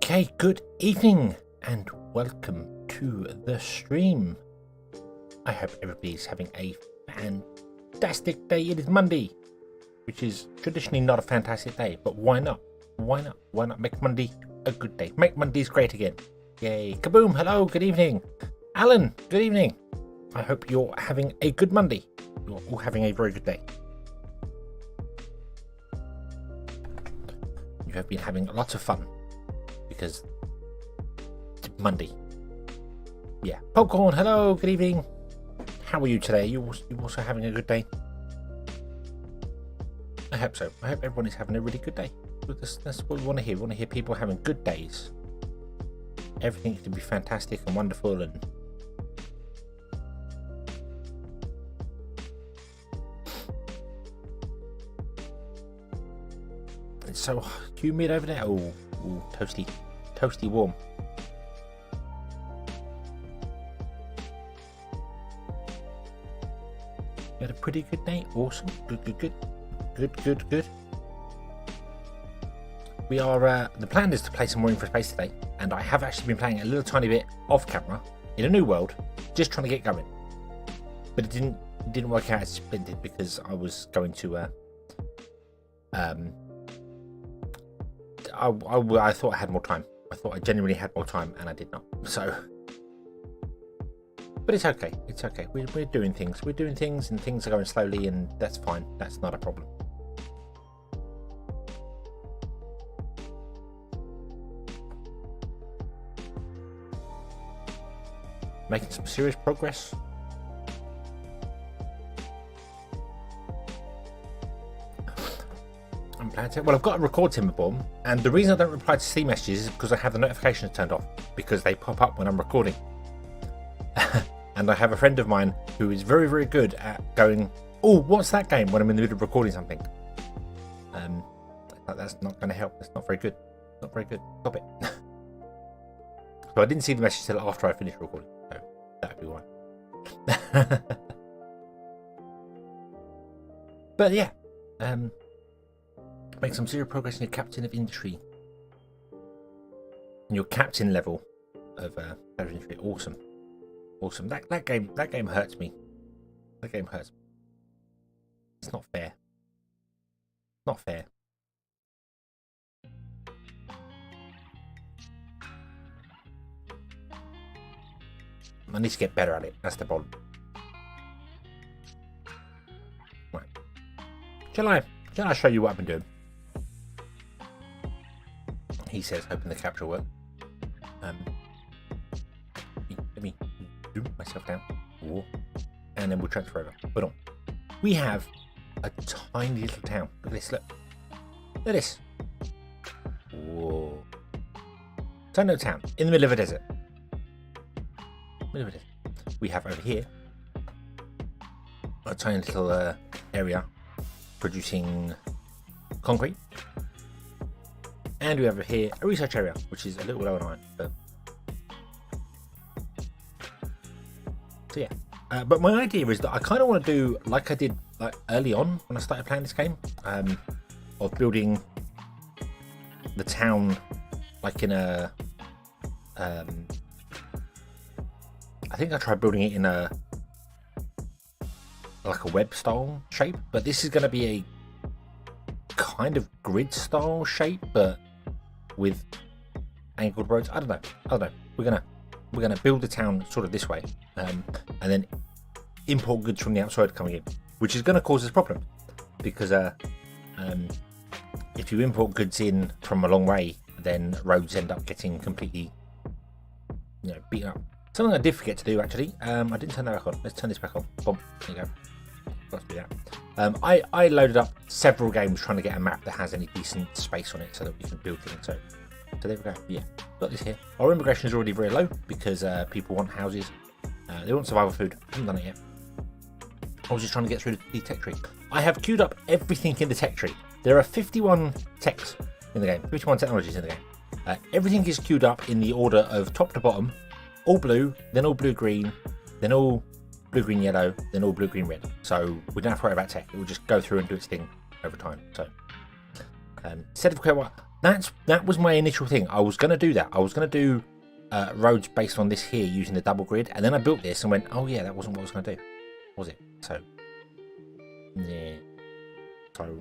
Okay, good evening and welcome to the stream. I hope everybody's having a fantastic day. It is Monday, which is traditionally not a fantastic day, but why not? Why not? Why not make Monday a good day? Make Mondays great again. Yay. Kaboom, hello, good evening. Alan, good evening. I hope you're having a good Monday. You're all having a very good day. You have been having lots of fun. Because it's Monday. Yeah. Popcorn, hello, good evening. How are you today? You also having a good day? I hope so. I hope everyone is having a really good day. That's what we want to hear. We want to hear people having good days. Everything can be fantastic and wonderful and it's so humid over there. Oh, toasty warm. You had a pretty good day. Awesome. Good. We are the plan is to play some more INFRASPACE today, and I have actually been playing a little tiny bit off camera in a new world, just trying to get going. But it didn't work out as splendid because I was going to I thought I had more time. I thought I genuinely had more time, and I did not. So, but it's okay. It's okay. We're doing things. We're doing things, and things are going slowly, and that's fine. That's not a problem. Making some serious progress. Well, I've got a record timber bomb, and the reason I don't reply to Steam messages is because I have the notifications turned off because they pop up when I'm recording. And I have a friend of mine who is very, very good at going, "Oh, what's that game?" when I'm in the middle of recording something. That's not going to help. That's not very good. Not very good. Stop it. So I didn't see the message till after I finished recording. So that would be why. But yeah. Make some serious progress in your captain of infantry. In your captain level of infantry. Awesome. That game hurts me. That game hurts me. It's not fair. Not fair. I need to get better at it. That's the problem. Right. Shall I show you what I've been doing? He says, hoping the capture will work. Let me do myself down. Whoa. And then we'll transfer over. But on. We have a tiny little town. Look at this, look. Look at this. Whoa. Tiny little town in the middle of a desert. We have over here a tiny little area producing concrete. And we have over here a research area, which is a little low on iron. But so yeah, but my idea is that I kind of want to do like I did like early on when I started playing this game, of building the town like in a. I think I tried building it in a like a web style shape, but this is going to be a kind of grid style shape, but with angled roads. I don't know. We're gonna build the town sort of this way, and then import goods from the outside coming in, which is going to cause us problems because if you import goods in from a long way, then roads end up getting completely beaten up. Something I did forget to do actually. I didn't turn that back on. Let's turn this back on. Boom. There you go. Got to do that. I loaded up several games trying to get a map that has any decent space on it so that we can build things. So there we go. Yeah, got this here. Our immigration is already very low because people want houses. They want survival food. Haven't done it yet. I was just trying to get through the tech tree. I have queued up everything in the tech tree. There are 51 techs in the game. 51 technologies in the game. Everything is queued up in the order of top to bottom. All blue, then all blue green, then all blue green yellow, then all blue green red. So we don't have to worry about tech. It will just go through and do its thing over time. So instead of that was my initial thing. I was going to do that. I was going to do roads based on this here using the double grid, and then I built this and went, oh yeah, that wasn't what I was going to do, was it? So yeah, so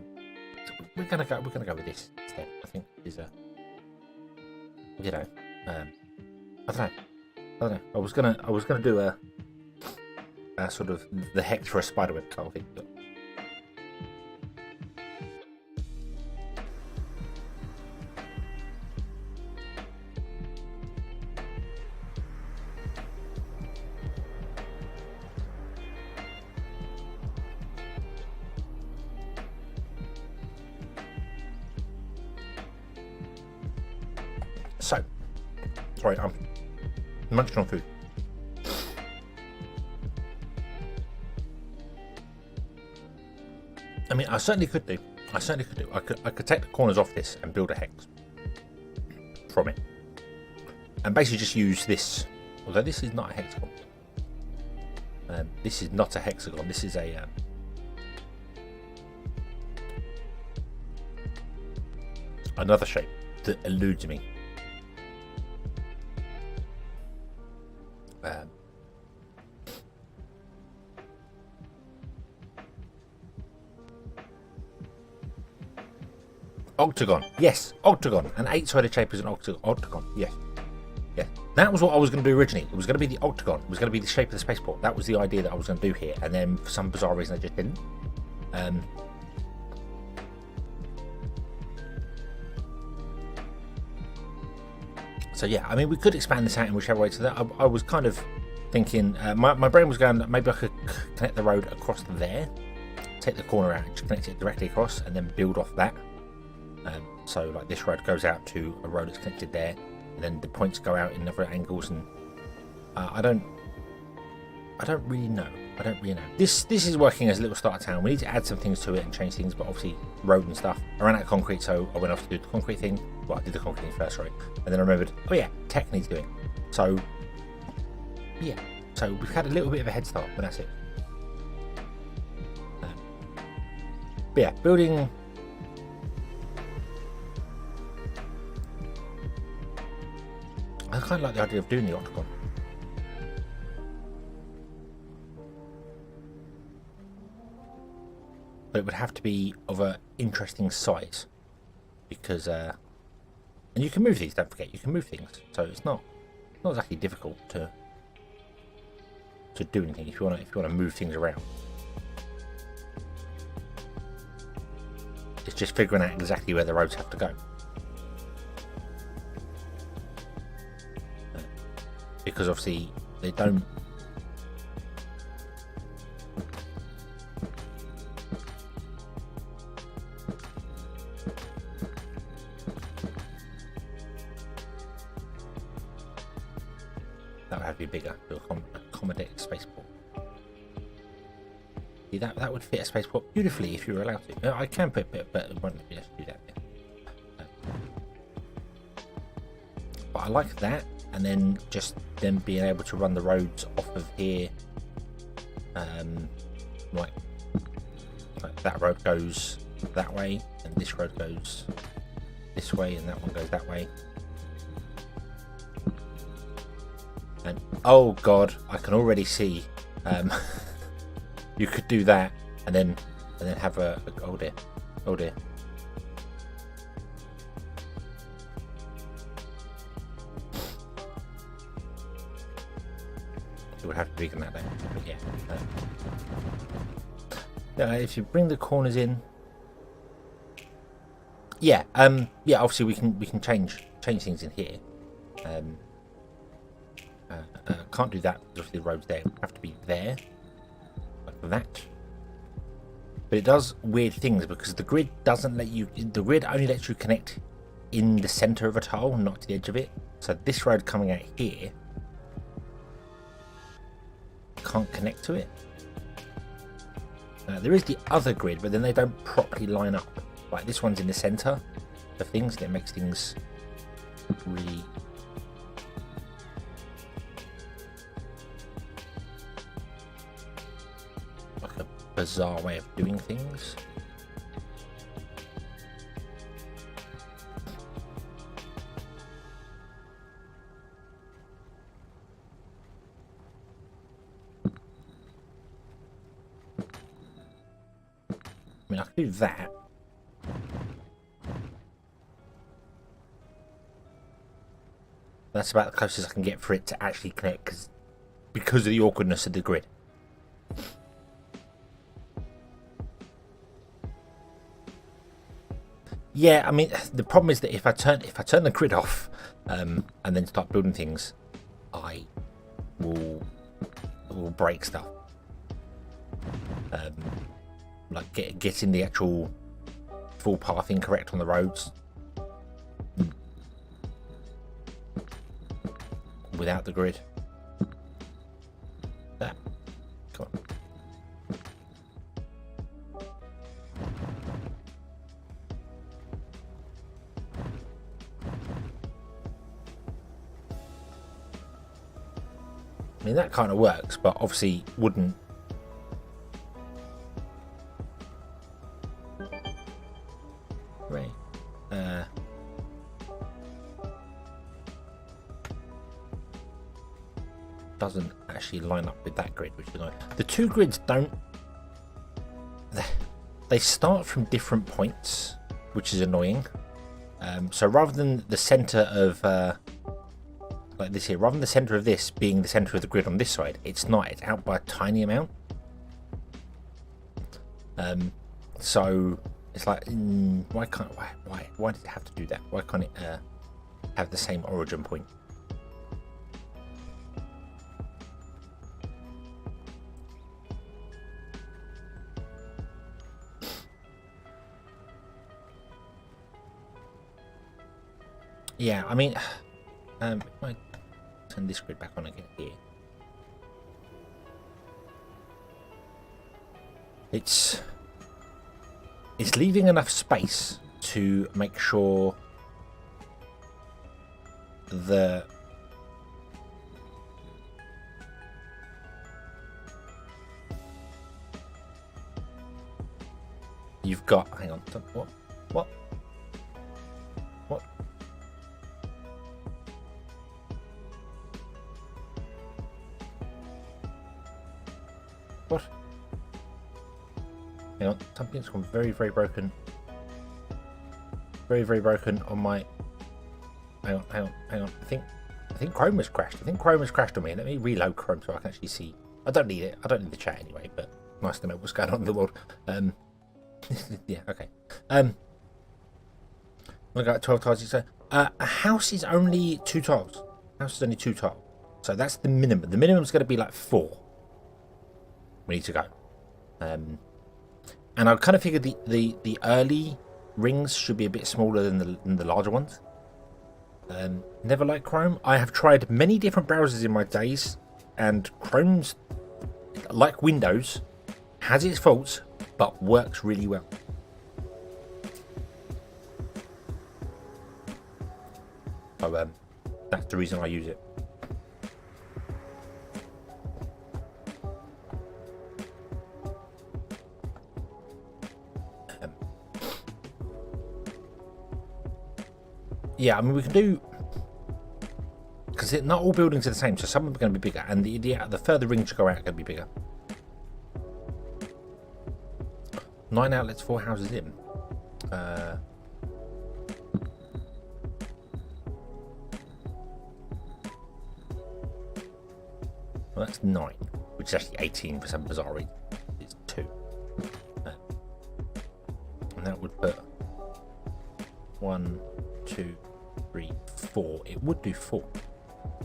we're gonna go with this instead. I think is a, you know, I don't know. I was gonna do a sort of the hex for a spiderweb kind of thing. But so, sorry, I'm munching on food. I mean, I certainly could do. I could take the corners off this and build a hex from it, and basically just use this. Although this is not a hexagon. This is not a hexagon. This is a another shape that eludes me. Octagon, yes, octagon. An 8-sided shape is an octagon. Yes, yes. That was what I was going to do originally. It was going to be the octagon. It was going to be the shape of the spaceport. That was the idea that I was going to do here, and then for some bizarre reason I just didn't. So yeah, I mean, we could expand this out in whichever way. So that I was kind of thinking, my brain was going, maybe I could connect the road across there, take the corner out, just connect it directly across, and then build off that. So like this road goes out to a road that's connected there, and then the points go out in other angles, and I don't really know. This is working as a little starter town. We need to add some things to it and change things, but obviously road and stuff. I ran out of concrete, so I went off to do the concrete thing. Well, I did the concrete thing first, sorry, and then I remembered, oh yeah, tech needs doing. So yeah, so we've had a little bit of a head start, but that's it. But yeah, building. I kind of like the idea of doing the octagon. But it would have to be of an interesting size, because and you can move these. Don't forget, you can move things, so it's not exactly difficult to do anything if you want to move things around. It's just figuring out exactly where the roads have to go. Because obviously they don't. That would have to be bigger to accommodate a spaceport. See, that would fit a spaceport beautifully if you were allowed to. I can put it, but it won't let me just do that. But I like that. And then just them being able to run the roads off of here, like that road goes that way, and this road goes this way, and that one goes that way. And oh god, I can already see you could do that, and then have a oh dear. It would have to be bigger than that, but yeah. If you bring the corners in, yeah, obviously we can change things in here. Can't do that because the road's there. It would have to be there, like that. But it does weird things because the grid doesn't let you. The grid only lets you connect in the center of a tile, not to the edge of it. So this road coming out here can't connect to it. There is the other grid, but then they don't properly line up. Like this one's in the center of things, and it makes things really like a bizarre way of doing things. I mean, I can do that. That's about the closest I can get for it to actually connect, because of the awkwardness of the grid. Yeah, I mean, the problem is that if I turn the grid off, and then start building things, I will break stuff. Like getting the actual full pathing correct on the roads without the grid. That. Come on. I mean, that kind of works, but obviously wouldn't. Right. Doesn't actually line up with that grid, which is annoying. The two grids don't. They start from different points, which is annoying. So rather than the center of like this here, rather than the center of this being the center of the grid on this side, it's not. It's out by a tiny amount. So it's like, why did it have to do that? Why can't it have the same origin point? Yeah, I mean, if I turn this grid back on again here, it's leaving enough space to make sure you've got. Hang on, what? What? What? Hang on, something's gone very, very broken. Very, very broken on my. Hang on. I think Chrome has crashed. I think Chrome has crashed on me. Let me reload Chrome so I can actually see. I don't need it. I don't need the chat anyway, but nice to know what's going on in the world. Yeah, okay. I'm gonna go at 12 tiles. So, a house is only 2 tiles. House is only 2 tiles. So that's the minimum. The minimum is going to be like 4. We need to go. And I kind of figured the early rings should be a bit smaller than the larger ones. Never liked Chrome. I have tried many different browsers in my days, and Chrome's, like Windows, has its faults, but works really well. So that's the reason I use it. Yeah, I mean, we can do, because not all buildings are the same, so some of them are going to be bigger, and the further rings you go out are going to be bigger. 9 outlets, 4 houses in. Well, that's 9, which is actually 18 for some bizarre reason. It's 2. And that would put 1, 2, 3, 4. It would do 4.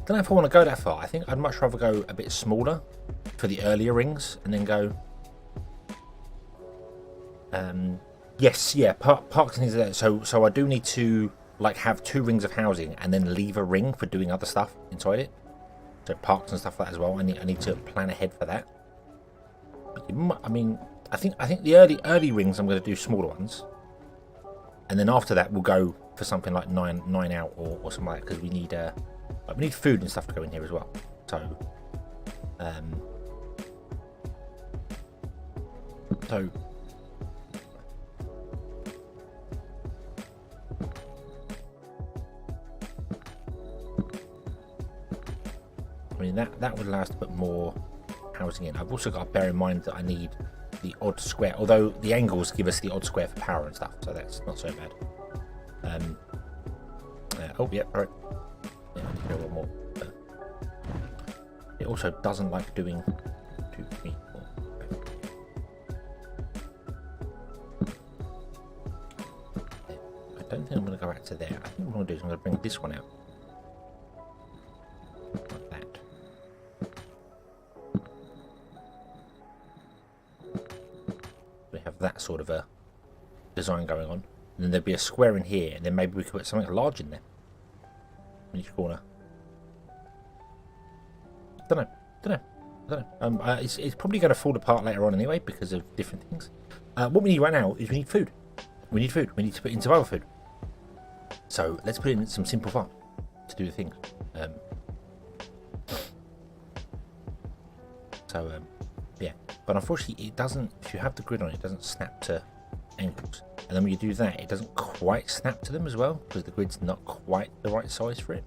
Don't know if I want to go that far. I think I'd much rather go a bit smaller for the earlier rings and then go. Yes, yeah, parks and things like that. So I do need to like have 2 rings of housing and then leave a ring for doing other stuff inside it. So parks and stuff like that as well. I need to plan ahead for that. I mean, I think the early rings I'm going to do smaller ones, and then after that we'll go for something like 9 out or something like that, because we need food and stuff to go in here as well. So I mean that would allow us to put more housing in. I've also got to bear in mind that I need the odd square. Although the angles give us the odd square for power and stuff, so that's not so bad. Oh yeah, all right. Yeah, I need to go one more. It also doesn't like doing 2, 3, 4. I don't think I'm going to go out to there. I think what I'm going to do is I'm going to bring this one out. Like that. We have that sort of a design going on. And then there'd be a square in here, and then maybe we could put something large in there. In each corner. Don't know. It's probably going to fall apart later on anyway because of different things. What we need right now is we need food. We need food. We need to put in survival food. So let's put in some simple farm to do the things. Yeah. But unfortunately, it doesn't. If you have the grid on, it doesn't snap to angles. And then when you do that, it doesn't quite snap to them as well because the grid's not quite the right size for it.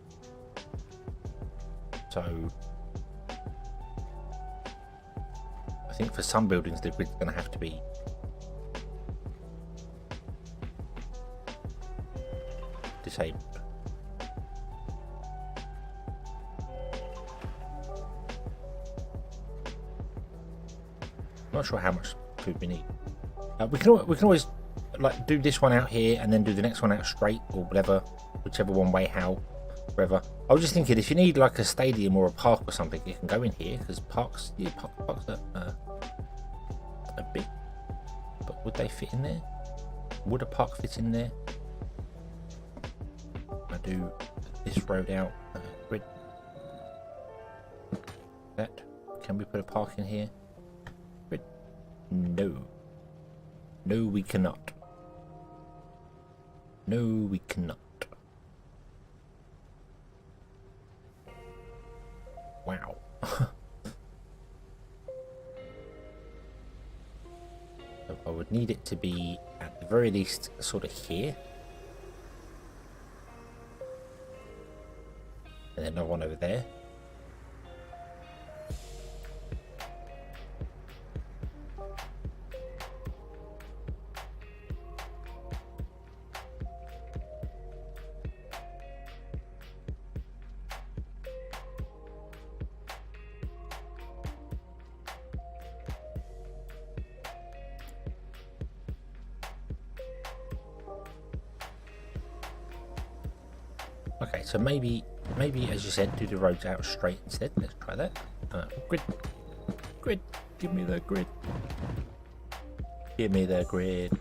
So I think for some buildings the grid's going to have to be disabled. Not sure how much food we need. We can always like do this one out here and then do the next one out straight or whatever, whichever one way how, wherever. I was just thinking if you need like a stadium or a park or something, you can go in here because parks are big. But would they fit in there? Would a park fit in there? I do this road out. Grid. That. Can we put a park in here? Grid. No. No, we cannot. No, we cannot. Wow. So I would need it to be at the very least sort of here. And then another one over there. Okay, so maybe as you said, do the roads out straight instead. Let's try that. Grid, give me the grid. Give me the grid.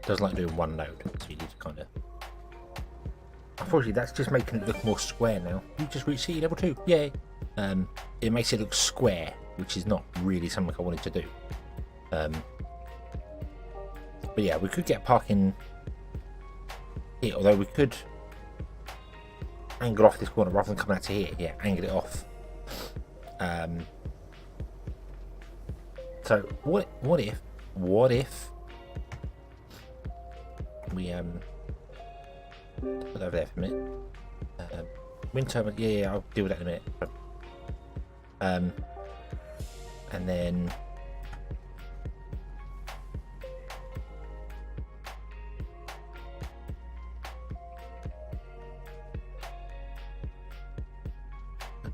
Does like doing one node, so you need to kind of. Unfortunately, that's just making it look more square now. You just reached city level 2, yay! It makes it look square, which is not really something I wanted to do. But yeah, we could get parking here, although we could angle off this corner rather than coming out to here. Yeah, angle it off. So what if we put that over there for a minute. Wind turbine, yeah, I'll deal with that in a minute. And then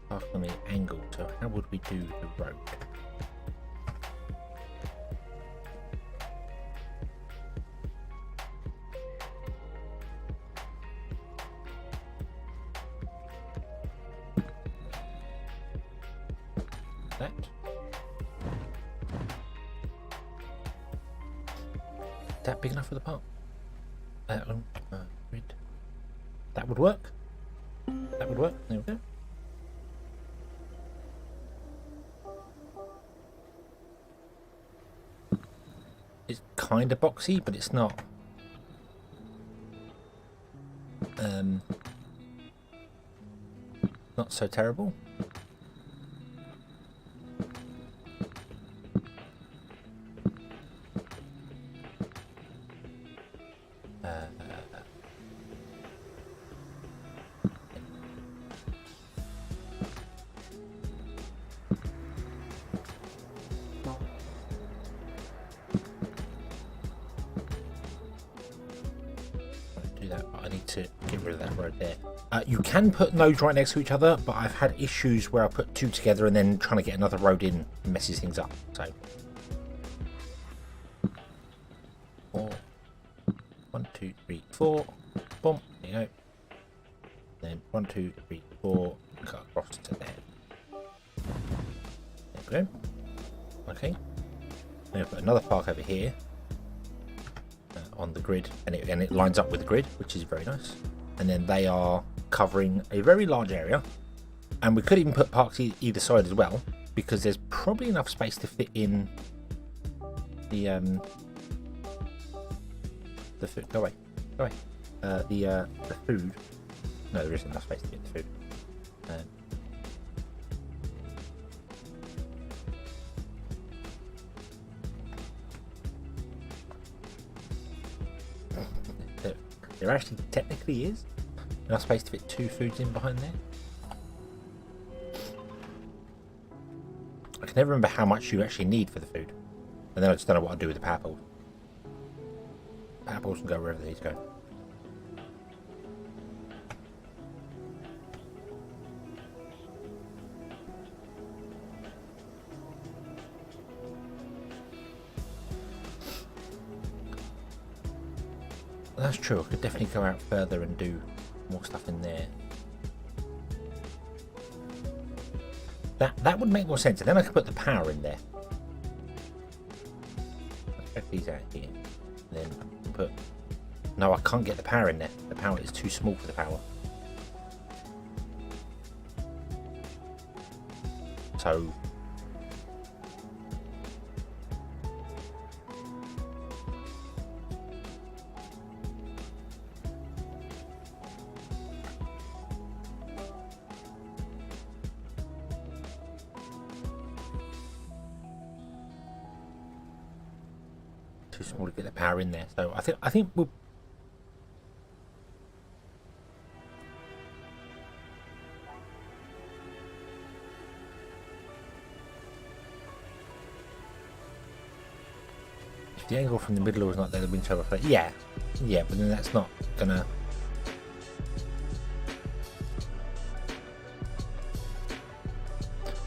park on the angle. So how would we do the road? That big enough for the park? Grid. That would work. That would work. There we go. kind of boxy, but it's not. Not so terrible. To get rid of that road there. You can put nodes right next to each other, but I've had issues where I put two together and then trying to get another road in messes things up. So 4, 1, 2, 3, 4, boom, there you go. Then 1, 2, 3, 4, cut across to there. There we go. Okay. Then I've put another park over here. On the grid, and it lines up with the grid, which is very nice. And then they are covering a very large area, and we could even put parks either side as well, because there's probably enough space to fit in the food. Go away. The food. No, there isn't enough space to get the food. There actually technically is enough space to fit 2 foods in behind there. I can never remember how much you actually need for the food, and then I just don't know what I'll do with the power poles. Power poles can go wherever they need to go. That's true, I could definitely go out further and do more stuff in there. That would make more sense, and then I could put the power in there. Let's check these out here. And then put... No, I can't get the power in there. The power is too small for the power. So... too small to get the power in there, so I think we'll if the angle from the middle was not there, the wind turbine effect. Yeah, but then that's not gonna.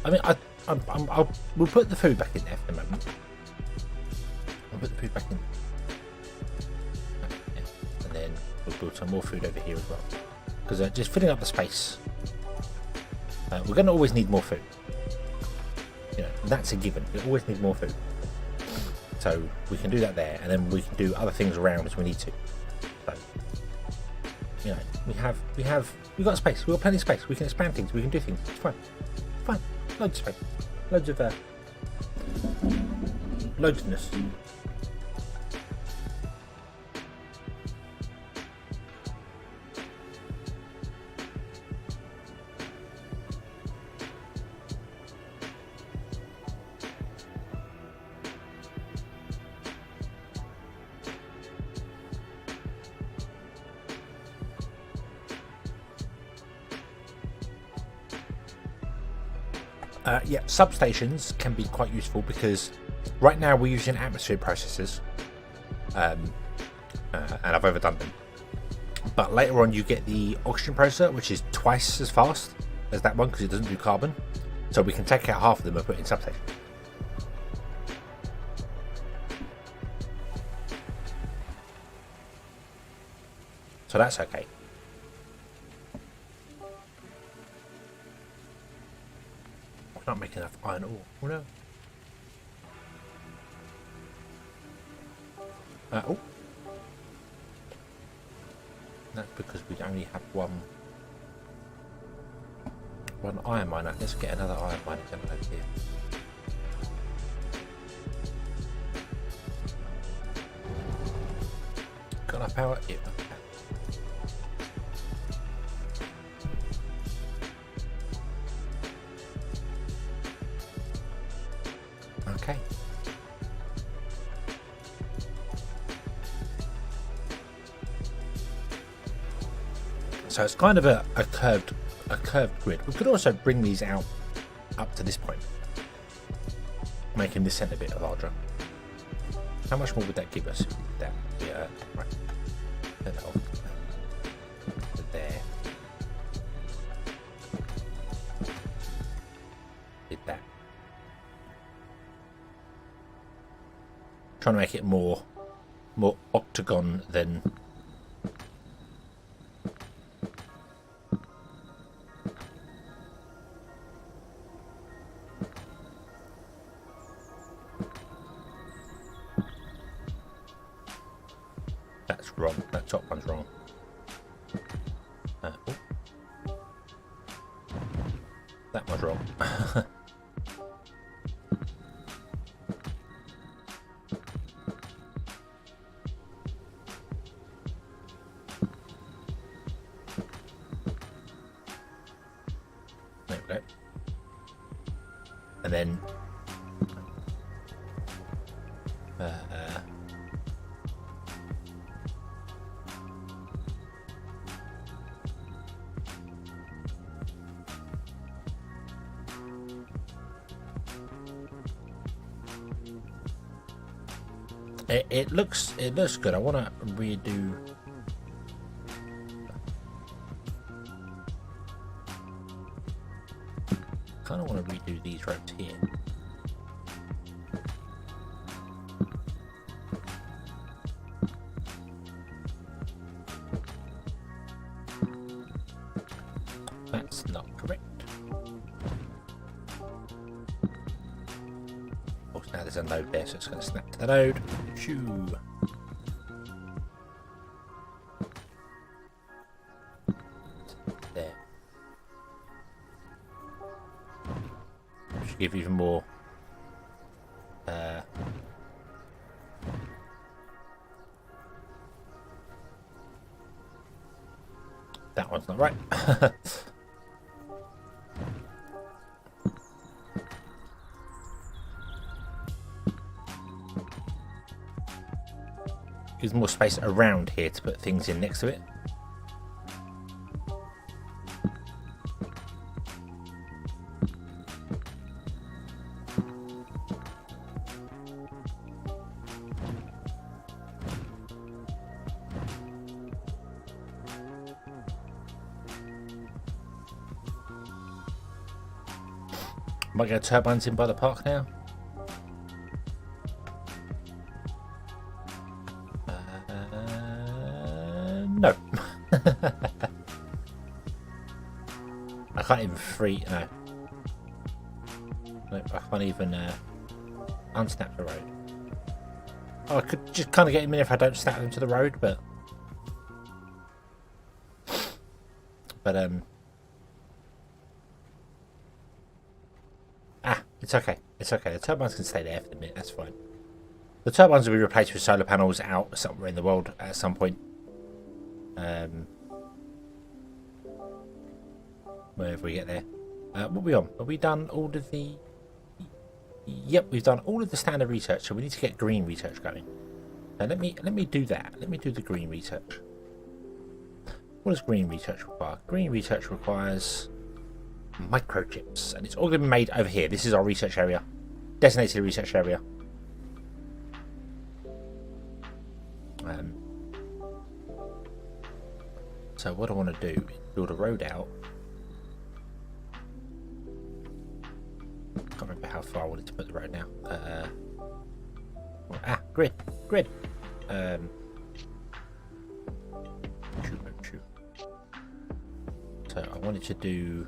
I mean, we'll put the food back in there for the moment. Put the food back in, and then we'll build some more food over here as well, because just filling up the space, we're going to always need more food, you know, that's a given. We always need more food, so we can do that there, and then we can do other things around as we need to. So, you know, we've got space, we've got plenty of space, we can expand things, we can do things, it's fine, loads of space, loads of loadsness. Yeah, substations can be quite useful because right now we're using atmosphere processors, and I've overdone them. But later on you get the oxygen processor, which is twice as fast as that one because it doesn't do carbon. So we can take out half of them and put it in substations. So that's okay. Not making enough iron ore. Oh no. Oh. That's because we only have one iron miner. Let's get another iron miner coming over here. power? Yeah. Okay. So it's kind of a curved grid. We could also bring these out up to this point, making this centre bit larger. How much more would that give us? That, yeah, right. Turn that off. There. Did that. Trying to make it more octagon than. That's wrong. That top one's wrong. Oh. That one's wrong. There we go. And then it looks good. I want to redo. Kind of want to redo these ropes here. That's not correct. Oh, now there's a node there, so it's going to snap to the node. Shoo. There. Should give even more. That one's not right. Gives more space around here to put things in next to it. Might get turbines in by the park now. No. I can't even no. Nope, I can't even unsnap the road. Oh, I could just kind of get them in if I don't snap them to the road, but it's okay. It's okay. The turbines can stay there for the minute. That's fine. The turbines will be replaced with solar panels out somewhere in the world at some point. Wherever we get there. What are we on? Have we done all of the... Yep, we've done all of the standard research, so we need to get green research going. Now let me do that. Let me do the green research. What does green research require? Green research requires microchips, and it's all going to be made over here. This is our research area, designated research area. So what I want to do is build a road out. Can't remember how far I wanted to put the road now. Grid. So I wanted to do.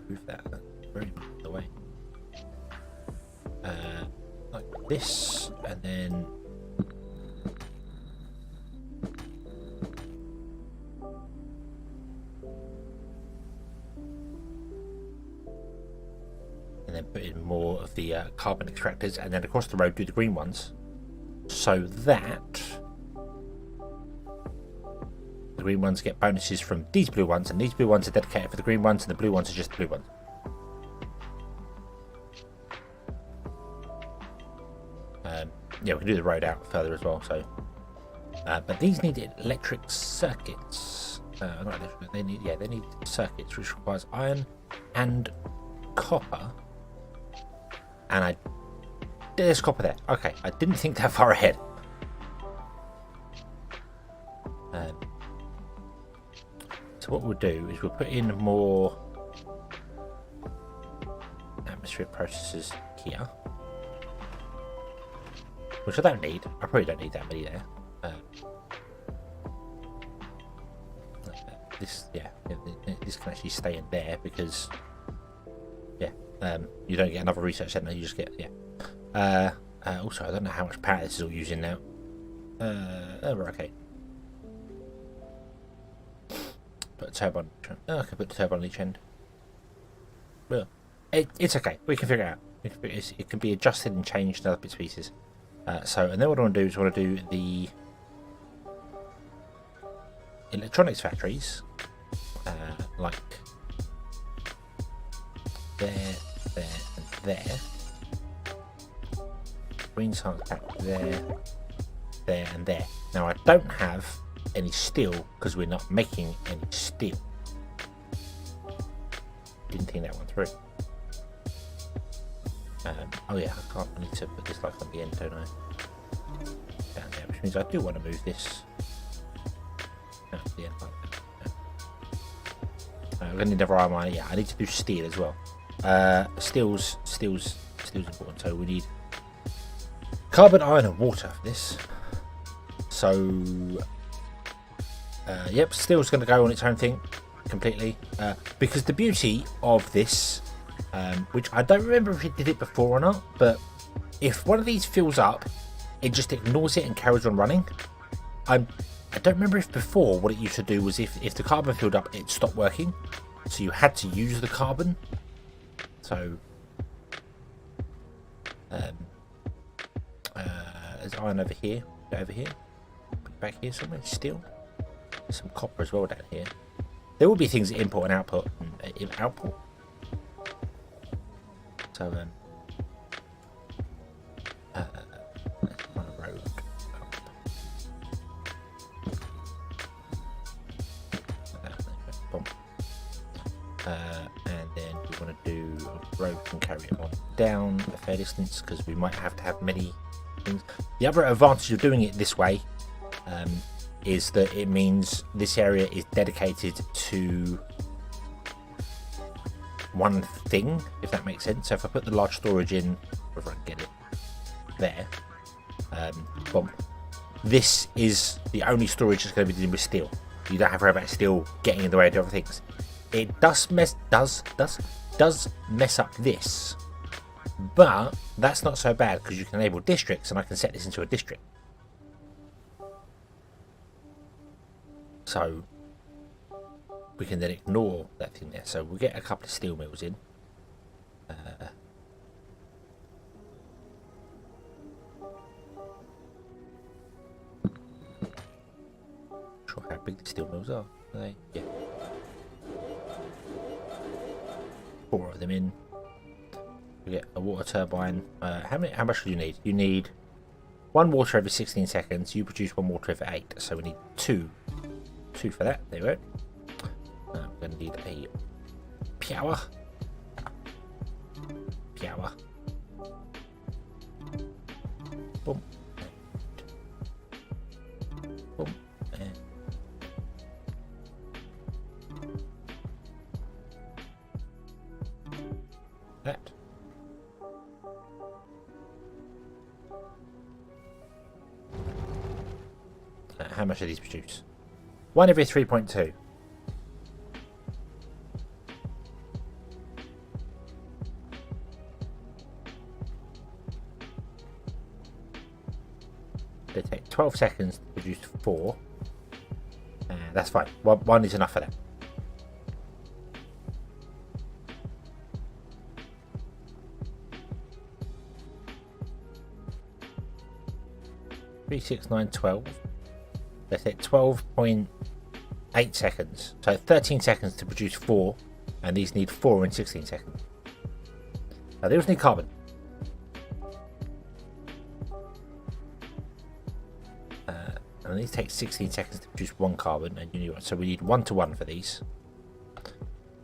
Move that very much the way. Like this, and then then put in more of the carbon extractors, and then across the road do the green ones, so that the green ones get bonuses from these blue ones, and these blue ones are dedicated for the green ones, and the blue ones are just the blue ones. Yeah, we can do the road out further as well. So, but these need electric circuits. Not electric, they need circuits, which requires iron and copper. And there's copper there. Okay, I didn't think that far ahead. So what we'll do is we'll put in more atmospheric processors here, which I don't need. I probably don't need that many there. This can actually stay in there because you don't get another research center. You just get also, I don't know how much power this is all using now. We're okay. Put a turbo on. I can put the turbo on each end. Well, it's okay. We can figure it out. It can be adjusted and changed in other bits and pieces. And then what I want to do is I want to do the electronics factories, like there, and there. Green science factory there, and there. Now I don't have any steel because we're not making any steel. Didn't think that one through. Oh yeah, I need to put this like on the end, don't I? Down there, which means I do want to move this out to the end like that. I'm going to need another iron mine. Yeah, I need to do steel as well. Steel's important, so we need carbon, iron, and water for this. So, yep, steel's going to go on its own thing completely. Because the beauty of this, which I don't remember if it did it before or not, but if one of these fills up, it just ignores it and carries on running. I don't remember if before what it used to do was if the carbon filled up, it stopped working. So you had to use the carbon. So, there's iron over here. Put it back here somewhere. Steel. There's some copper as well down here. There will be things that input and output. So, on a road and then we want to do a road and carry it on down a fair distance because we might have to have many things. The other advantage of doing it this way is that it means this area is dedicated to one thing, if that makes sense. So if I put the large storage in, if I can get it there, boom, this is the only storage that's going to be dealing with steel. You don't have to worry about steel getting in the way of other things. It does mess up this, but that's not so bad because you can enable districts, and I can set this into a district. So we can then ignore that thing there. So we'll get a couple of steel mills in. Sure how big the steel mills are they? Yeah. 4 of them in. We get a water turbine. How much do you need? You need 1 water every 16 seconds. You produce 1 water every 8. So we need 2 for that. There we go. I'm going to need a power. Boom. Boom. And that. How much do these produce? 1 every 3.2. They take 12 seconds to produce 4. That's fine. One is enough for that. 3, 6, 9, 12. Let's hit 12.8 seconds. So 13 seconds to produce 4, and these need 4 in 16 seconds. Now these need carbon. And these take 16 seconds to produce 1 carbon, and you need, so we need 1 to 1 for these.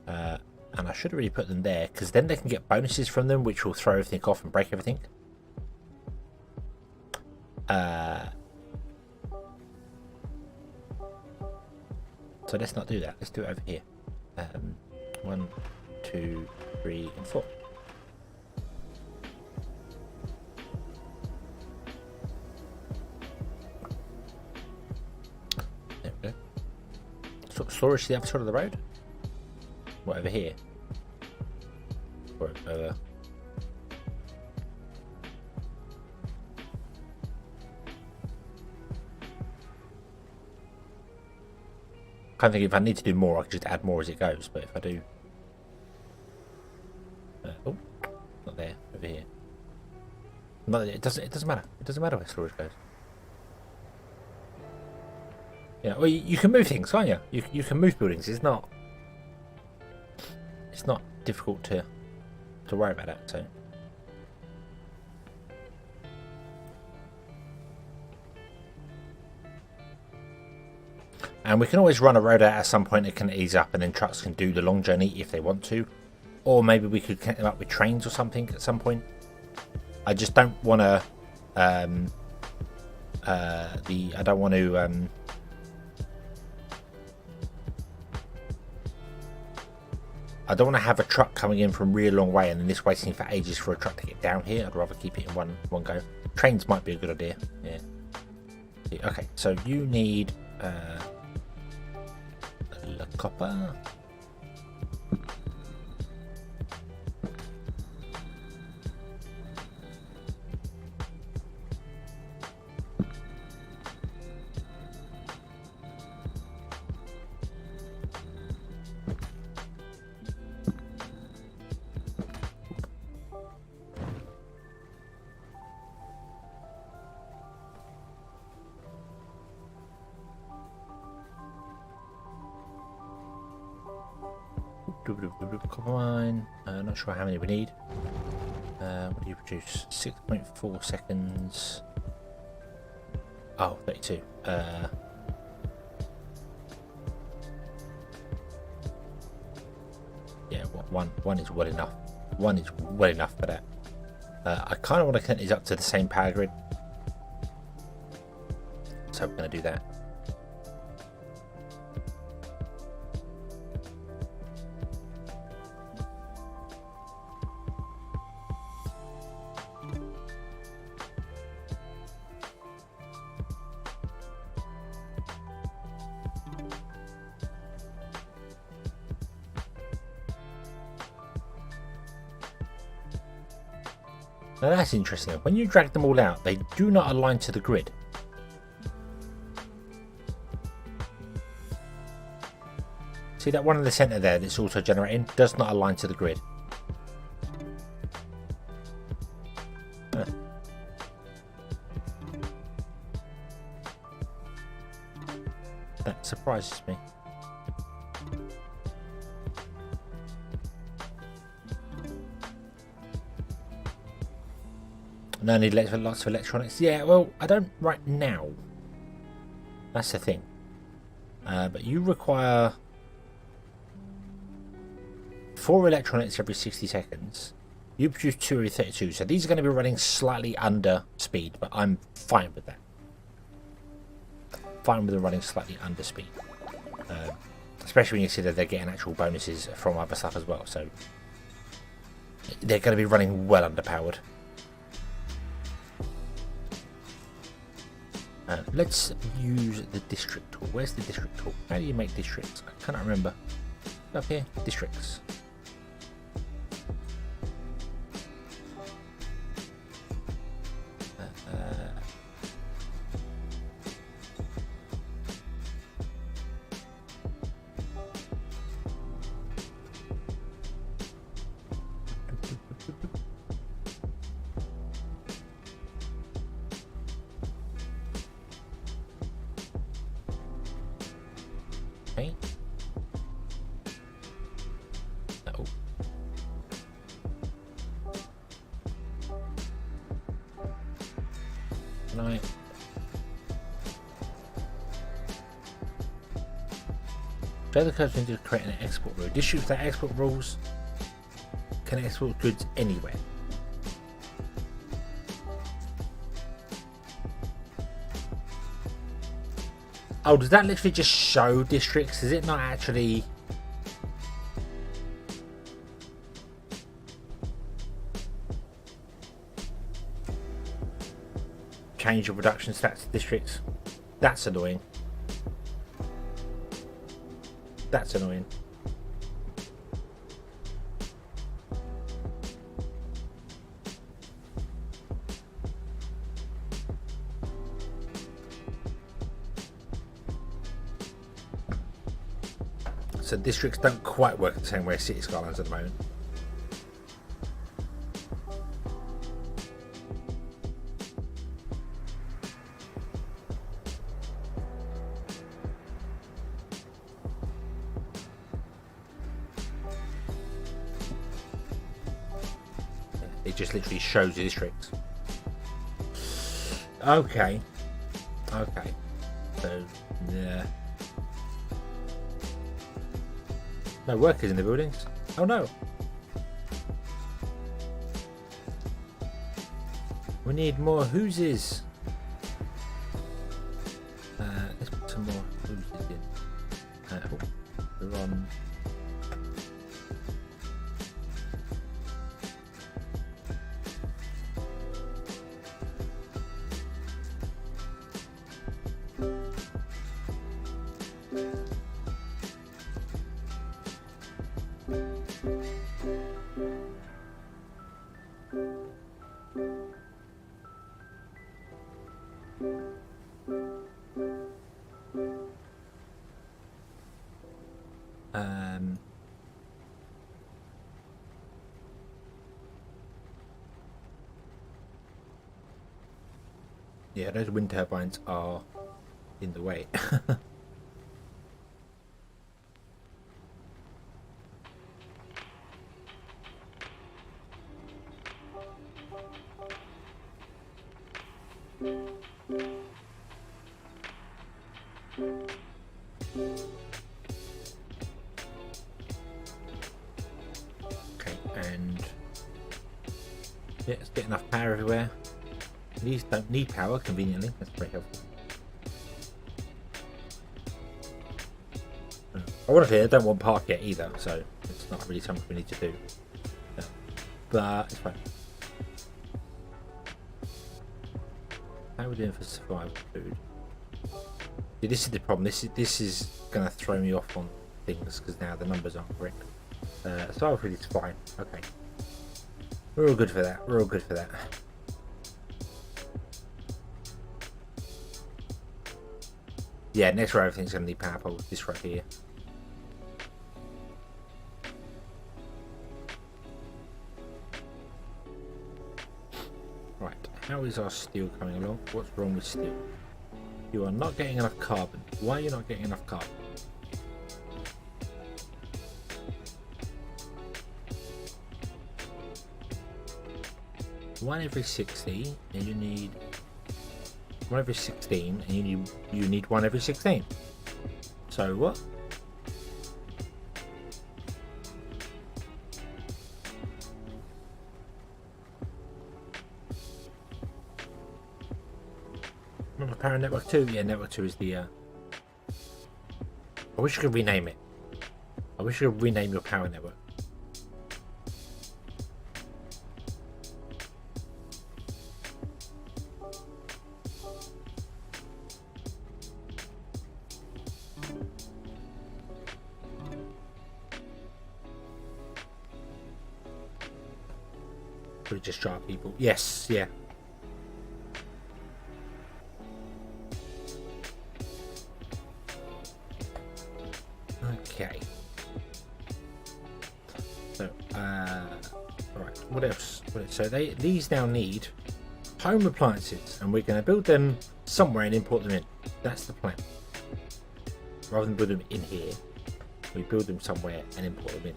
And I should have really put them there, because then they can get bonuses from them, which will throw everything off and break everything. So let's not do that. Let's do it over here. 1, 2, 3, and 4. There we go. Storage to the other side of the road? What, over here? Or over? I think if I need to do more, I can just add more as it goes. But if I do, oh, not there, over here. No, it doesn't matter. It doesn't matter where storage goes. Yeah, well, you can move things, can't you? You can move buildings. It's not difficult to worry about that. So. And we can always run a road out at some point that can ease up, and then trucks can do the long journey if they want to. Or maybe we could connect them up with trains or something at some point. I just don't want to I don't want to have a truck coming in from a really long way and then this waiting for ages for a truck to get down here. I'd rather keep it in one go. Trains might be a good idea. Yeah. Okay, so you need copper. Copper mine. Not sure how many we need. What do you produce? 6.4 seconds. Oh, 32. Yeah, one is well enough. One is well enough for that. I kind of want to connect these up to the same power grid, so we're going to do that. Now that's interesting. When you drag them all out, they do not align to the grid. See that one in the centre there that's also generating? Does not align to the grid. That surprises me. No need lots of electronics. Yeah, well, I don't right now. That's the thing. But you require 4 electronics every 60 seconds. You produce 2 every 32. So these are going to be running slightly under speed, but I'm fine with that. Fine with them running slightly under speed. Especially when you consider they're getting actual bonuses from other stuff as well. So they're going to be running well underpowered. Let's use the district tool. Where's the district tool? How do you make districts? I cannot remember. Up here, districts. Okay. Oh. Right. Show the code to create an export rule. Districts that export rules can export goods anywhere. Oh, does that literally just show districts? Is it not actually... change your production stats to districts? That's annoying. That's annoying. So districts don't quite work the same way as city skylines at the moment. It just literally shows the districts. Okay. Okay. So, yeah. No workers in the buildings. Oh no. We need more houses. Let's put some more houses in. We're on. Yeah, those wind turbines are in the way. Okay, and yeah, let's get enough power everywhere. These don't need power, conveniently. That's very helpful. I want to say I don't want park yet either, so it's not really something we need to do. No. But it's fine. How are we doing for survival food? See, this is the problem. This is going to throw me off on things because now the numbers aren't correct. Survival food is fine. Okay. We're all good for that. We're all good for that. Yeah, next row everything's going to need power poles. This right here. Right, how is our steel coming along? What's wrong with steel? You are not getting enough carbon. Why are you not getting enough carbon? One every 60, and you need one every 16, and you need one every 16. So what? Not Power Network 2? Yeah, Network 2 is the I wish you could rename it. I wish you could rename your power network. Could just drive people. Yes, yeah. Okay. So, right. What else? So these now need home appliances, and we're going to build them somewhere and import them in. That's the plan. rather than build them in here, we build them somewhere and import them in.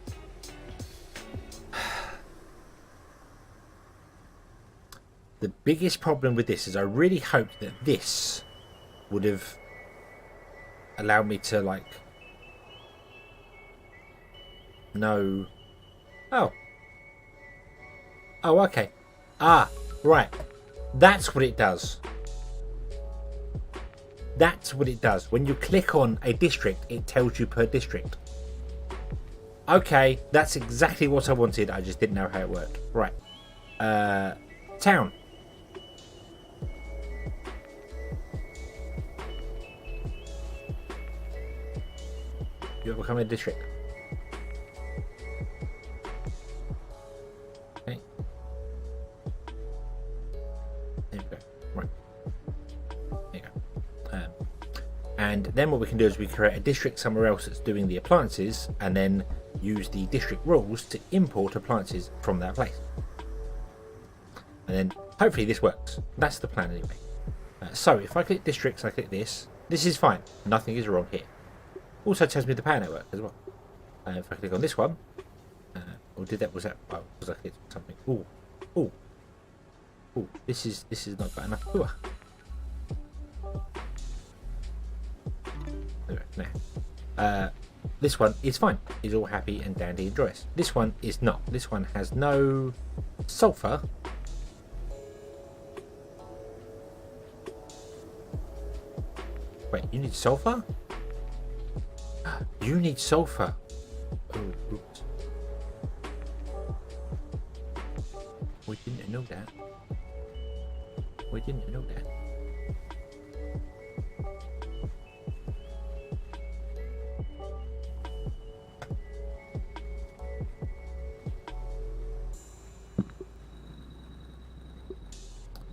The biggest problem with this is I really hoped that this would have allowed me to like know. Oh, okay. Right, that's what it does. That's what it does. When you click on a district, it tells you per district. Okay, that's exactly what I wanted. I just didn't know how it worked. Right, town. You have become a district. Okay. There we go. Right. There you go. And then what we can do is we create a district somewhere else that's doing the appliances, and then use the district rules to import appliances from that place. And then hopefully this works. That's the plan anyway. So if I click districts, I click this. This is fine. Nothing is wrong here. Also tells me the power network as well. If I click on this one, or did that? Was that? Oh, was I clicked something? Oh, this is not got enough power. Now, this one is fine. Is all happy and dandy and joyous. This one is not. This one has no sulfur. Wait, you need sulfur? You need sulfur. Oh, oops. We didn't know that. We didn't know that.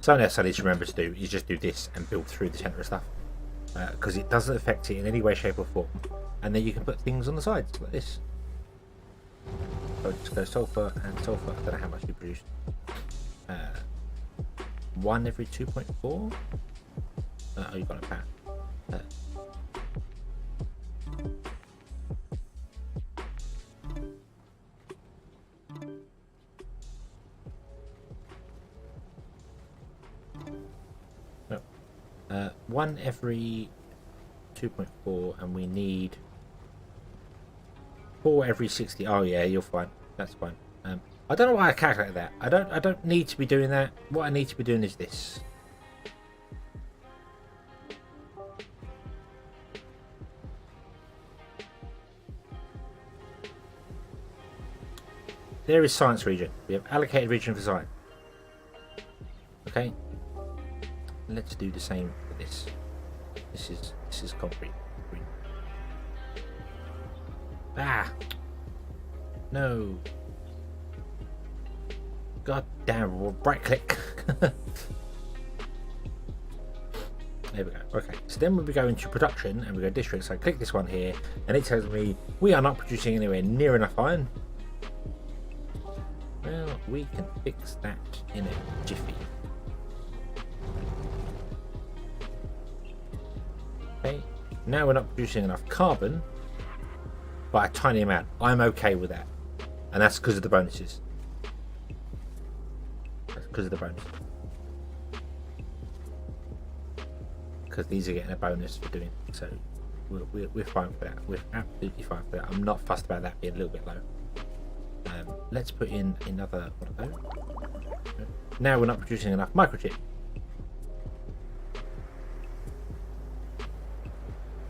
Something else I need to remember to do is just do this and build through the centre of stuff. Because it doesn't affect it in any way, shape or form. And then you can put things on the sides like this. So just go sulfur and sulfur. I don't know how much you produced. 1 every 2.4. Oh, you got a pat. No. 1 every 2.4, and we need 4 every 60. Oh yeah, you're fine. That's fine. I don't know why I calculated that. I don't need to be doing that. What I need to be doing is this. There is science region. We have allocated region for science. Okay. Let's do the same for this. This is concrete. Green. No. God damn, right click. There we go. Okay, so then we'll be going to production and we go district. So I click this one here and it tells me we are not producing anywhere near enough iron. Well, we can fix that in a jiffy. Okay, now we're not producing enough carbon, but a tiny amount. I'm okay with that, and that's because of the bonuses. That's because of the bonus. Because these are getting a bonus for doing it, so we're fine for that. We're absolutely fine for that. I'm not fussed about that being a little bit low. Let's put in another one of those. Now we're not producing enough microchip.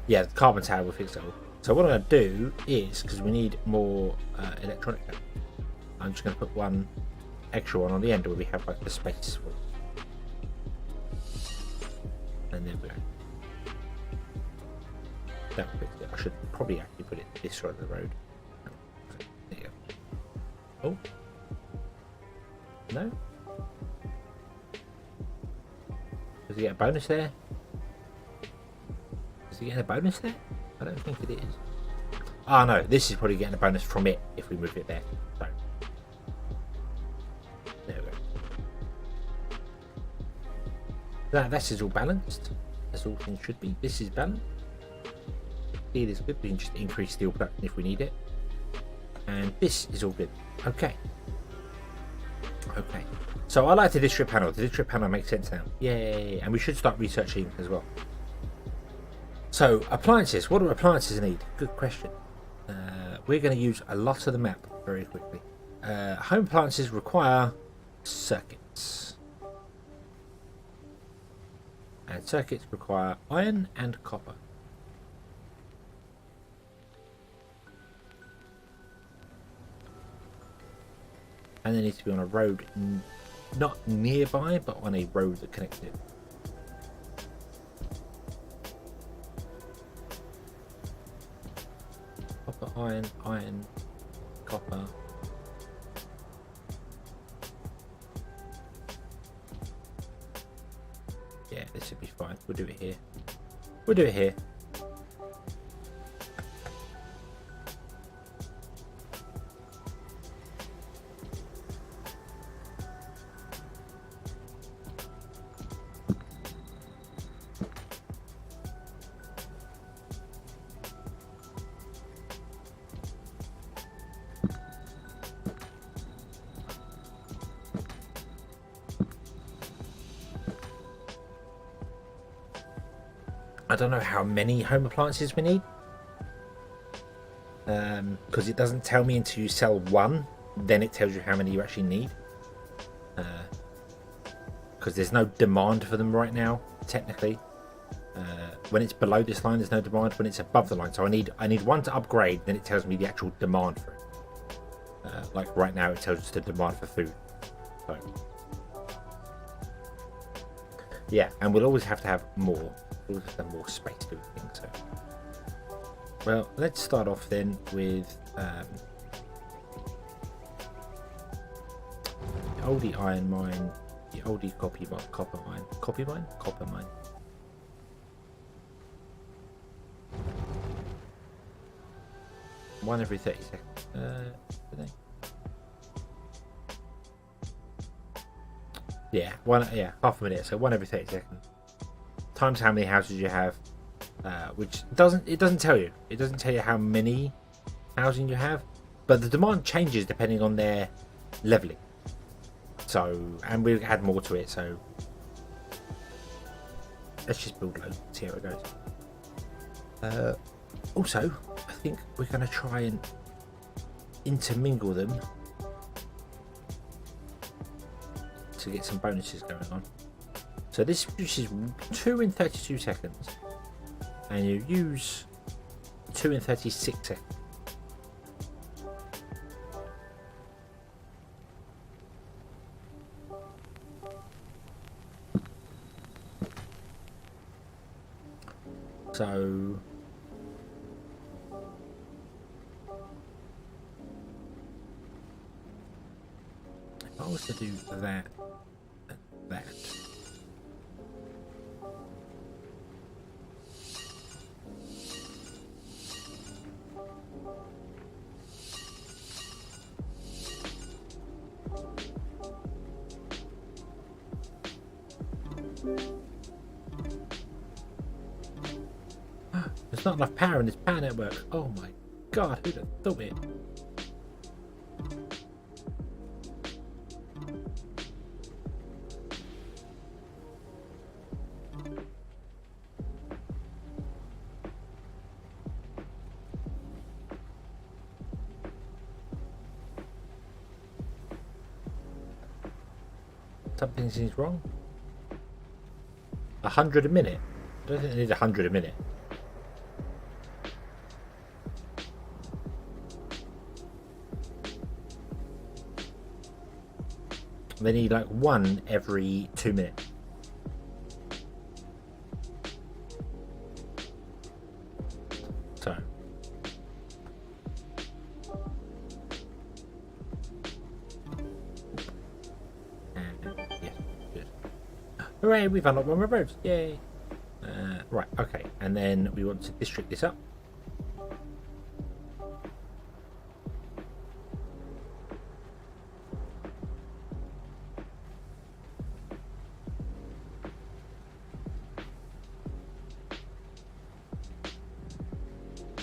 Yeah, the carbon tower will fix it all. So what I'm going to do is, because we need more electronic, I'm just going to put one extra one on the end where we have like the space. And there we go. That will fix it. I should probably actually put it this side of the road. There you go. Oh. No? Does he get a bonus there? Is he getting a bonus there? I don't think it is. Ah, no, this is probably getting a bonus from it if we move it there. So, there we go. This is all balanced, as all things should be. This is balanced. Steel is good. We can just increase steel production if we need it. And this is all good. Okay. Okay. So I like the district panel. The district panel makes sense now. Yay. And we should start researching as well. So appliances. What do appliances need? Good question. We're going to use a lot of the map very quickly. Home appliances require circuits. And circuits require iron and copper. And they need to be on a road not nearby, but on a road that connects it. Copper, iron, copper. Yeah, this should be fine. We'll do it here. We'll do it here. I don't know how many home appliances we need, because it doesn't tell me until you sell one, then it tells you how many you actually need, because there's no demand for them right now technically. When it's below this line there's no demand, when it's above the line, so I need one to upgrade, then it tells me the actual demand for it. Like right now it tells us the demand for food. So yeah, and we'll always have to have more. We'll just have more space to do things. So, well, let's start off then with the oldie iron mine, the oldie copper mine. One every 30 seconds. Today. Yeah, half a minute. So one every 30 seconds. Times how many houses you have, which it doesn't tell you. It doesn't tell you how many housing you have, but the demand changes depending on their leveling. So, and we'll add more to it. So let's just build loads. See how it goes. Also, I think we're going to try and intermingle them to get some bonuses going on. So this produces 2 in 32 seconds, and you use 2 in 36 seconds. So if I was to do that and that, there's not enough power in this power network. Oh my god, who'd have thought it? Something seems wrong. 100 a minute? I don't think I need 100 a minute. They need like one every 2 minutes. So yeah, good. Hooray, we've unlocked one of our roads. Yay. Right, okay, and then we want to district this up.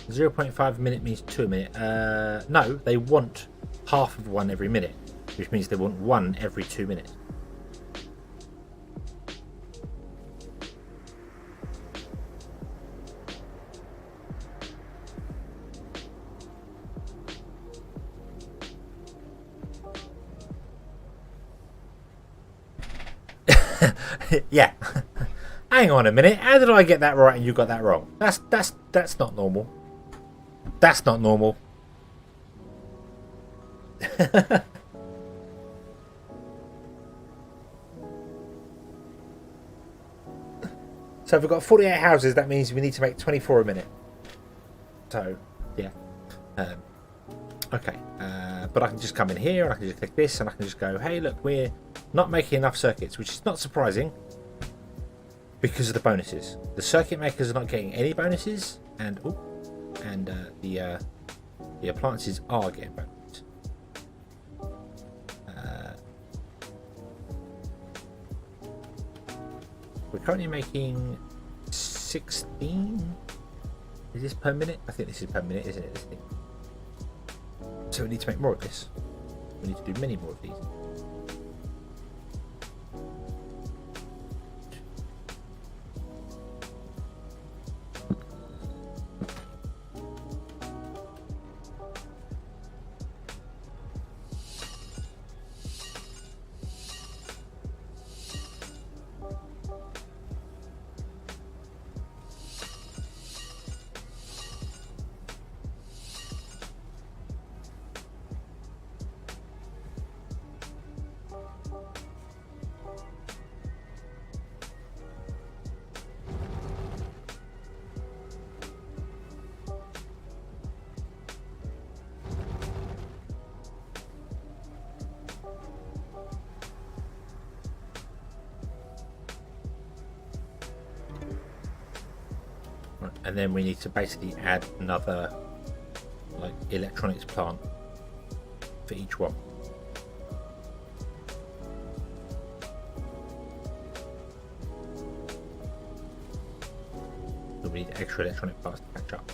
0.5 minute means 2 a minute. No, they want half of one every minute, which means they want one every 2 minutes. Yeah. Hang on a minute. How did I get that right and you got that wrong? That's not normal. That's not normal. So if we've got 48 houses, that means we need to make 24 a minute. So, yeah. Okay. But I can just come in here, and I can just click this, and I can just go, hey, look, we're not making enough circuits, which is not surprising because of the bonuses. The circuit makers are not getting any bonuses, and the appliances are getting bonuses. We're currently making 16. Is this per minute? I think this is per minute, isn't it? This thing. So we need to make more of this. We need to do many more of these. And then we need to basically add another like electronics plant for each one. So we need extra electronic parts to catch up.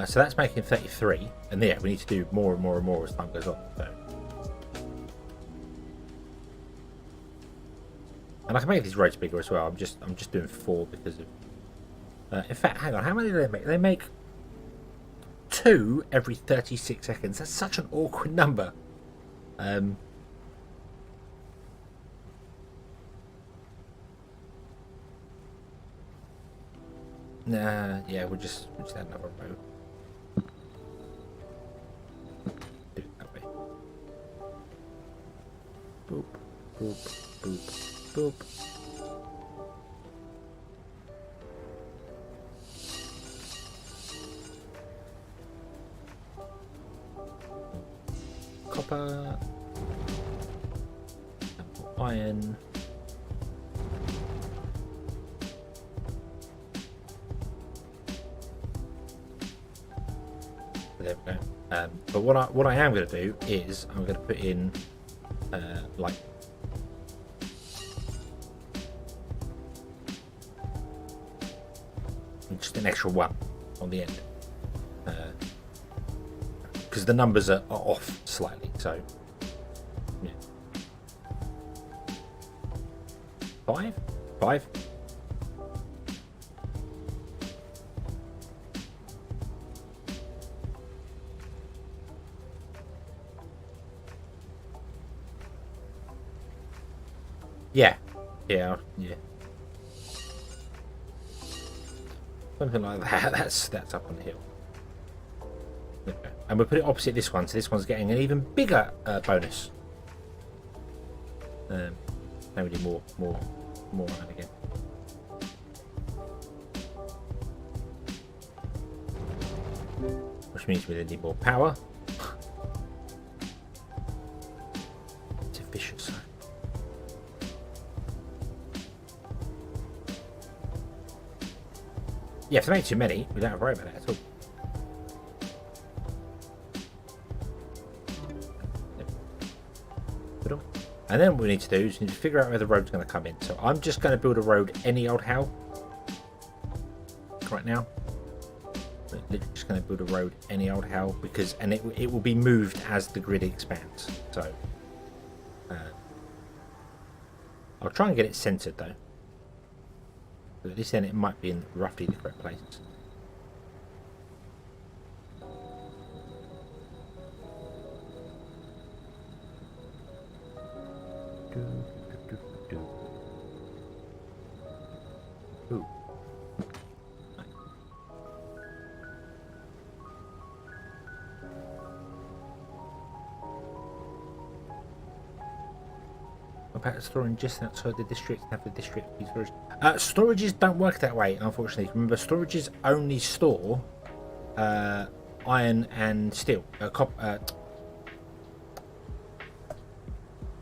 So that's making 33, and yeah, we need to do more and more and more as time goes on. So. And I can make these roads bigger as well. I'm just doing 4 because of. In fact, hang on, how many do they make? They make 2 every 36 seconds. That's such an awkward number. Nah, yeah, we'll just add another row. Do it that way. Boop, boop, boop, boop. Copper, iron, there we go. But what I am going to do is I'm going to put in like just an extra 1 on the end. Because the numbers are off slightly, so yeah. 5? Yeah. Something like that. That's up on the hill. Okay. And we'll put it opposite this one, so this one's getting an even bigger bonus. Now we need more iron again. Which means we need more power. It's vicious. Yeah, if they make too many, we don't have to worry about it at all. And then what we need to do is we need to figure out where the road's going to come in. So I'm just going to build a road any old how right now. Literally just going going to build a road any old how, because it will be moved as the grid expands. So I'll try and get it centered though. But at least then it might be in roughly the correct place. Ooh. About storing just outside the district, have the district storage. Storages don't work that way, unfortunately. Remember, storages only store iron and steel.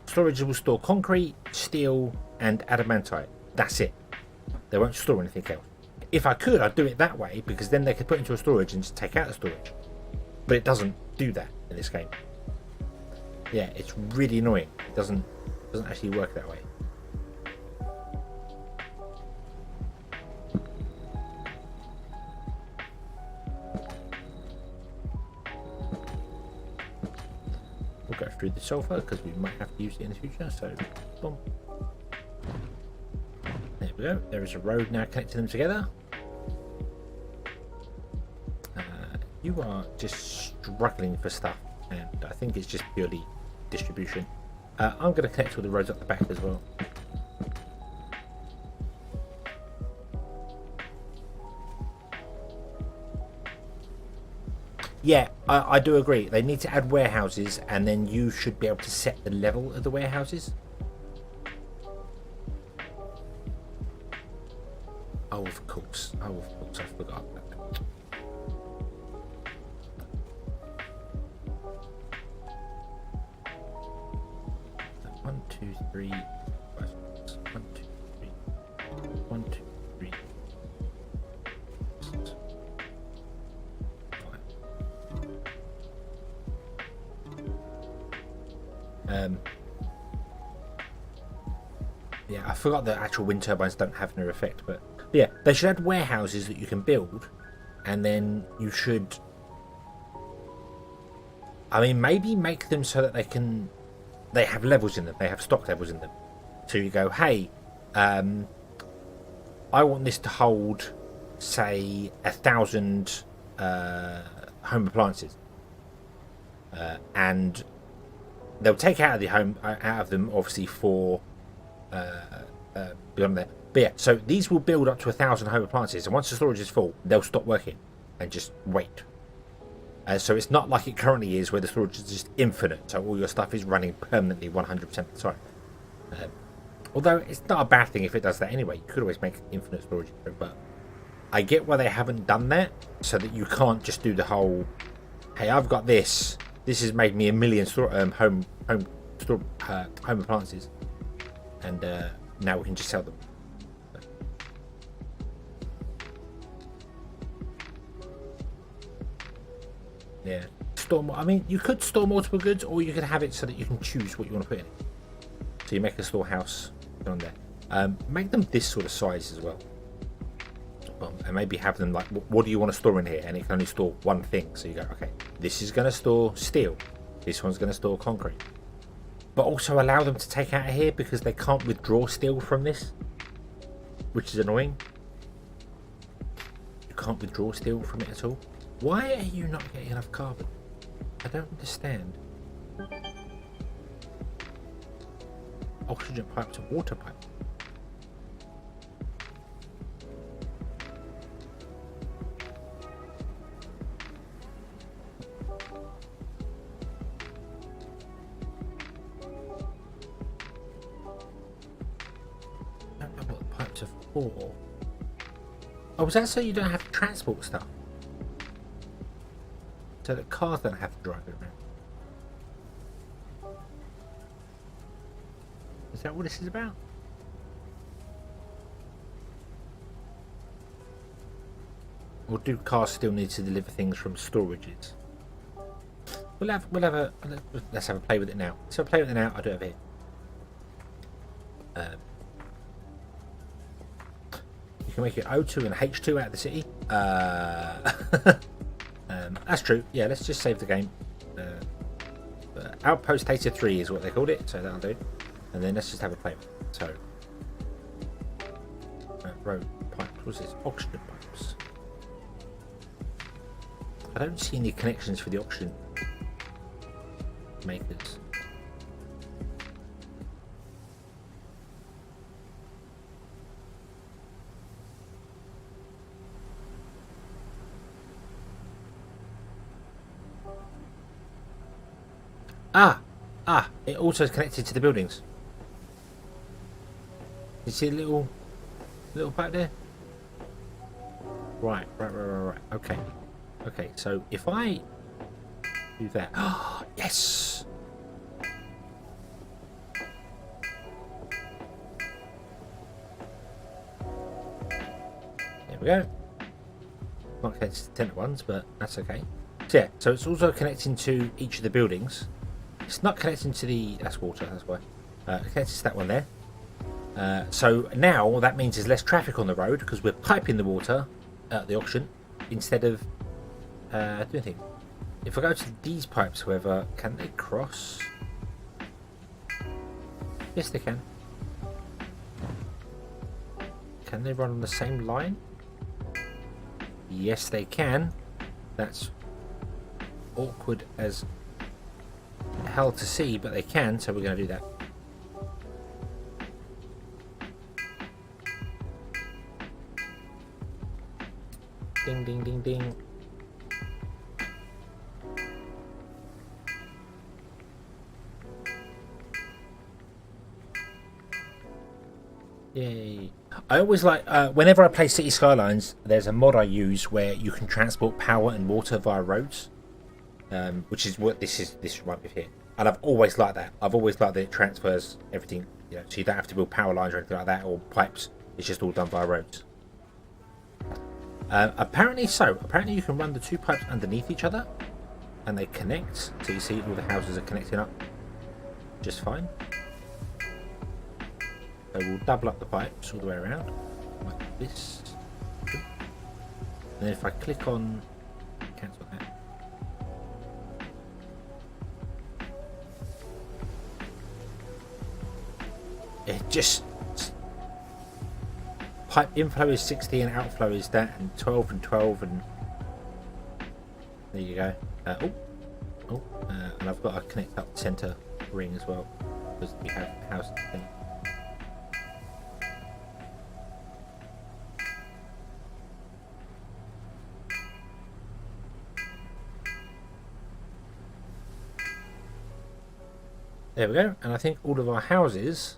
Storage will store concrete, steel, and adamantite. That's it. They won't store anything else. If I could, I'd do it that way, because then they could put it into a storage and just take out the storage. But it doesn't do that in this game. Yeah, it's really annoying. It doesn't actually work that way. We'll go through the sulfur because we might have to use it in the future. So, boom. There we go. There is a road now connecting them together. You are just struggling for stuff, and I think it's just purely distribution. I'm going to connect all the roads up the back as well. Yeah, I do agree. They need to add warehouses, and then you should be able to set the level of the warehouses. Oh, of course. Oh, of course. I forgot about that. 1, 2, 3. 1, 2, 3. 1, 2, 3. Yeah, I forgot that actual wind turbines don't have no effect, but yeah, they should add warehouses that you can build, and then you should, I mean, maybe make them so that they have levels in them, they have stock levels in them. So you go, hey, I want this to hold, say, 1,000 home appliances, and they'll take out of them obviously for beyond that. But yeah, so these will build up to 1,000 home appliances, and once the storage is full, they'll stop working and just wait. So it's not like it currently is, where the storage is just infinite, so all your stuff is running permanently 100% of the time. Although it's not a bad thing if it does that anyway. You could always make infinite storage, but I get why they haven't done that, so that you can't just do the whole, hey, I've got this. This has made me 1 million home appliances, and now we can just sell them. Yeah, I mean, you could store multiple goods, or you could have it so that you can choose what you want to put in it. So you make a storehouse on there. Make them this sort of size as well, and maybe have them like, what do you want to store in here? And it can only store one thing. So you go, okay, this is going to store steel, this one's going to store concrete. But also allow them to take out of here, because they can't withdraw steel from this, which is annoying. You can't withdraw steel from it at all. Why are you not getting enough carbon? I don't understand. Oxygen pipe to water pipe. I don't know what the pipes are for. Oh, was that so you don't have to transport stuff? So that cars don't have to drive it around. Is that what this is about? Or do cars still need to deliver things from storages? Let's have a play with it now. Let's have a play with it now. I do have it here. You can make it O2 and H2 out of the city. That's true. Yeah, let's just save the game. Outpost Data 3 is what they called it, so that'll do. And then let's just have a play. So, road pipes. What's this? Oxygen pipes. I don't see any connections for the oxygen makers. It also is connected to the buildings. You see a little pipe there? Right. Okay, so if I do that, yes. There we go. Not connected to the tent ones, but that's okay. So yeah, so it's also connecting to each of the buildings. It's not connecting to the... That's water, that's why. Connected to that one there. So now that means there's less traffic on the road because we're piping the water at the auction instead of doing anything. If I go to these pipes, however, can they cross? Yes, they can. Can they run on the same line? Yes, they can. That's awkward as hell to see, but they can, so we're going to do that. Ding, ding, ding, ding. Yay. I always like, whenever I play City Skylines, there's a mod I use where you can transport power and water via roads. Which is what this right with here. And I've always liked that. I've always liked that it transfers everything, you know, so you don't have to build power lines or anything like that, or pipes. It's just all done via roads. Apparently you can run the two pipes underneath each other, and they connect. So you see all the houses are connecting up just fine. So we'll double up the pipes all the way around, like this. And then if I click on cancel that. It just pipe inflow is 60 and outflow is that, and 12 and 12, and there you go. And I've got to connect up the center ring as well because we have a house thing. There we go, and I think all of our houses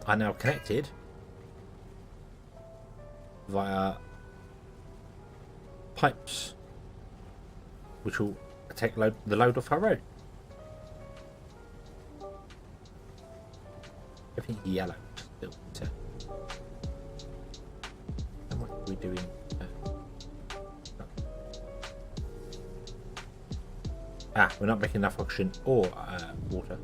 are now connected via pipes, which will take the load off our road. Everything yellow still. So. And what are we doing? We're not making enough oxygen or water.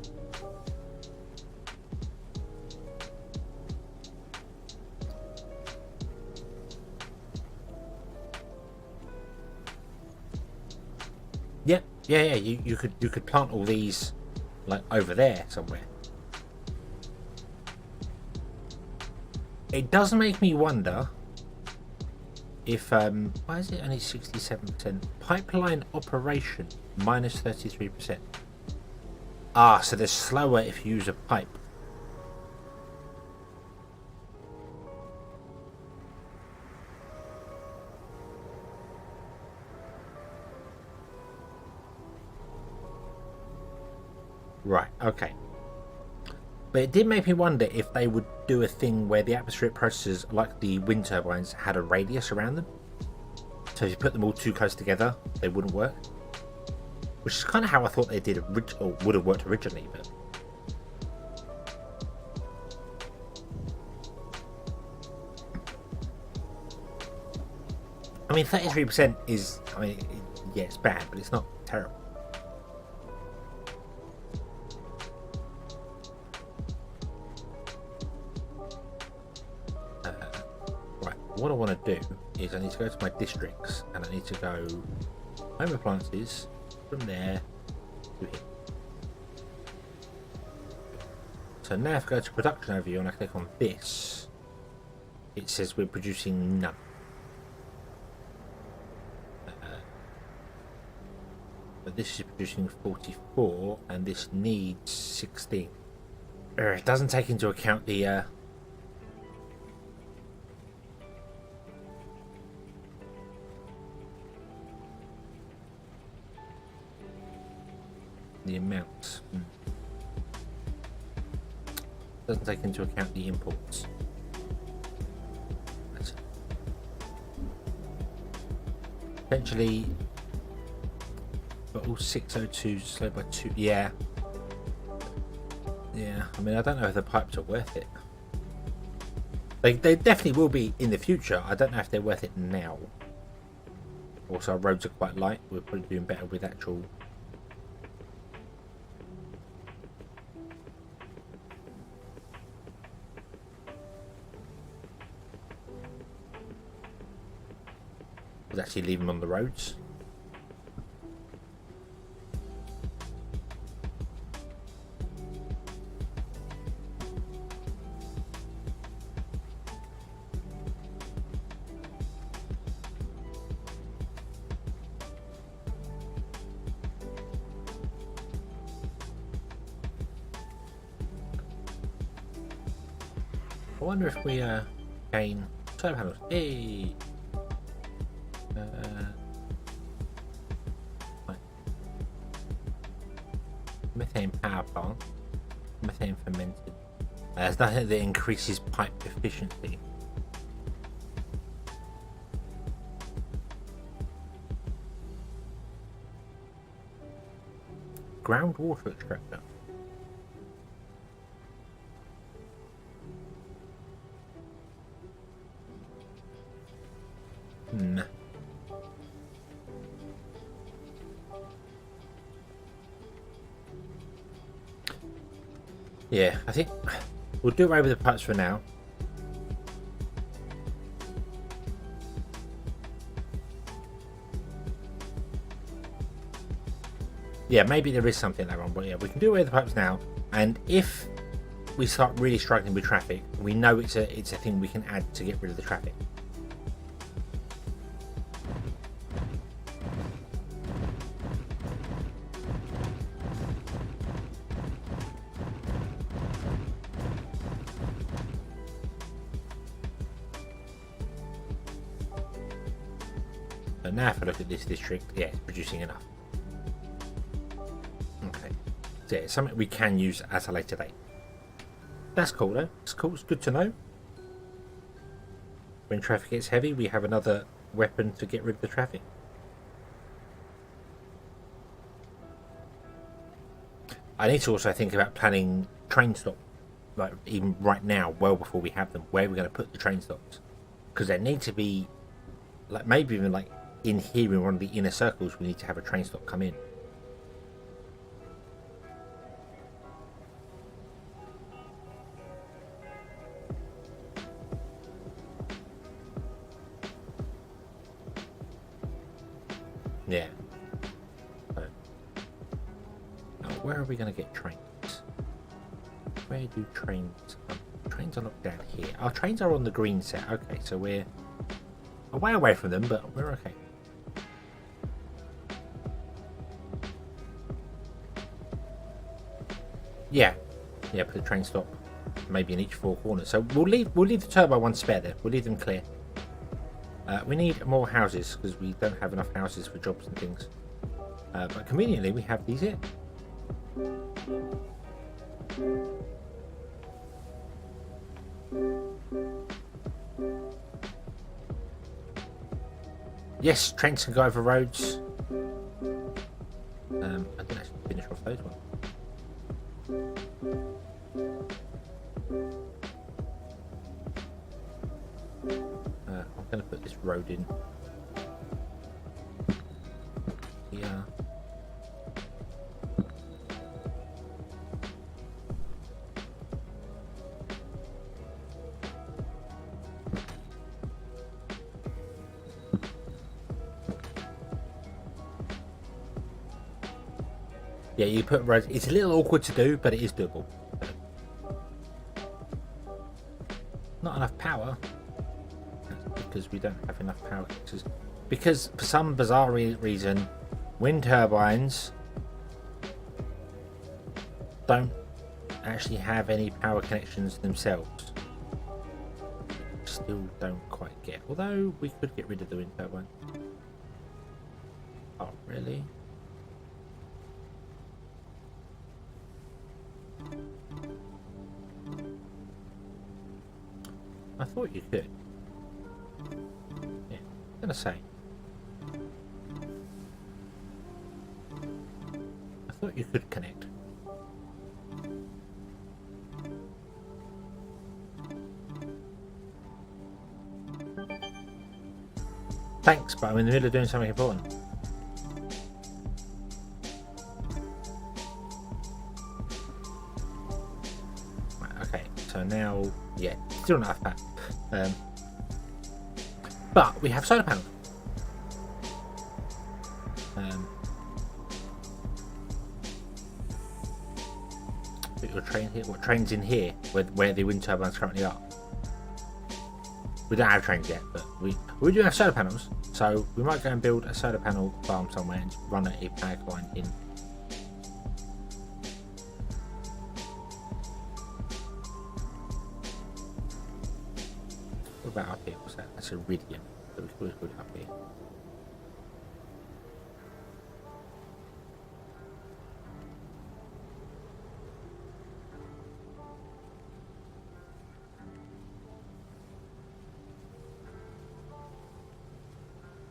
Yeah. You could plant all these like over there somewhere. It does make me wonder if why is it only 67%? Pipeline operation minus 33%. So they're slower if you use a pipe. Right, okay. But it did make me wonder if they would do a thing where the atmospheric processors, like the wind turbines, had a radius around them. So if you put them all too close together, they wouldn't work. Which is kind of how I thought they did or would have worked originally, but I mean 33% is, yeah, it's bad, but it's not terrible. Right, what I want to do is I need to go to my districts and I need to go home appliances from there to here. So now if I go to production overview and I click on this, it says we're producing none. But this is producing 44 and this needs 16. It doesn't take into account the amounts. Doesn't take into account the imports. Potentially, but all 602 slowed by 2. Yeah. I mean, I don't know if the pipes are worth it. They definitely will be in the future. I don't know if they're worth it now. Also, our roads are quite light. We're probably doing better with actual. Let's actually leave them on the roads. I wonder if we gain solar panels. Hey. Methane power plant, methane fermented. There's nothing that increases pipe efficiency. Groundwater extractor. Yeah, I think we'll do away with the pipes for now. Yeah, maybe there is something there on, but yeah, we can do away with the pipes now. And if we start really struggling with traffic, we know it's a thing we can add to get rid of the traffic. So now if I look at this district, yeah, it's producing enough. Okay, so yeah, it's something we can use at a later date. That's cool though, it's cool, it's good to know. When traffic gets heavy, we have another weapon to get rid of the traffic. I need to also think about planning train stops, like even right now, well before we have them, where we're going to put the train stops. Because there need to be, like maybe even like in here in one of the inner circles, we need to have a train stop come in. Yeah. So, now where are we going to get trains? Where do trains come? Trains are not down here. Our trains are on the green set. Okay, so we're a way away from them, but we're okay. Yeah, put the train stop maybe in each four corners. So we'll leave the turbo ones spare there. We'll leave them clear. We need more houses because we don't have enough houses for jobs and things. But conveniently, we have these here. Yes, trains can go over roads. I didn't actually finish off those ones. I'm going to put this road in. Yeah. Yeah, you put roads. It's a little awkward to do, but it is doable. Not enough power. That's because we don't have enough power connectors. Because for some bizarre reason, wind turbines don't actually have any power connections themselves. Still don't quite get. Although we could get rid of the wind turbine. Oh, really? I thought you could. Yeah, I'm gonna say. I thought you could connect. Thanks, but I'm in the middle of doing something important. Right, okay, so now, yeah, still not enough that. But we have solar panels. Put your train here. What train's in here? Where the wind turbines currently are. We don't have trains yet, but we do have solar panels. So we might go and build a solar panel farm somewhere and run a power line in. What about up here? What's that? That's iridium. So we could put it up here.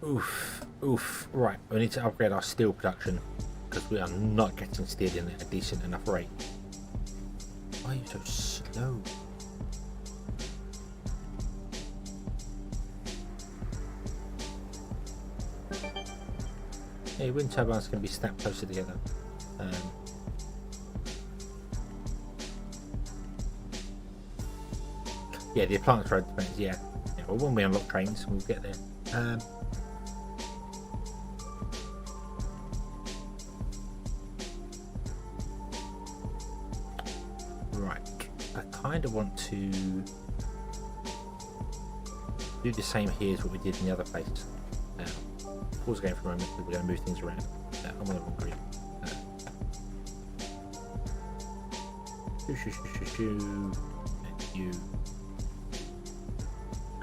Oof. Right, we need to upgrade our steel production because we are not getting steel in at a decent enough rate. Why are you so slow? Hey, wind turbines can be snapped closer together. Yeah, the appliance road depends. Yeah. Well, when we unlock trains, we'll get there. I kind of want to do the same here as what we did in the other place. Pause the game for a moment because we're going to move things around. I'm on the wrong green. And you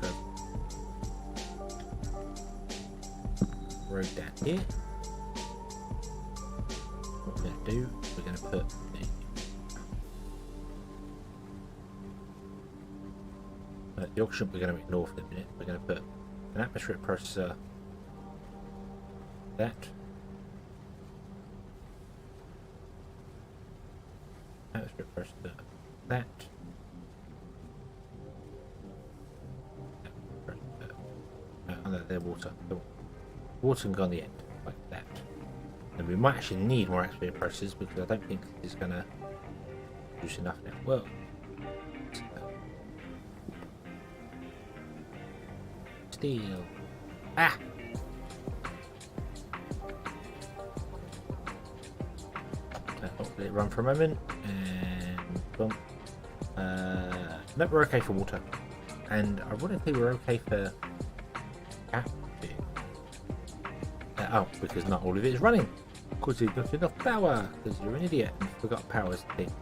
go road down here. What we're going to do, we're going to put the auction we're going to ignore for a minute. We're going to put an atmospheric processor, that, atmospheric processor, that, and then water. The water can go on the end, like that. And we might actually need more atmospheric processors because I don't think it's going to produce enough now. Well, steel. Ah! Let it run for a moment and boom. No, we're okay for water, and ironically we're okay for oh, because not all of it is running because you've got enough power because you're an idiot and forgot power is the thing.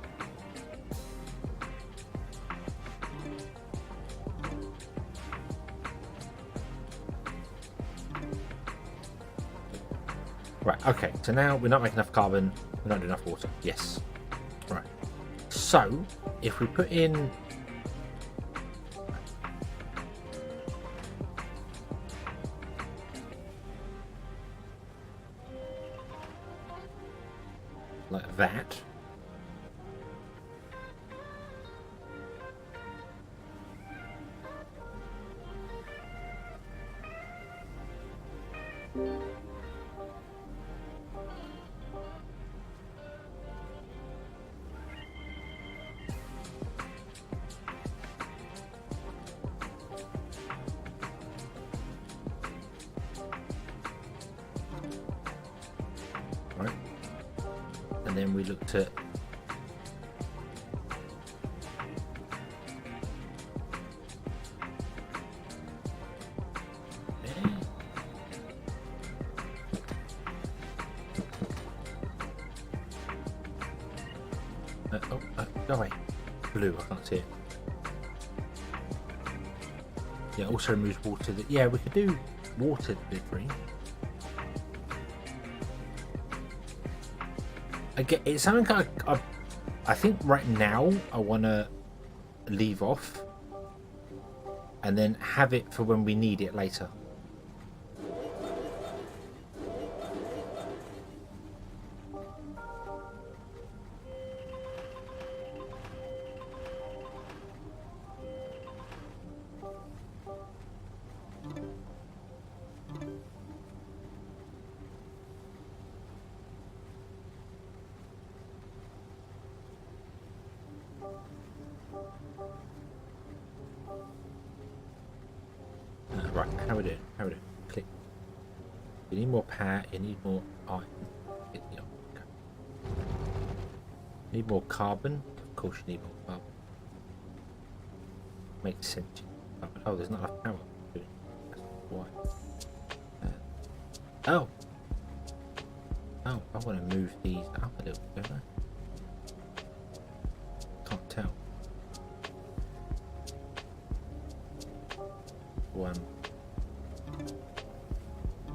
Right, okay, so now we're not making enough carbon, we're not doing enough water. Yes. Right. So, if we put in like that. and then we looked at go away. Blue, I can't see it. Yeah, also removes water. Yeah, we could do water delivery. Again, it's something I think right now I want to leave off and then have it for when we need it later. Right, how we doing? Click. You need more power, you need more iron. Need more carbon? Of course you need more carbon. Makes sense. Oh, there's not enough power. That's why. Oh, I want to move these up a little bit, don't I? Can't tell. One.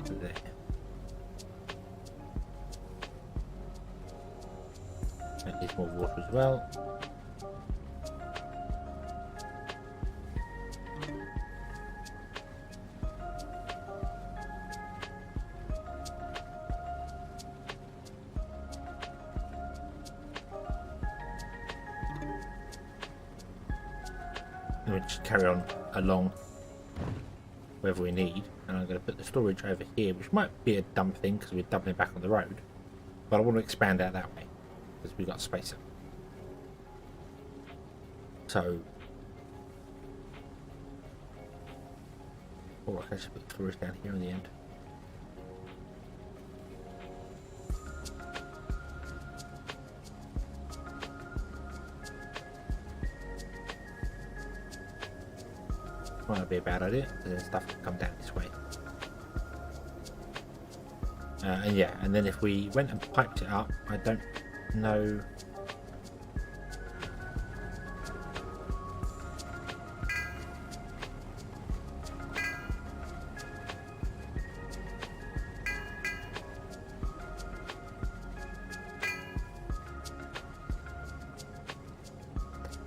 There. That needs more water as well. And we just carry on along wherever we need, and I'm going to put the storage over here, which might be a dumb thing because we're doubling back on the road, but I want to expand out that way because we've got space up. So, I can actually put storage down here in the end. Might be a bad idea, because then stuff can come down this way. And yeah, and then if we went and piped it up, I don't know.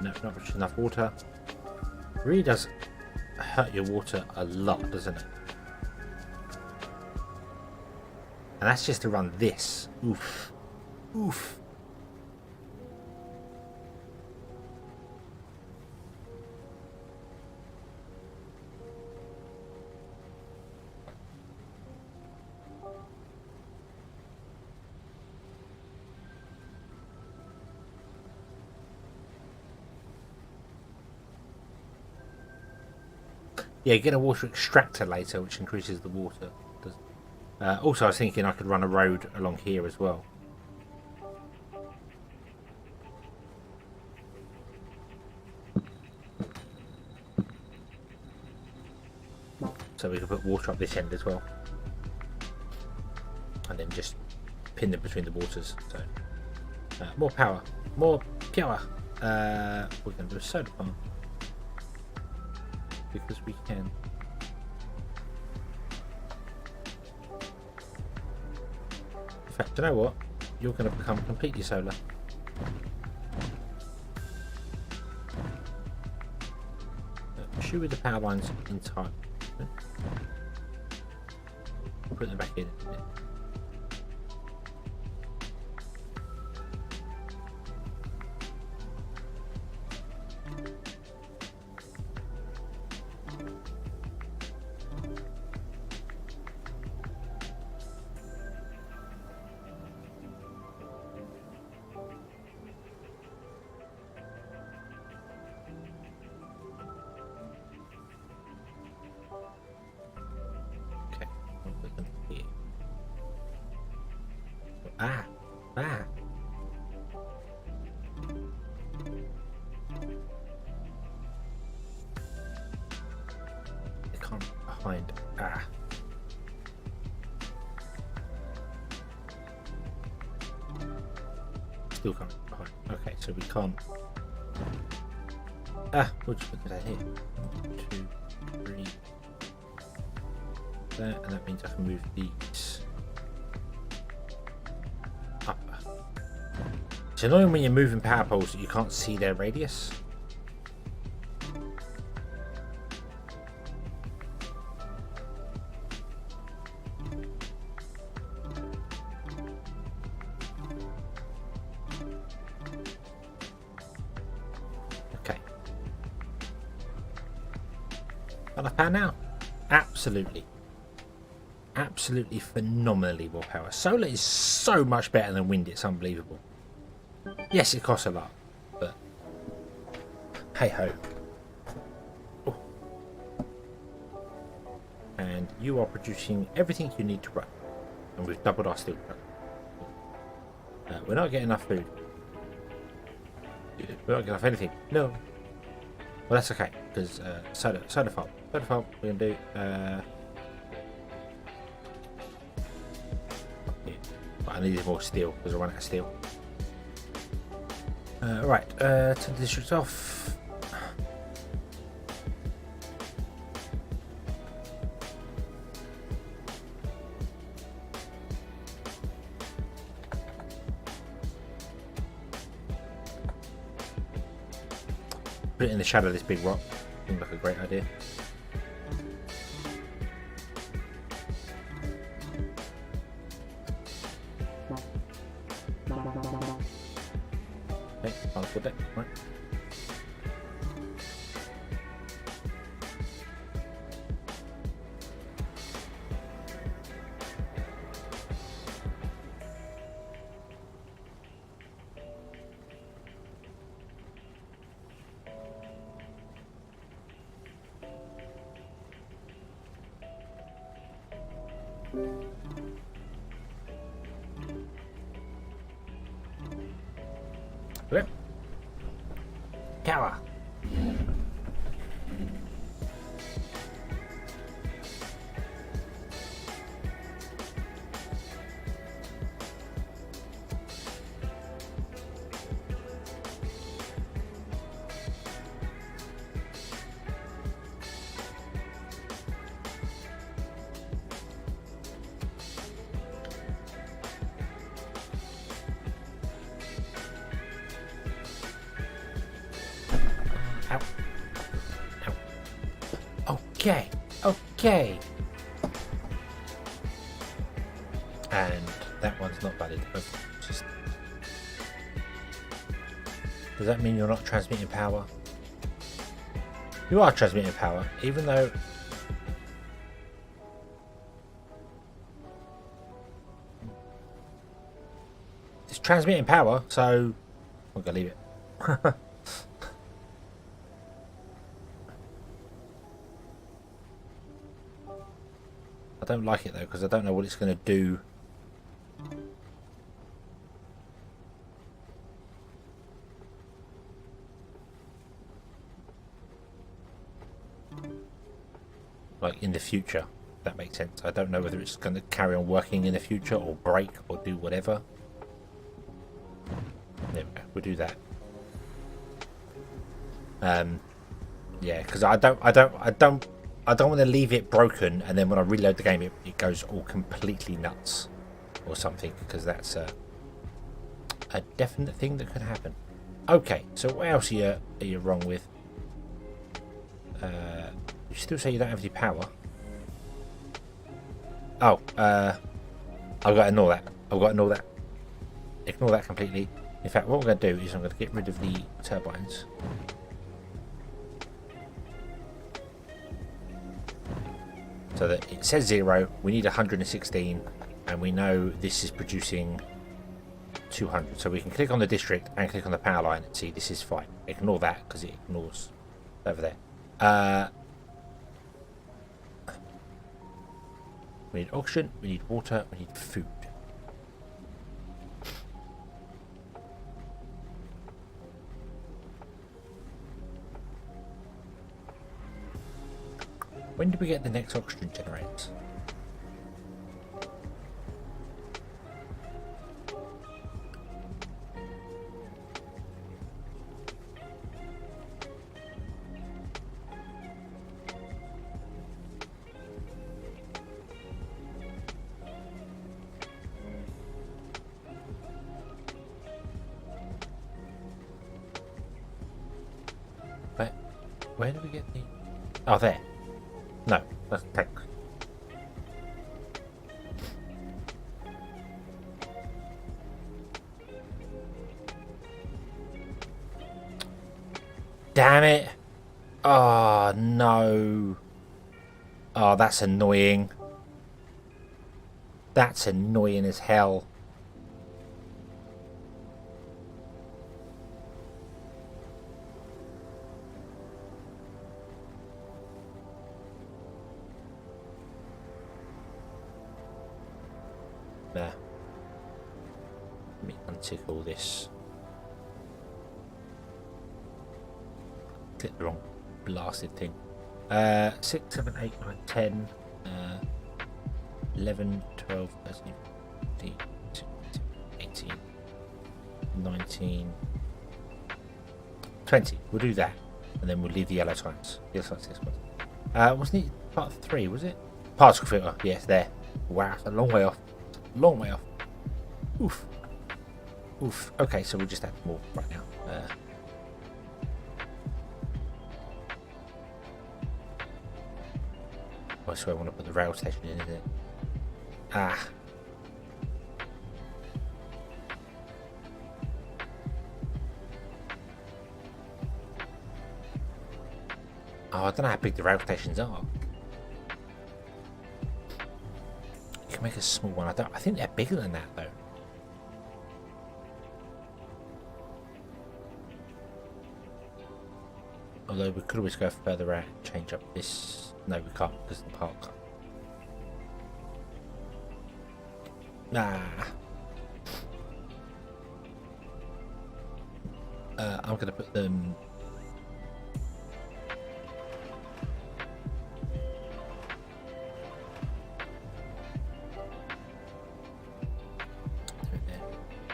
No, not much enough water. It really does hurt your water a lot, doesn't it? And that's just to run this. Oof. Oof. Yeah, get a water extractor later, which increases the water. Also, I was thinking I could run a road along here as well. So we could put water up this end as well. And then just pin them between the waters. So more power. More power. We're going to do a solar farm. Because we can. In fact, you know what? You're going to become completely solar. Shoot with the power lines in time. Put them back in. Still coming behind. Okay, so we can't. We'll just put that here. 1, 2, 3. There, and that means I can move these up. It's annoying when you're moving power poles that you can't see their radius. Enough power now. Absolutely phenomenally more power. Solar is so much better than wind, it's unbelievable. Yes, it costs a lot, but hey ho. Oh. And you are producing everything you need to run, and we've doubled our steel. We're not getting enough food. We're not getting enough anything. No. Well, that's okay, because solar farm. Solar farm, we're going to do... yeah. But I needed more steel, because I run out of steel. Right, turn the district off. Put it in the shadow of this big rock. Seems like a great idea. Okay, I'll put that. Right. Okay. Tower. Okay. And that one's not valid. Just... Does that mean you're not transmitting power? You are transmitting power, even though... It's transmitting power, so... I'm gonna leave it. I don't like it though, because I don't know what it's going to do. Like in the future, if that makes sense. I don't know whether it's going to carry on working in the future or break or do whatever. There we go, we'll do that. Yeah, because I don't want to leave it broken and then when I reload the game it goes all completely nuts or something, because that's a definite thing that could happen. Okay, so what else are you wrong with? You still say you don't have any power. Oh, I've got to ignore that. Ignore that completely. In fact, what I'm going to do is I'm going to get rid of the turbines. So that it says 0, we need 116, and we know this is producing 200. So we can click on the district and click on the power line and see this is fine. Ignore that because it ignores over there. We need oxygen, we need water, we need food. When do we get the next oxygen generators? Where do we get the... Oh, there. No, that's tank. Damn it! Oh, no. Oh, that's annoying. That's annoying as hell. There. Let me untick all this. Click the wrong blasted thing. 6, 7, 8, 9, 10, 11, 12, 13, 14, 18, 19, 20. We'll do that. And then we'll leave the yellow signs. Yellow signs this one. Wasn't it part 3, was it? Particle filter. Yes, there. Wow, it's a long way off. Long way off. Oof. Oof. Okay, so we'll just add more right now. I swear I want to put the rail station in, isn't it? Ah. Oh, I don't know how big the rail stations are. You can make a small one. I think they're bigger than that though. Although we could always go further out and change up this. No, we can't because of the park. Nah. I'm going to put them...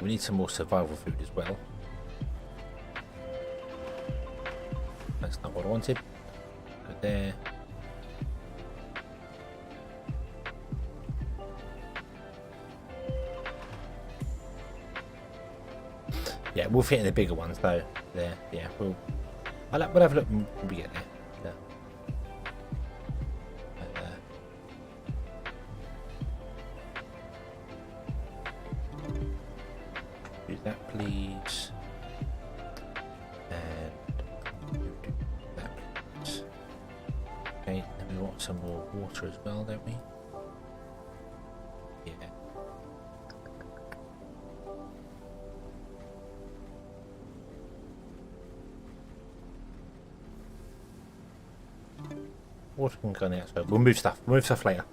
We need some more survival food as well. That's not what I wanted. Put there. Yeah, we'll fit in the bigger ones though. There, yeah, we'll have a look when we get there. Do that, please. And do that, please. Okay, and we want some more water as well, don't we? Yeah. Water can go on the outside. We'll move stuff. We'll move stuff later.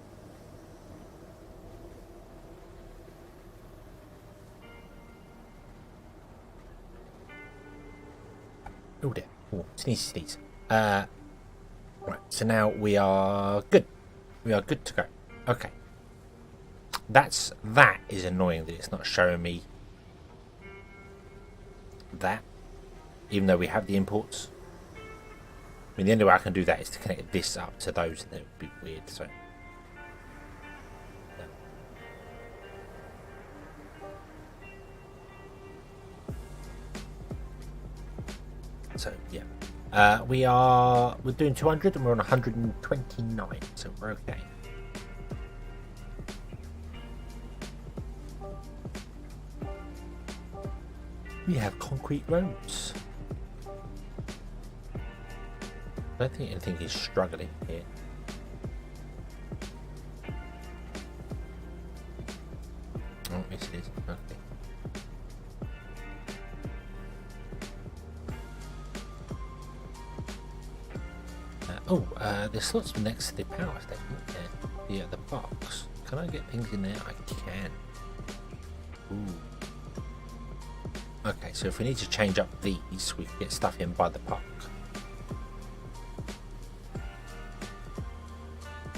Oh dear. Oh, sneeze. Right. So now we are good. We are good to go. Okay. That is annoying that it's not showing me that, even though we have the imports. I mean, the only way I can do that is to connect this up to those, and it would be weird. So, yeah, we're doing 200, and we're on 129, so we're okay. We have concrete roads. I don't think anything is struggling here. Oh, yes it is. Okay. There's slots next to the power station, yeah, the box. Can I get things in there? I can. Ooh. Okay, so if we need to change up these, we can get stuff in by the park.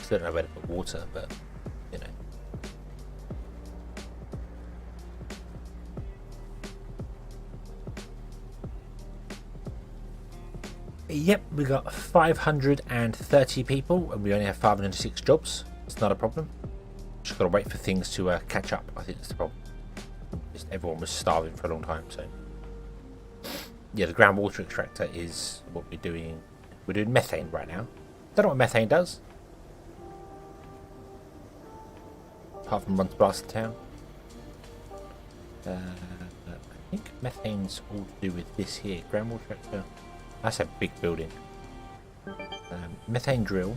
Still don't know where to put water, but you know. Yep, we got 530 people, and we only have 506 jobs. It's not a problem. Just gotta wait for things to catch up. I think that's the problem. Just everyone was starving for a long time, so yeah. The groundwater extractor is what we're doing We're doing methane right now. Don't know what methane does. Apart from run to blast the town. I think methane's all to do with this here. Groundwater reactor. That's a big building. Methane drill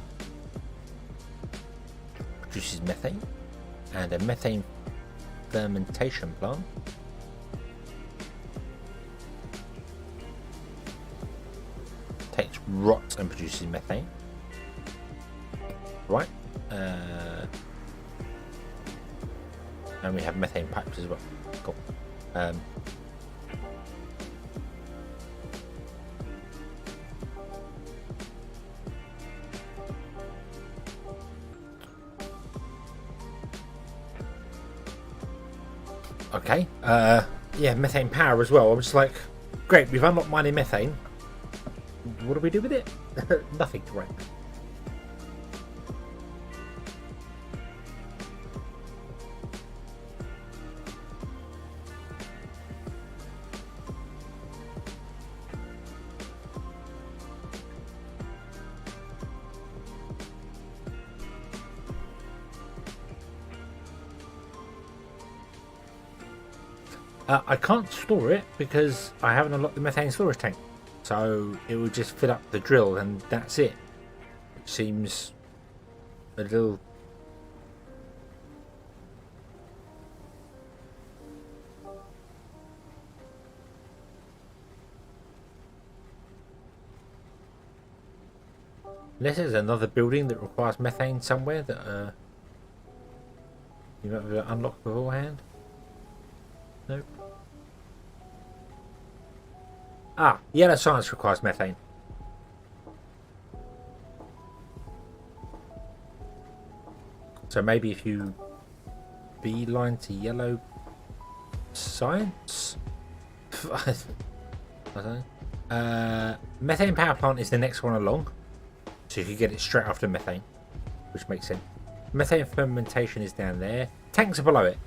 produces methane, and a methane fermentation plant takes rot and produces methane. Right. And we have methane pipes as well. Cool. Okay. Yeah, methane power as well. I was just like, great, we've unlocked mining methane. What do we do with it? Nothing, right? I can't store it because I haven't unlocked the methane storage tank. So it will just fill up the drill and that's it. Which seems a little... Unless there's another building that requires methane somewhere that you might be able to unlock beforehand. Nope. Ah, yellow science requires methane. So maybe if you beeline to yellow science? I don't know. Methane power plant is the next one along. So you can get it straight after methane, which makes sense. Methane fermentation is down there. Tanks are below it.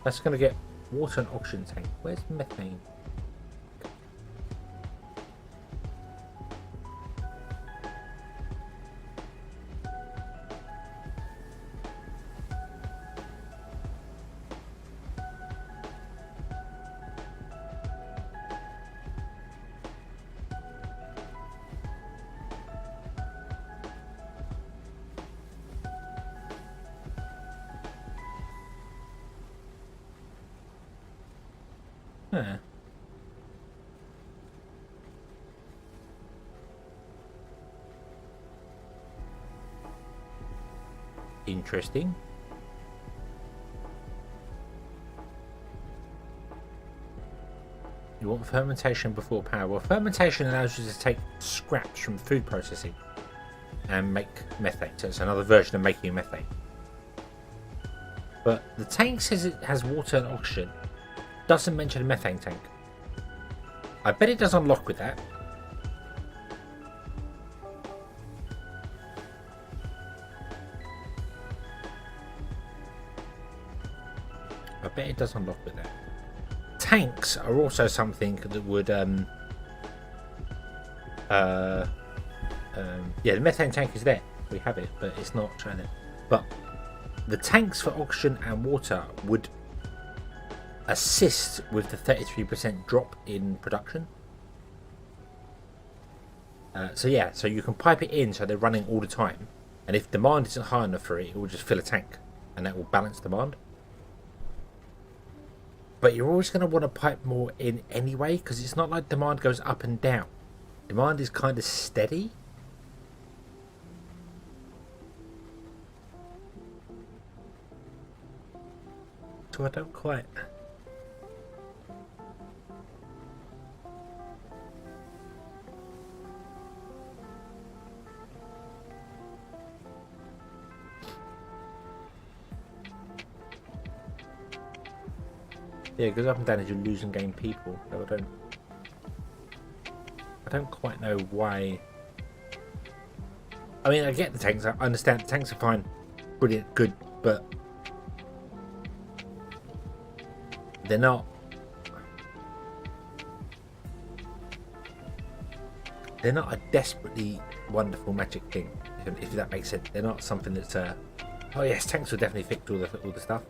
That's going to get water and oxygen tank. Where's methane? Huh. Interesting. You want fermentation before power? Well, fermentation allows you to take scraps from food processing and make methane. So it's another version of making methane. But the tank says it has water and oxygen. Doesn't mention a methane tank. I bet it does unlock with that. I bet it does unlock with that. Tanks are also something that would yeah, the methane tank is there. We have it, but it's not showing it. But the tanks for oxygen and water would assist with the 33% drop in production. So yeah, so you can pipe it in so they're running all the time, and if demand isn't high enough for it, it will just fill a tank and that will balance demand. But you're always going to want to pipe more in anyway, because it's not like demand goes up and down. Demand is kind of steady. So I don't quite... Yeah, it goes up and down as you lose and gain people. So I don't quite know why. I mean, I get the tanks. I understand the tanks are fine, brilliant, good, but they're not. they're not a desperately wonderful magic thing, if that makes sense. They're not something that's oh yes, tanks will definitely fix all the stuff.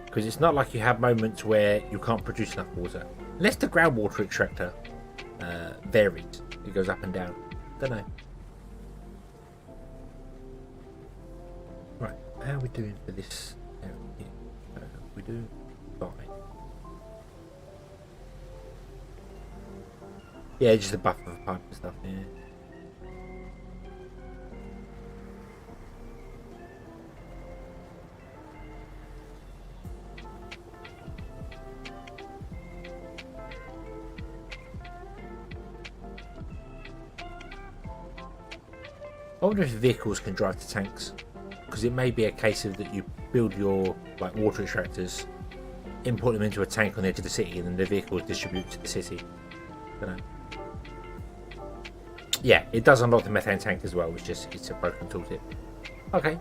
Because it's not like you have moments where you can't produce enough water. Unless the groundwater extractor varies. It goes up and down. Don't know. Right, how are we doing for this area here? We do fine. Yeah, just a buffer of pipe and stuff, yeah. I wonder if vehicles can drive the tanks, because it may be a case of that you build your like water extractors, import them into a tank on the edge of the city, and then the vehicles distribute to the city. I don't know. Yeah, it does unlock the methane tank as well. It's a broken tooltip. Okay.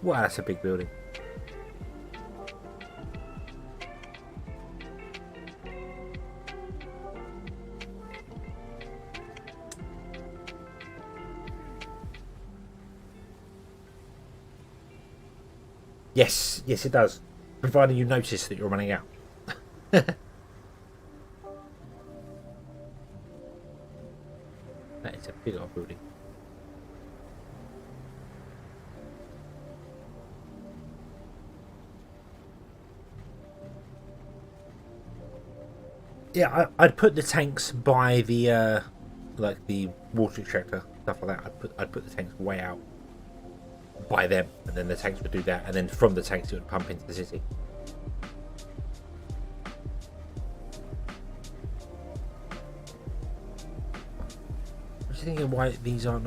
Wow, that's a big building. Yes, yes it does. Providing you notice that you're running out. That is a big old building. Yeah, I'd put the tanks by the like the water extractor, stuff like that. I'd put the tanks way out by them, and then the tanks would do that, and then from the tanks it would pump into the city. I'm just thinking why these aren't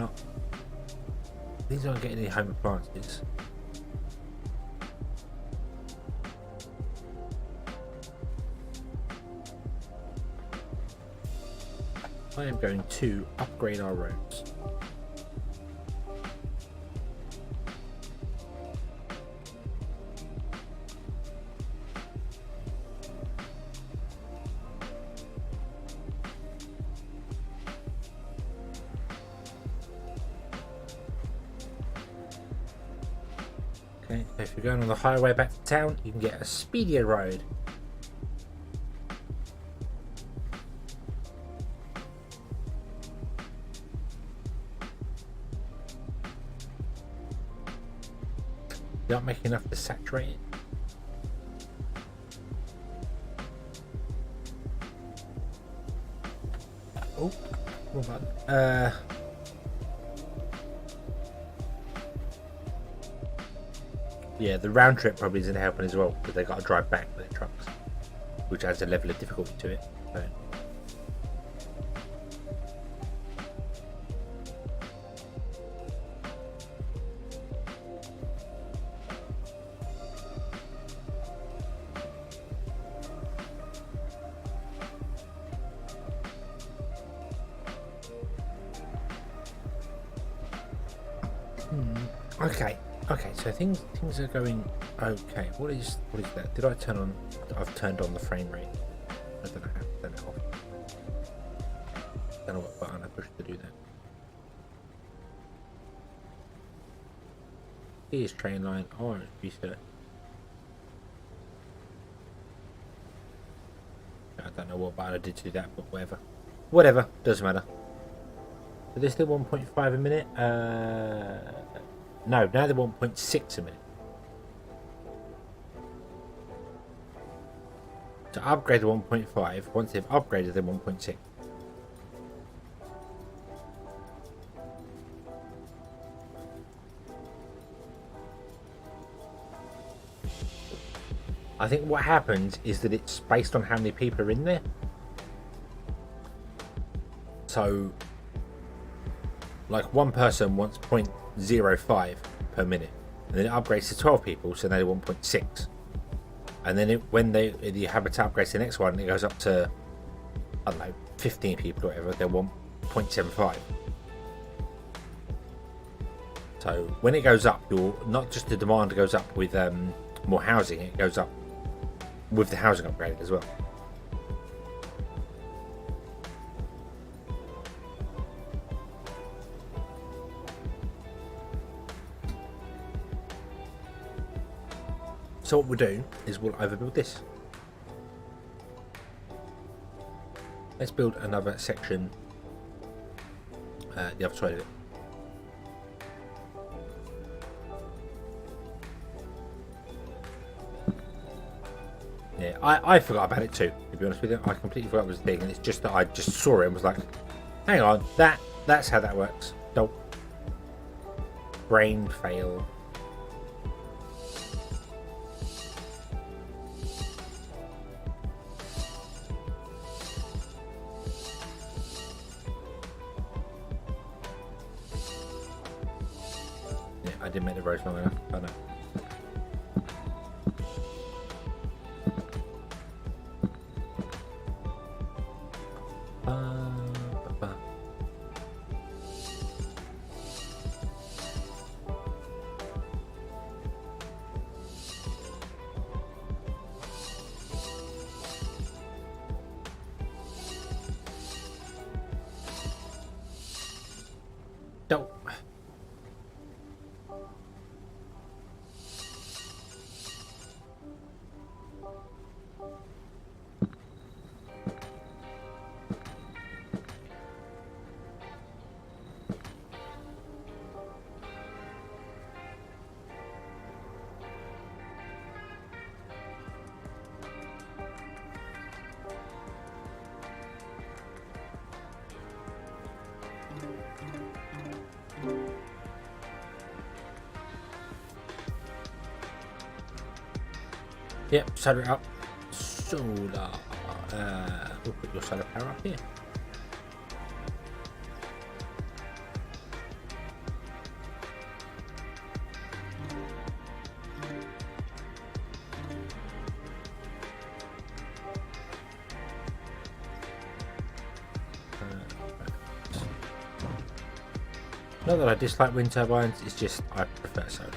getting any home appliances. I am going to upgrade our roads. Okay, so if you're going on the highway back to town, you can get a speedier road. You aren't making enough to saturate it. Oh, wrong button. Yeah, the round trip probably isn't helping as well, because they got to drive back with their trucks, which adds a level of difficulty to it. So. Okay, so things are going okay. What is that? Did I turn on? I've turned on the frame rate. I don't know how to turn it off. I don't know what button I pushed to do that. Here's train line. Orange research. I don't know what button I did to do that, but whatever. Whatever, doesn't matter. So they're still 1.5 a minute. No, now they're 1.6 a minute. To upgrade to 1.5, once they've upgraded, they're 1.6. I think what happens is that it's based on how many people are in there. So, like one person wants 0.05 per minute, and then it upgrades to 12 people, so now they're 1.6. And then when you have to upgrade to the next one, it goes up to, I don't know, 15 people or whatever, they're 1.75. So when it goes up, you're not just the demand goes up with more housing, it goes up with the housing upgraded as well. So what we'll do is we'll overbuild this. Let's build another section the other side of it. Yeah, I forgot about it too, to be honest with you. I completely forgot it was a thing, and it's just that I just saw it and was like, hang on, that's how that works. Nope. Brain fail. I didn't make the roads long enough. Oh no. No. Yep, solar up. Solar. We'll put your solar power up here. Not that I dislike wind turbines, it's just I prefer solar.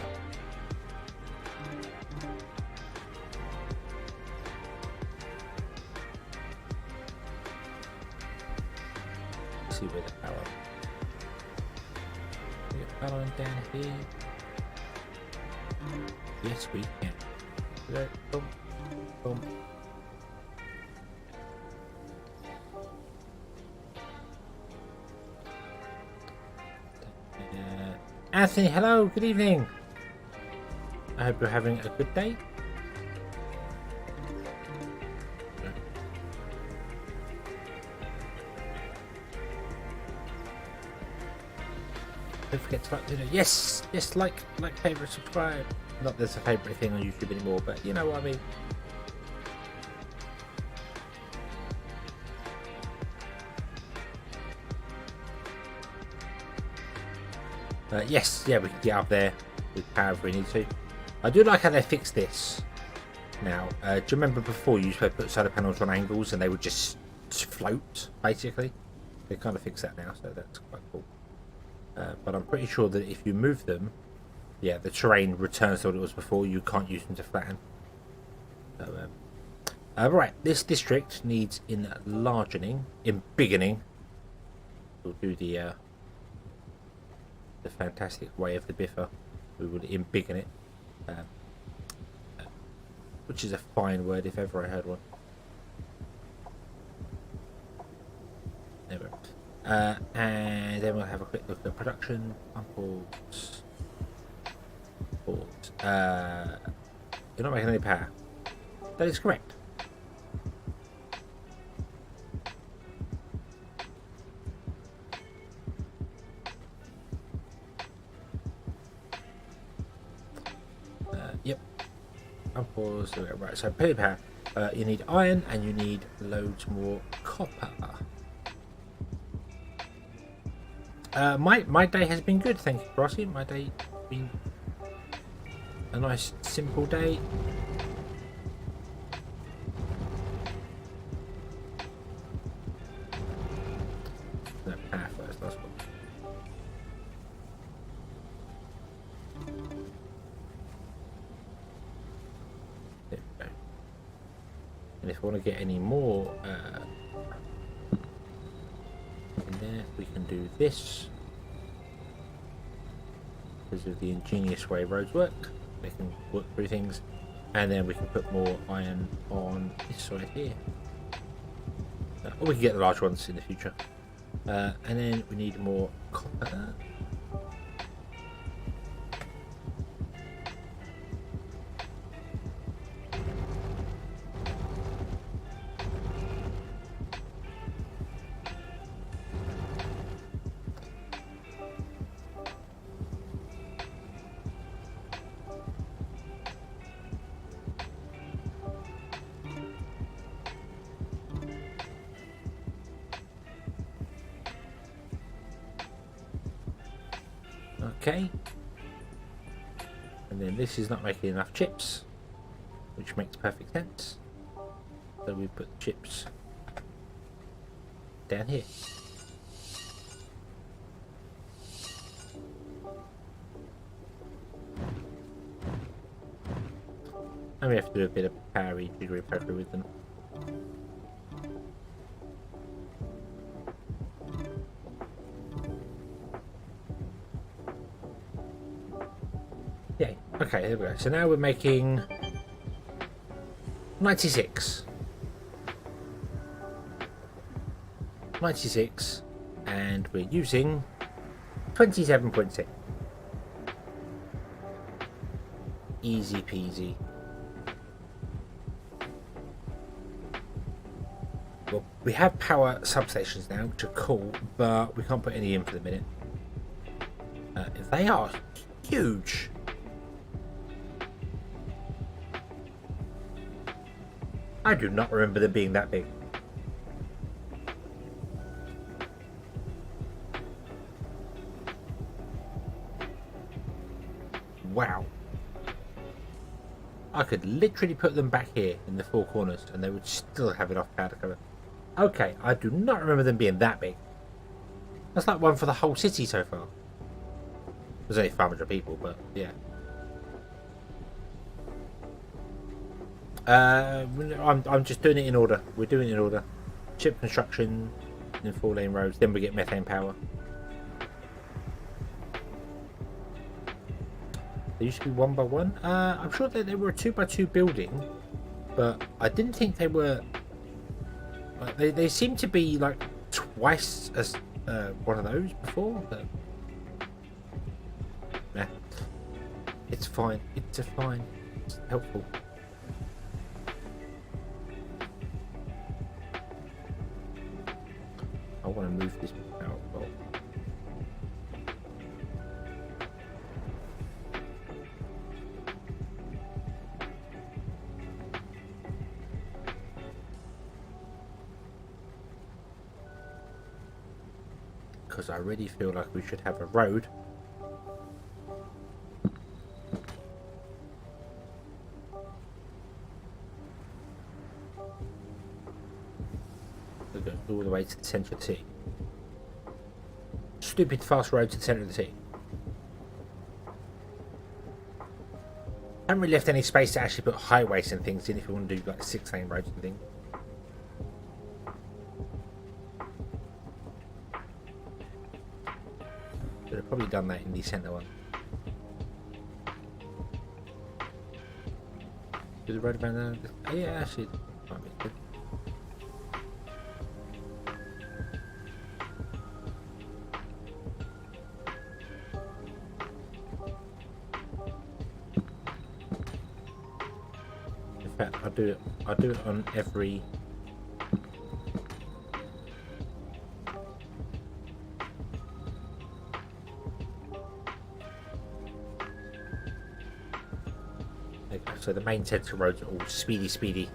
Let's see where the power. We get power line down here. Yes, we can. There, boom, boom. Anthony, hello, good evening. I hope you're having a good day. Don't forget to like the video. Yes, like, favorite, subscribe. Not there's a favorite thing on YouTube anymore, but you know what I mean. Yes, yeah, we can get up there with power if we need to. I do like how they fixed this now. Do you remember before you used to put solar panels on angles and they would just float, basically? They kind of fixed that now, so that's quite cool. But I'm pretty sure that if you move them, yeah, the terrain returns to what it was before. You can't use them to flatten. So, right, this district needs enlarging, embiggening. We'll do the fantastic way of the biffer. We would embiggen it, which is a fine word if ever I heard one. There we go. And then we'll have a quick look at production. Imports. Import. You're not making any power. That is correct. Yep. Unpause. Right, so pay power. You need iron and you need loads more copper. My day has been good, thank you for asking. My day has been a nice simple day. No, power first, that's one. There we go. And if I want to get any more in there, we can do this. Because of the ingenious way roads work, they can work through things. And then we can put more iron on this side here. Or we can get the large ones in the future. And then we need more copper. Okay, and then this is not making enough chips, which makes perfect sense. So we put chips down here. And we have to do a bit of power jiggery pokery with them. Yay. Okay, there we go. So now we're making 96. 96, and we're using 27.6. Easy peasy. Well, we have power substations now, which are cool, but we can't put any in for the minute. They are huge. I do not remember them being that big. Wow. I could literally put them back here in the four corners and they would still have enough power to cover. Okay, I do not remember them being that big. That's like one for the whole city so far. There's only 500 people, but yeah. I'm just doing it in order. We're doing it in order. Chip construction, then 4-lane roads, then we get methane power. They used to be 1 by 1. I'm sure that they were a 2 by 2 building, but I didn't think they were. Like, they seem to be like twice as one of those before. But nah, it's fine. It's fine. It's helpful. I want to move this power bulb. Because I really feel like we should have a road that goes all the way to the centre of the city. Stupid fast road to the centre of the city. Haven't really left any space to actually put highways and things in if you want to do like 6-lane roads and things. Should have probably done that in the centre one. Do the road around there? Oh yeah, actually, might be good. In fact, I'll do it on every. So the main centre roads are all speedy.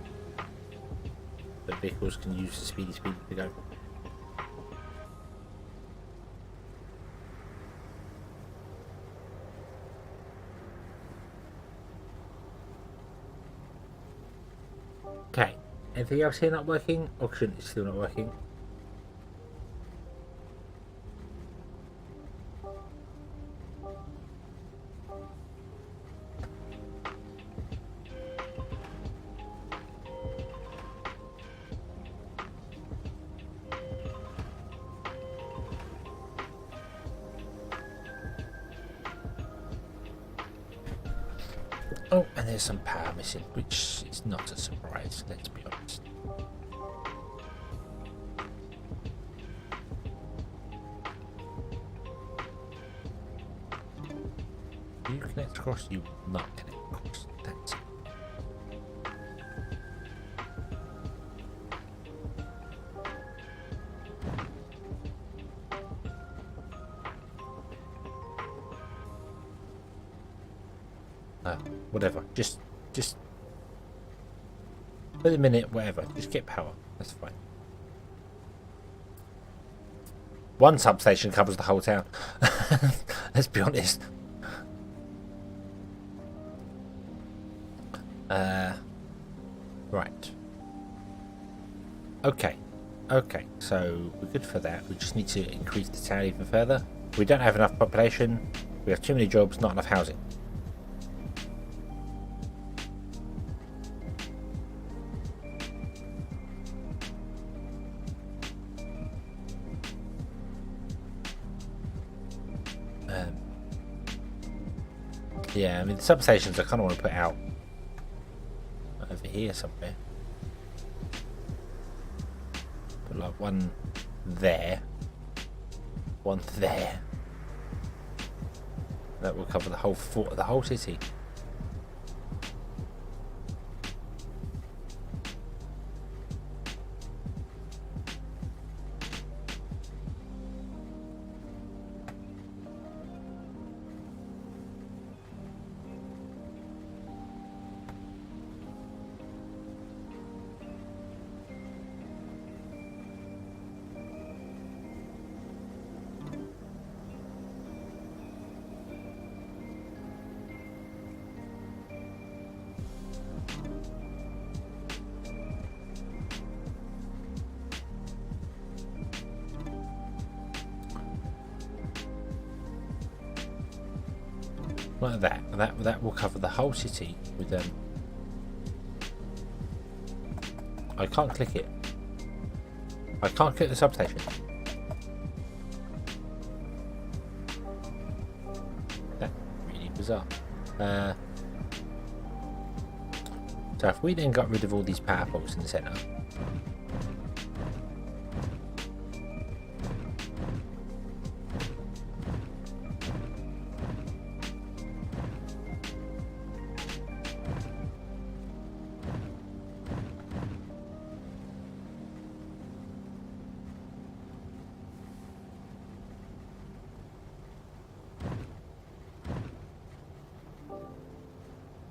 The vehicles can use the speedy to go. Okay, anything else here not working? Auction is still not working. Oh, and there's some power missing, which is not a surprise, let's be honest. Do you connect across? You will not connect across. That's it. Whatever. Just for the minute, whatever. Just get power. That's fine. One substation covers the whole town. Let's be honest. Right. Okay. Okay. So we're good for that. We just need to increase the town even further. We don't have enough population. We have too many jobs, not enough housing. Yeah, I mean, the substations I kind of want to put out over here somewhere. Put like one there, one there. That will cover the whole the whole city. Like that. That will cover the whole city with I can't click it. I can't click the substation. That's really bizarre. So if we then got rid of all these power poles in the centre.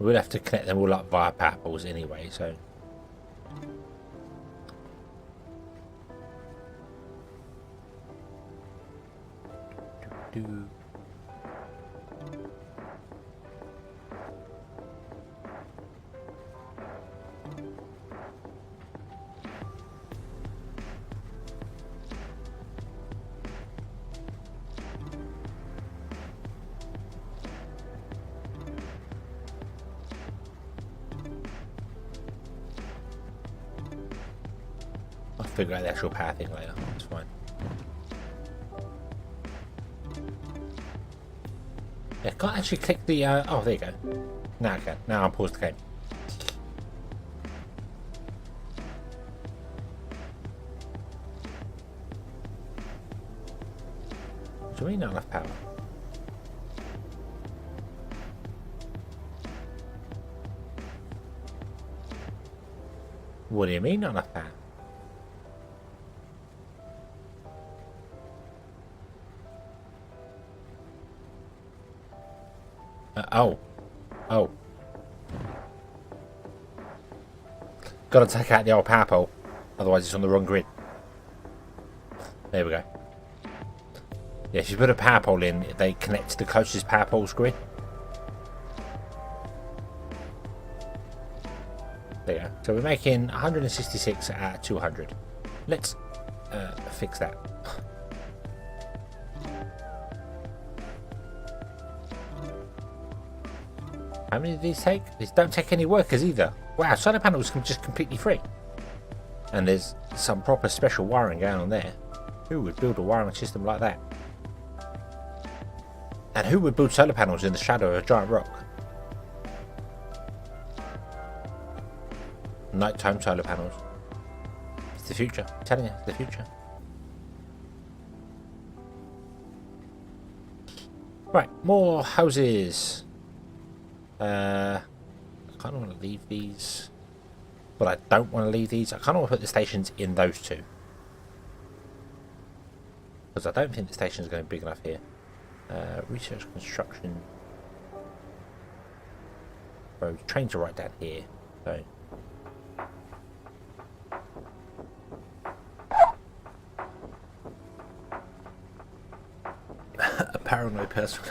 We'll have to connect them all up via power poles anyway, so. I'll figure out the actual power thing later. It's fine. Yeah, I can't actually click the. Oh, there you go. Now I can. Now I'll pause the game. Do we not enough power? What do you mean not enough power? Oh. Gotta take out the old power pole, otherwise it's on the wrong grid. There we go. Yeah, if you put a power pole in, they connect to the closest power pole's grid. There you go. So we're making 166 out of 200. Let's fix that. How many do these take? These don't take any workers either. Wow, solar panels can just completely free. And there's some proper special wiring going on there. Who would build a wiring system like that? And who would build solar panels in the shadow of a giant rock? Nighttime solar panels. It's the future. I'm telling you, it's the future. Right, more houses. I kind of want to leave these, but I don't want to leave these. I kind of want to put the stations in those two, because I don't think the station is going to be big enough here. Research construction. Roads, trains are right down here. So. A paranoid person.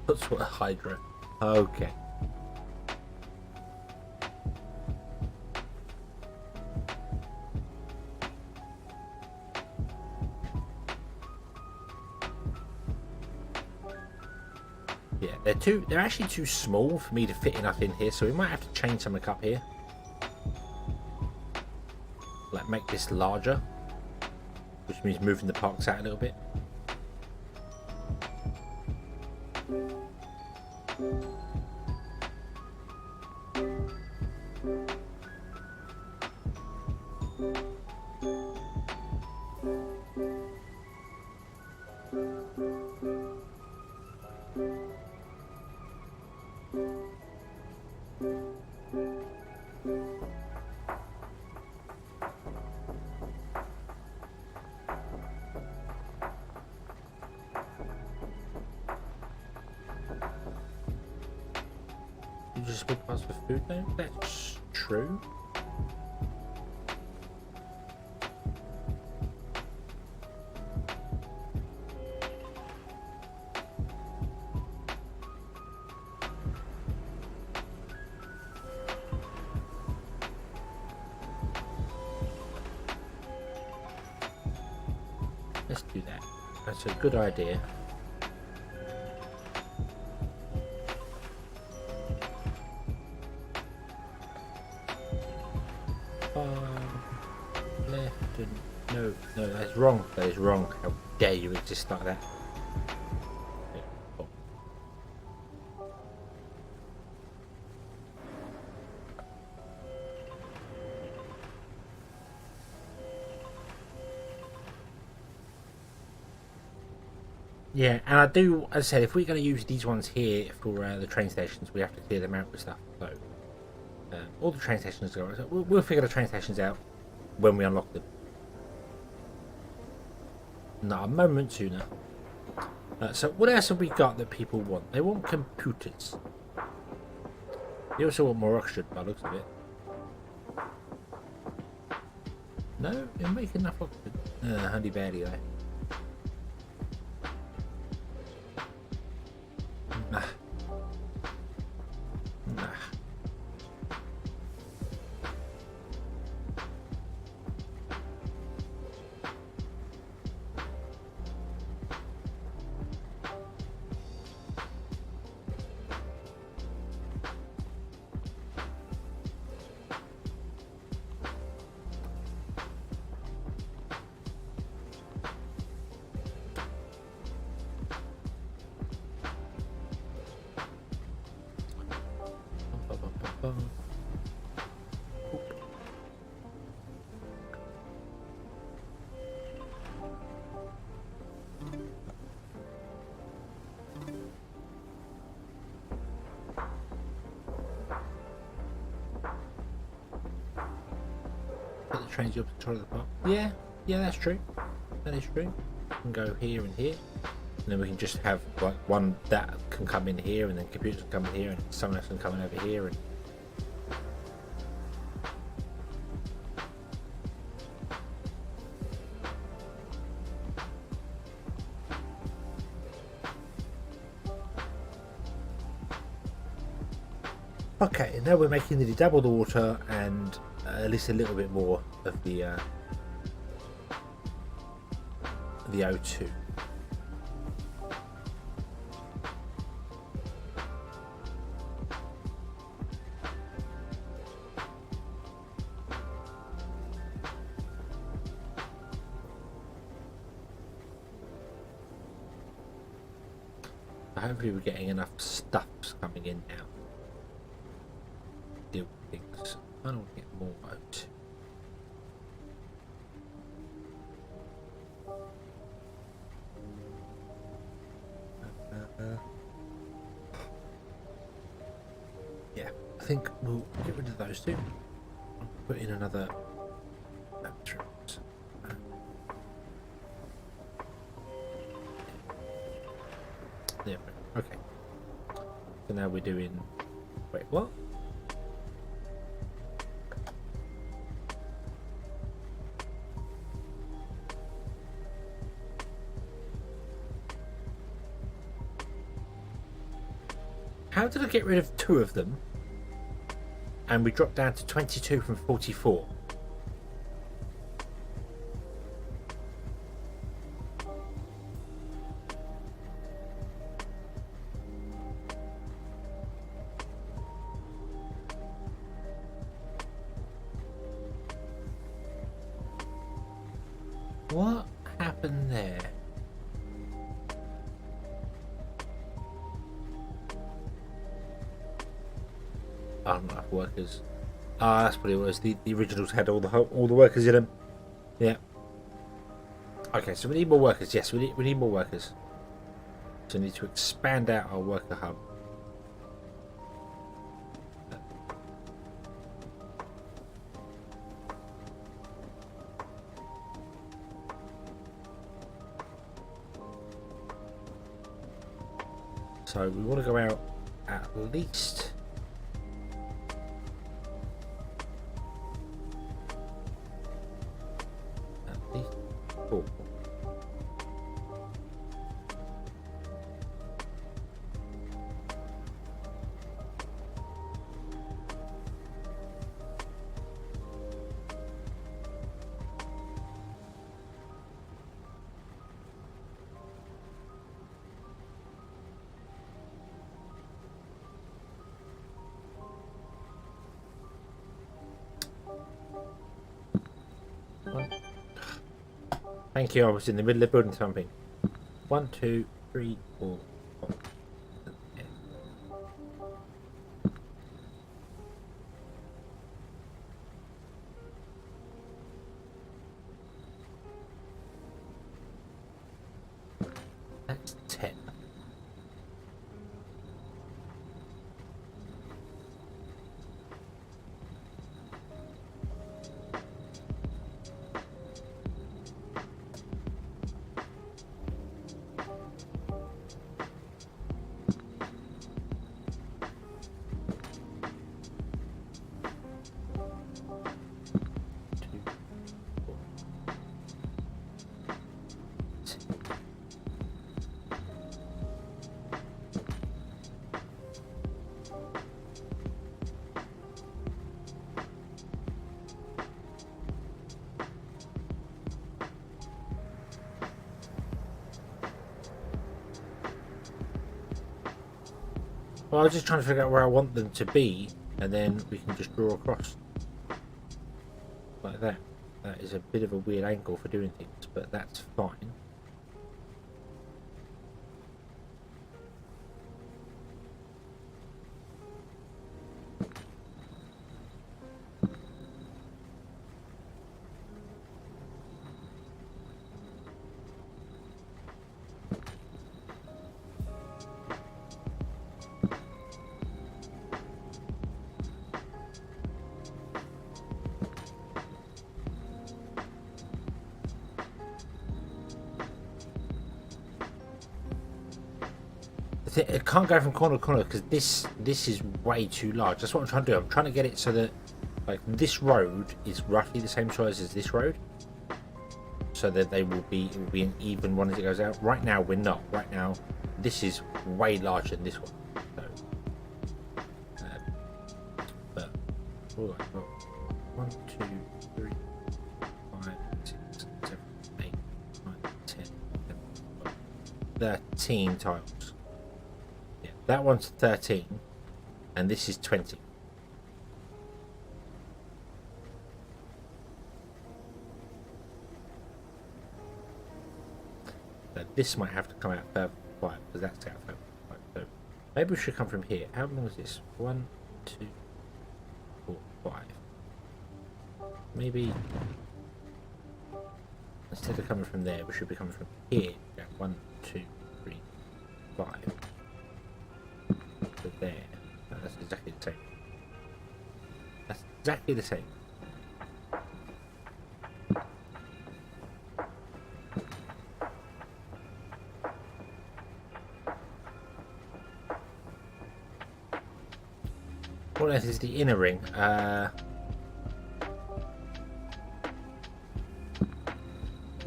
That's what a Hydra. Okay. Yeah, they're actually too small for me to fit enough in here, so we might have to change something up here. Like make this larger, which means moving the parks out a little bit. You just walk past for food now? That's true. Let's do that. That's a good idea. Left and no, that's wrong. That is wrong. How dare you exist like that? Yeah, and I do, as I said, if we're going to use these ones here for the train stations, we have to clear them out with stuff. So, all the train stations go. So we'll figure the train stations out when we unlock them. Not a moment sooner. So, what else have we got that people want? They want computers. They also want more oxygen, by the looks of it. No, you're making enough oxygen. Handy barely though. Nah. Nah. Put the trains up to the top of the park. Yeah, that's true. That is true. We can go here and here. And then we can just have like one that can come in here, and then computers can come in here, and someone else can come in over here. And okay, now we're making nearly double the water and at least a little bit more of the O2. So hopefully we're getting enough stuffs coming in now. Deal with things. I don't want to get more votes. Yeah, I think we'll get rid of those two. I'll put in another bathrooms. There we go. Okay. So now we're doing. Wait, what? How did I get rid of 2 of them? And we dropped down to 22 from 44. What happened there? Not enough workers. Ah, that's what it was. The originals had all the workers in them. Yeah. Okay, so we need more workers. Yes, we need more workers. So we need to expand out our worker hub. So we want to go out at least. Four. Thank you, I was in the middle of building something. 1, 2, 3, 4, 5. That's 10. Well, I was just trying to figure out where I want them to be, and then we can just draw across. Like that. That is a bit of a weird angle for doing things, but that's fine. It can't go from corner to corner because this is way too large. That's what I'm trying to do. I'm trying to get it so that like this road is roughly the same size as this road, so that it will be an even one as it goes out. Right now we're not. Right now this is way larger than this one. So, but all right, well, 1, 2, 3, 5, 6, 7, 8, 9, 10, 11, 13 tiles. That one's 13, and this is 20. But this might have to come out further 5, because that's out further 5. Maybe we should come from here. How long is this? 1, 2, 4, 5. Maybe instead of coming from there, we should be coming from here. Yeah, 1, 2, 3, 5. To there. No, that's exactly the same. That's exactly the same. What else is the inner ring?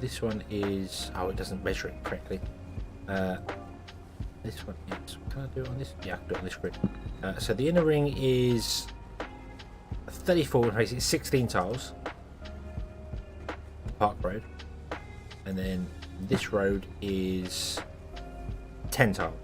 This one is... Oh, it doesn't measure it correctly. This one is... Can I do it on this? Yeah, I can do it on this grid. So the inner ring is 34 in place. It's 16 tiles. Park Road. And then this road is 10 tiles.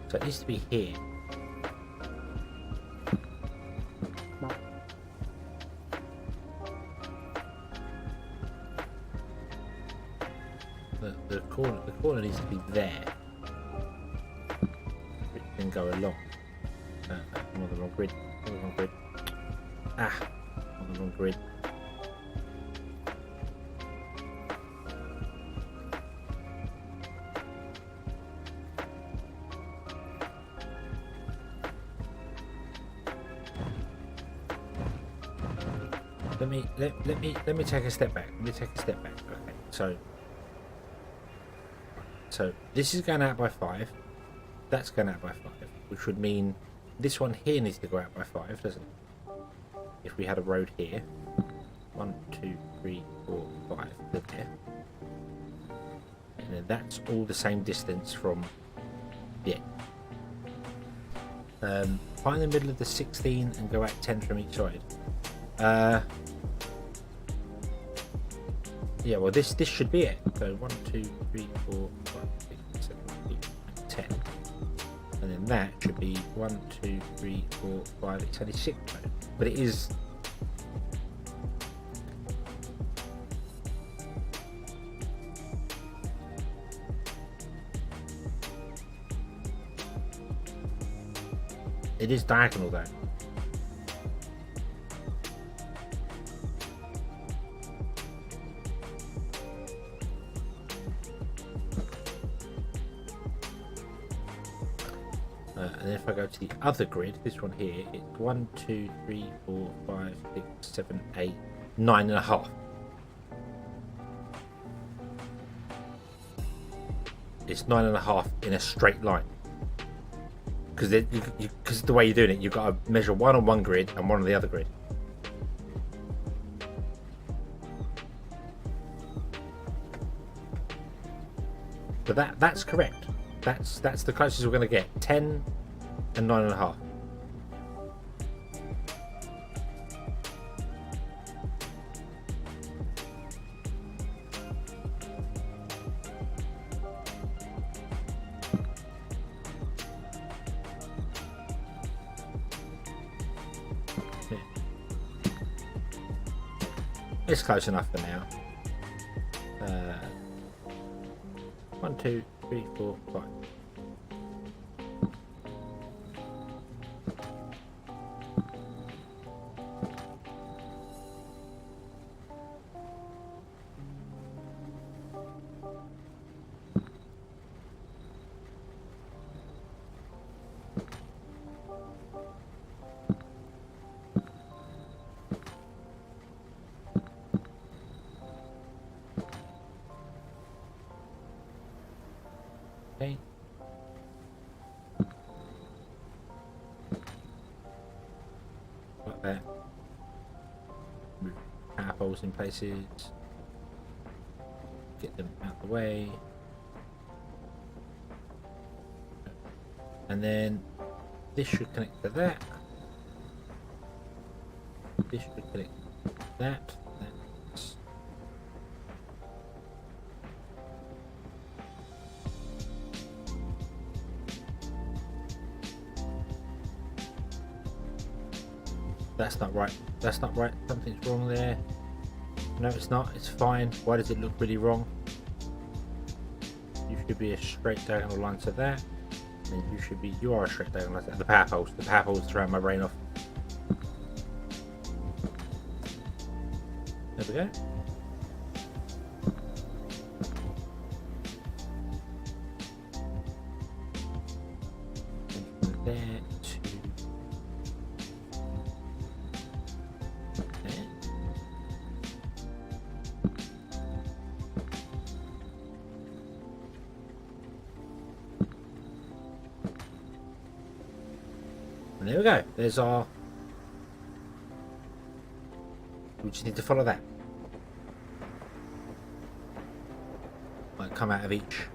So it needs to be here. The corner needs to be there. It can go along. I'm on the wrong grid. On the wrong grid. Ah, on the wrong grid. Let me take a step back. Let me take a step back. Okay, so this is going out by 5. That's going out by 5, which would mean this one here needs to go out by 5, doesn't it? If we had a road here, 1, 2, 3, 4, 5, there, and then that's all the same distance from the end. Find the middle of the 16 and go out 10 from each side. Yeah, well, this should be it. So 1, 2, 3, 4, 5, 6, 7, 8, 10, and then that should be 1, 2, 3, 4, 5. It's only 6, but it is. It is diagonal though. And then if I go to the other grid, this one here, it's 1, 2, 3, 4, 5, 6, 7, 8, 9.5. It's 9.5 in a straight line. Because the way you're doing it, you've got to measure one on one grid and one on the other grid. But that's correct. That's the closest we're going to get. 10 and 9.5. Yeah. It's close enough for now. 1, 2, 3, 4, 5. Okay. Got that. Move power poles in places. Get them out of the way. And then this should connect to that. This should connect to that. That's not right. That's not right. Something's wrong there. No, it's not. It's fine. Why does it look really wrong? You should be a straight diagonal line to that. And you should be. You are a straight diagonal line to that. The power poles. The power poles throwing my brain off. There we go. And from there to there. And there we go. There's our. We just need to follow that. Like come out of each.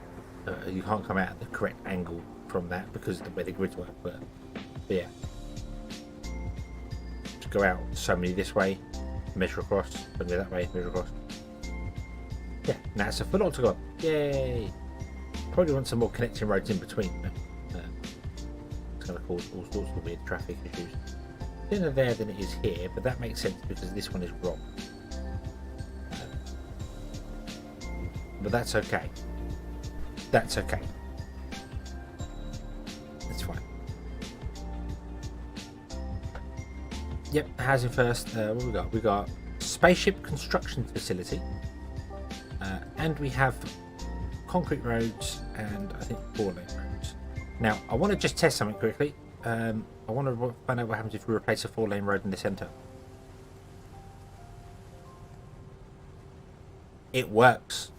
You can't come out at the correct angle from that because of the way the grids work. But yeah, just go out so many this way, measure across, so many that way, measure across. Yeah, now it's a full octagon. Yay! Probably want some more connecting roads in between. It's going to cause all sorts of weird traffic issues. Thinner there than it is here, but that makes sense because this one is wrong. But that's okay. That's okay. That's fine. Yep, housing first. What we got? We got spaceship construction facility, and we have concrete roads and I think 4-lane roads. Now, I want to just test something quickly. I want to find out what happens if we replace a 4-lane road in the centre. It works.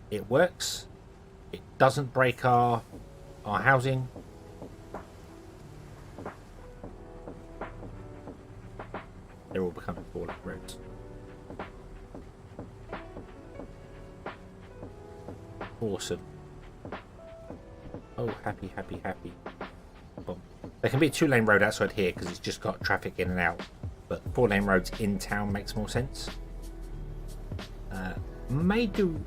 It works. It doesn't break our housing. They're all becoming 4-lane roads. Awesome. Oh, happy, happy, happy. Well, there can be a 2-lane road outside here because it's just got traffic in and out. But 4-lane roads in town makes more sense. May do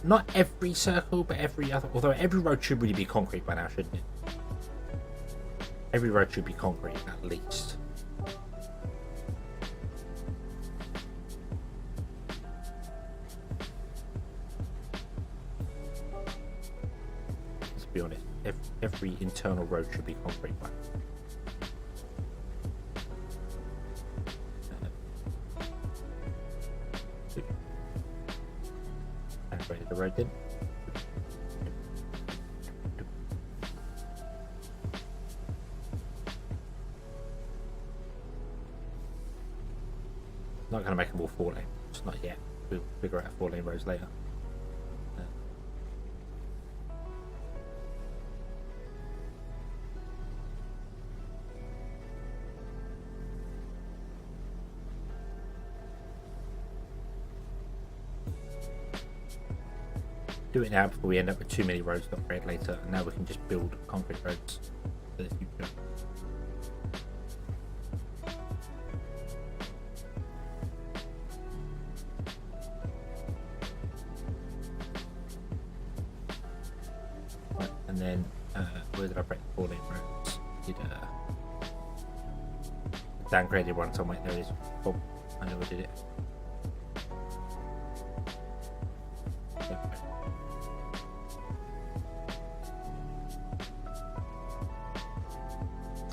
not every circle, but every other. Although every road should really be concrete by now, shouldn't it? Every road should be concrete at least. Let's be honest. Every internal road should be concrete by now. The road then. Not going to make them all 4-lane. It's not yet. We'll figure out 4-lane roads later. Do it now before we end up with too many roads to upgrade later, and now we can just build concrete roads for the future. Right, and then where did I break the 4-lane roads? Did downgraded one somewhere. There it is. Oh, I know we did it.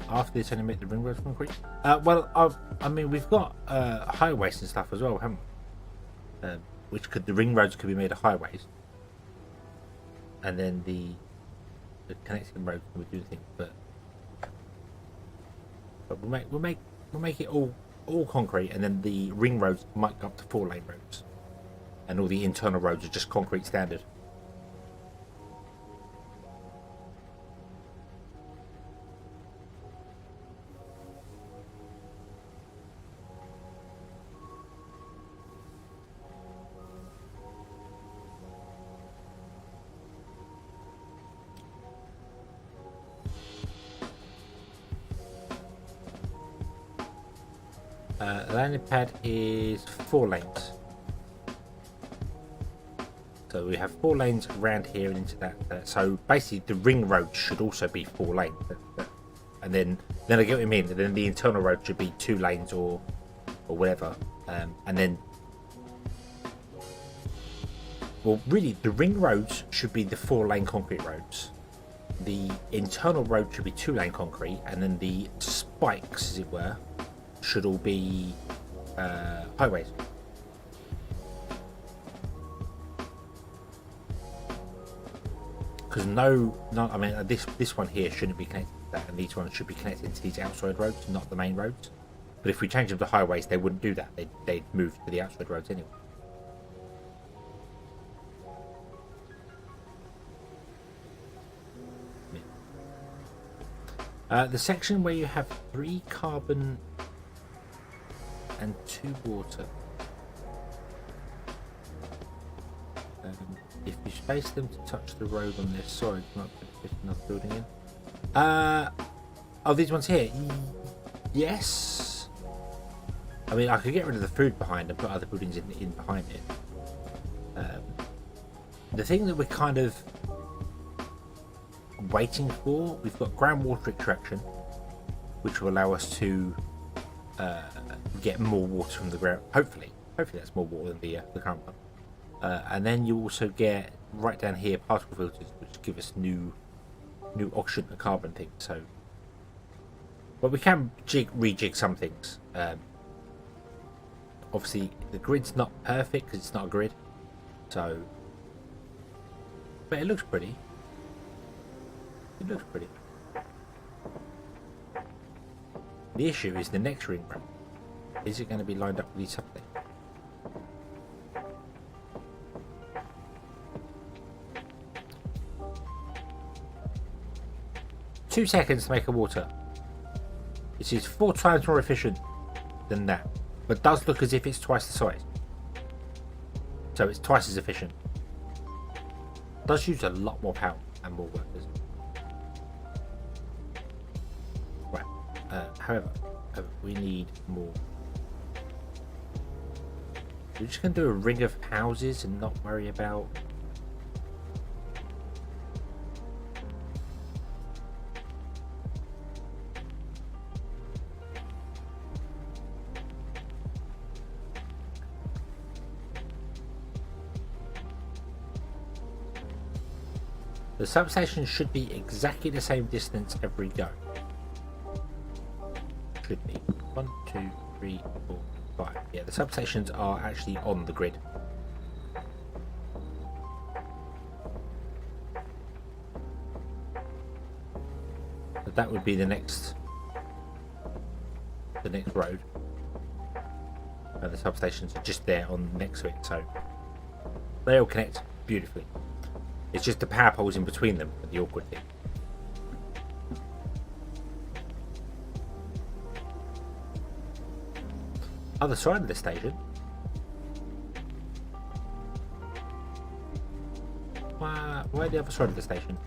After this, only make the ring roads concrete. Well, I mean, we've got highways and stuff as well, haven't we? The ring roads could be made of highways, and then the connecting roads would do things. But we'll make it all concrete, and then the ring roads might go up to 4-lane roads. and all the internal roads are just concrete standard. The landing pad is 4 lanes. So we have 4 lanes around here and into that. So basically the ring road should also be 4 lanes. And then I get what you mean. And then the internal road should be 2 lanes or whatever. And then, well, really the ring roads should be the 4-lane concrete roads. The internal road should be 2-lane concrete, and then the spikes, as it were, should all be highways. Because I mean, this one here shouldn't be connected to that, and these ones should be connected to these outside roads, not the main roads. But if we change them to highways, they wouldn't do that. They'd move to the outside roads anyway. The section where you have 3 carbon and 2 water. If you space them to touch the road on their side, you might fit another building in. Oh, these ones here? Yes. I mean, I could get rid of the food behind and put other buildings in behind it. The thing that we're kind of waiting for, we've got groundwater extraction, which will allow us to get more water from the ground. Hopefully that's more water than the current one. And then you also get right down here particle filters, which give us new oxygen and carbon things. So, but we can rejig some things. Obviously, the grid's not perfect because it's not a grid. So, but it looks pretty. It looks pretty. The issue is the next ring road. Is it going to be lined up with these something? Two seconds to make a water. This is 4 times more efficient than that, but does look as if it's twice the size. So it's twice as efficient. Does use a lot more power and more workers. Right. However, we need more. We're just going to do a ring of houses and not worry about. The substation should be exactly the same distance every go. Should be 1, 2, 3, 4, 5. Yeah, the substations are actually on the grid. So that would be the next road. And the substations are just there on next to it, so they all connect beautifully. It's just the power poles in between them are the awkward thing. Other side of the station. Why the other side of the station?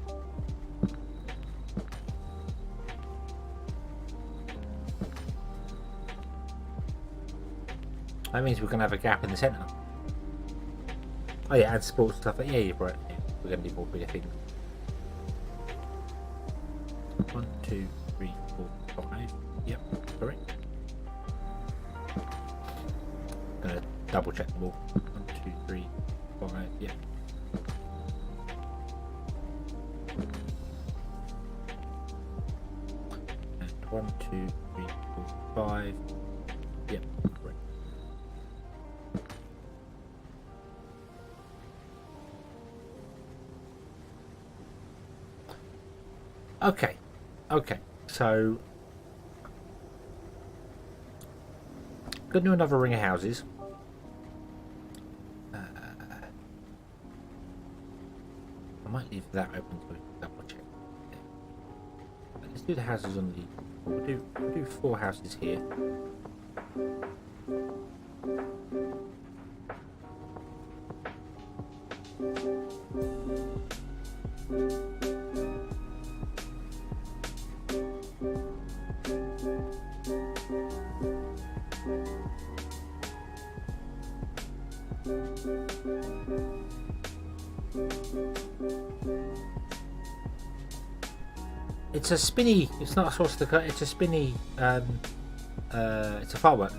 That means we're going to have a gap in the centre. Oh yeah, and sports stuff. Yeah, you're right. Yeah, we're going to need more bigger things. 1, 2, 3, 4, 5. Yep, correct. Gonna double check them all. 1, 2, 3, 5. Yep. And 1, 2, 3, 4, 5. Yep, correct. Okay, so gonna do another ring of houses. might leave that open to double check. Yeah. Let's do the houses on the. We'll do 4 houses here. It's a spinny. It's not a swastika. It's a spinny. It's a firework.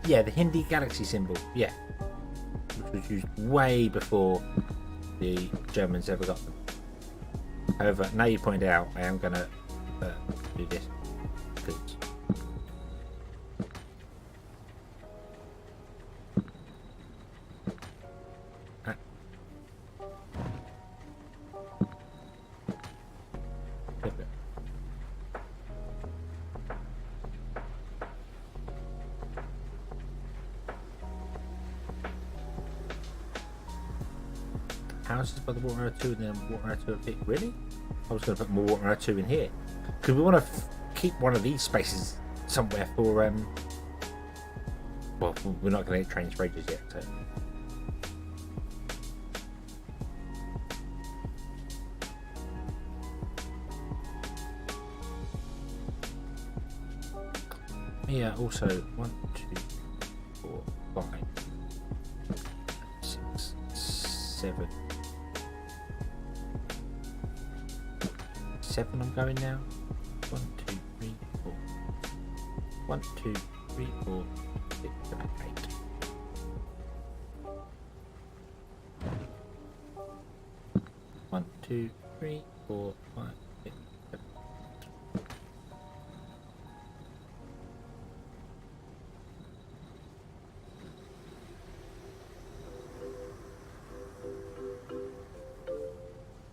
Yeah, the Hindi galaxy symbol. Yeah, which was used way before the Germans ever got them. However, now you point out, I am gonna do this because. Houses by the water arrow 2 and then water arrow 2 at 6. Really? I was going to put more water arrow 2 in here because we want to keep one of these spaces somewhere for well, we're not going to get trains for ages yet, so. Yeah, also 1, 2, 4, 5, 6, 7. 7 I'm going now. 1, 2, 3, 4. 1, 2, 3, 4, 6, 7, 8. One, 2, 3, 4, 5, 6, 7.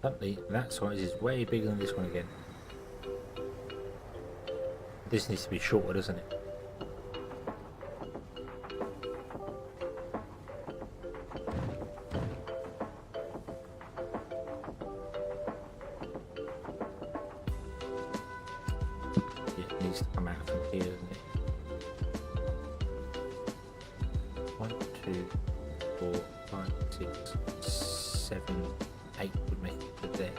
Suddenly, that size is way bigger than this one again. This needs to be shorter, doesn't it? It needs to come out from here, doesn't it? 1, 2, 4, 5, 6, 7, 8 would make it to there.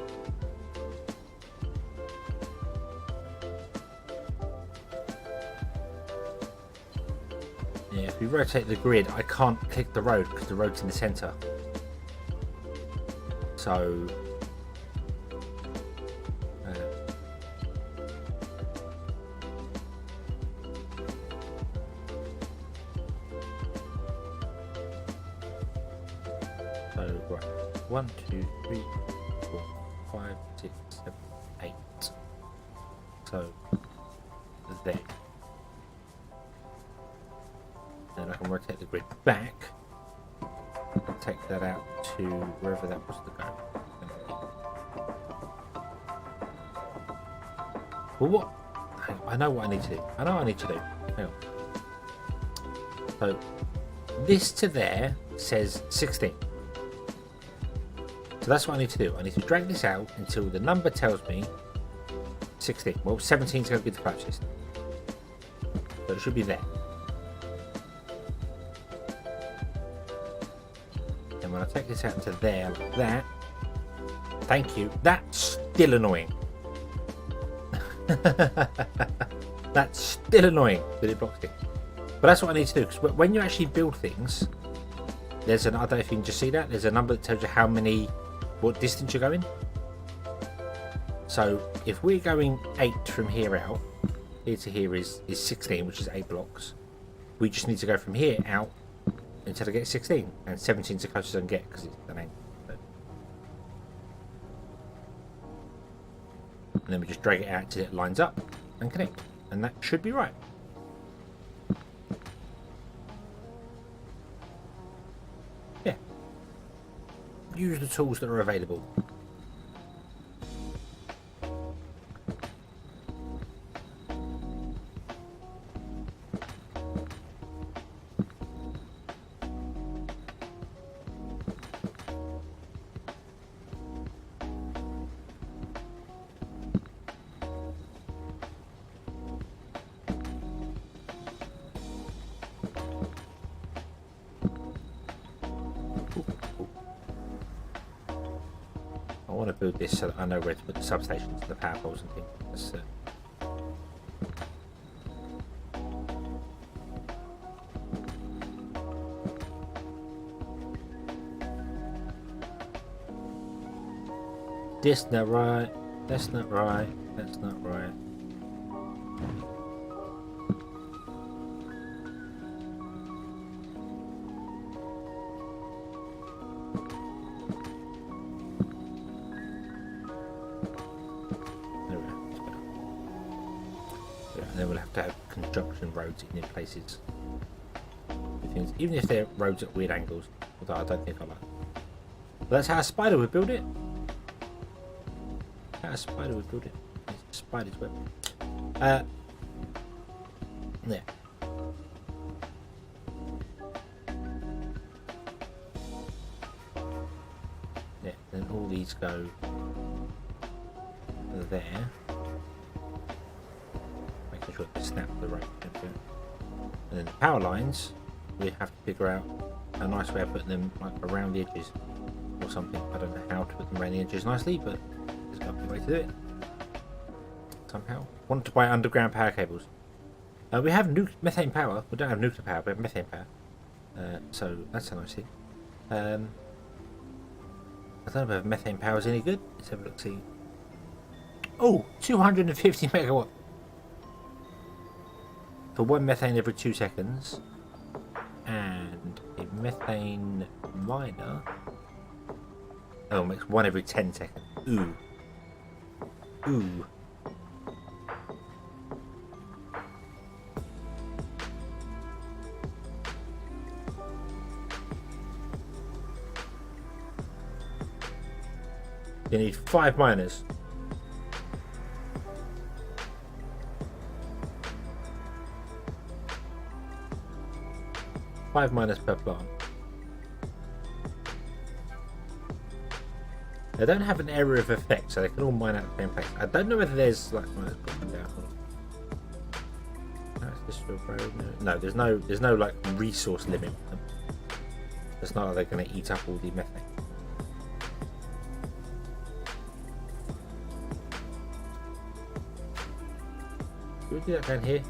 Yeah, if we rotate the grid, I can't click the road because the road's in the centre. So right, 1, 2, 3, 4, 5, 6, 7, 8. So there. Then I can rotate the grid back and take that out to wherever that was to go. Well, what? I know what I need to do. I know what I need to do. Hang on. So this to there says 16. So that's what I need to do. I need to drag this out until the number tells me 16. Well, 17 is going to be the closest. So it should be there. And when I take this out into there like that, thank you. That's still annoying. That's still annoying that it blocks it. But that's what I need to do, because when you actually build things, there's an, I don't know if you can just see that, there's a number that tells you how many, what distance you're going. So if we're going 8 from here out, here to here is 16, which is 8 blocks. We just need to go from here out until I get 16, and 17 is the closest I can get because it's an 8. And then we just drag it out till it lines up and connect, and that should be right. Yeah. Use the tools that are available. want to build this so that I know where to put the substations, the power poles and things. That's, this not right. That's not right. That's not right. And then we'll have to have construction roads in places. Even if they're roads at weird angles, although I don't think I like. But that's how a spider would build it. How a spider would build it. It's a spider's web. Yeah. Yeah, then all these go there. Making sure they snap the right. And then the power lines, we have to figure out a nice way of putting them like around the edges or something. I don't know how to put them around the edges nicely, but there's got to be a way to do it somehow. Want to buy underground power cables. We have methane power. We don't have nuclear power, but we have methane power. So that's a nice thing. I don't know if methane power is any good. Let's have a look. See. Oh, 250 megawatt. For one methane every 2 seconds. And a methane miner. Oh, makes one every 10 seconds. Ooh. Ooh. You need 5 miners. Five miners per plant. They don't have an area of effect, so they can all mine out the same place. I don't know whether there's like no, there's no like resource limit. It's not like they're going to eat up all the methane. Do we do that down here?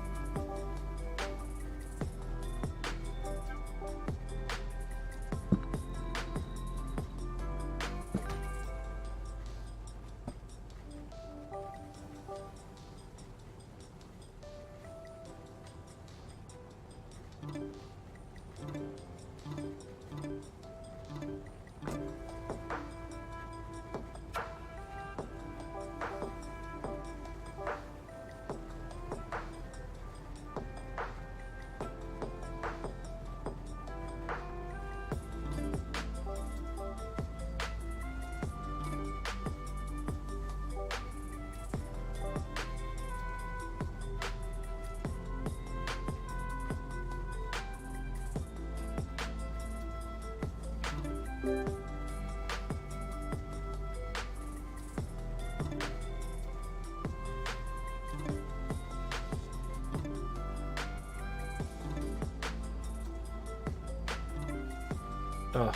Oh.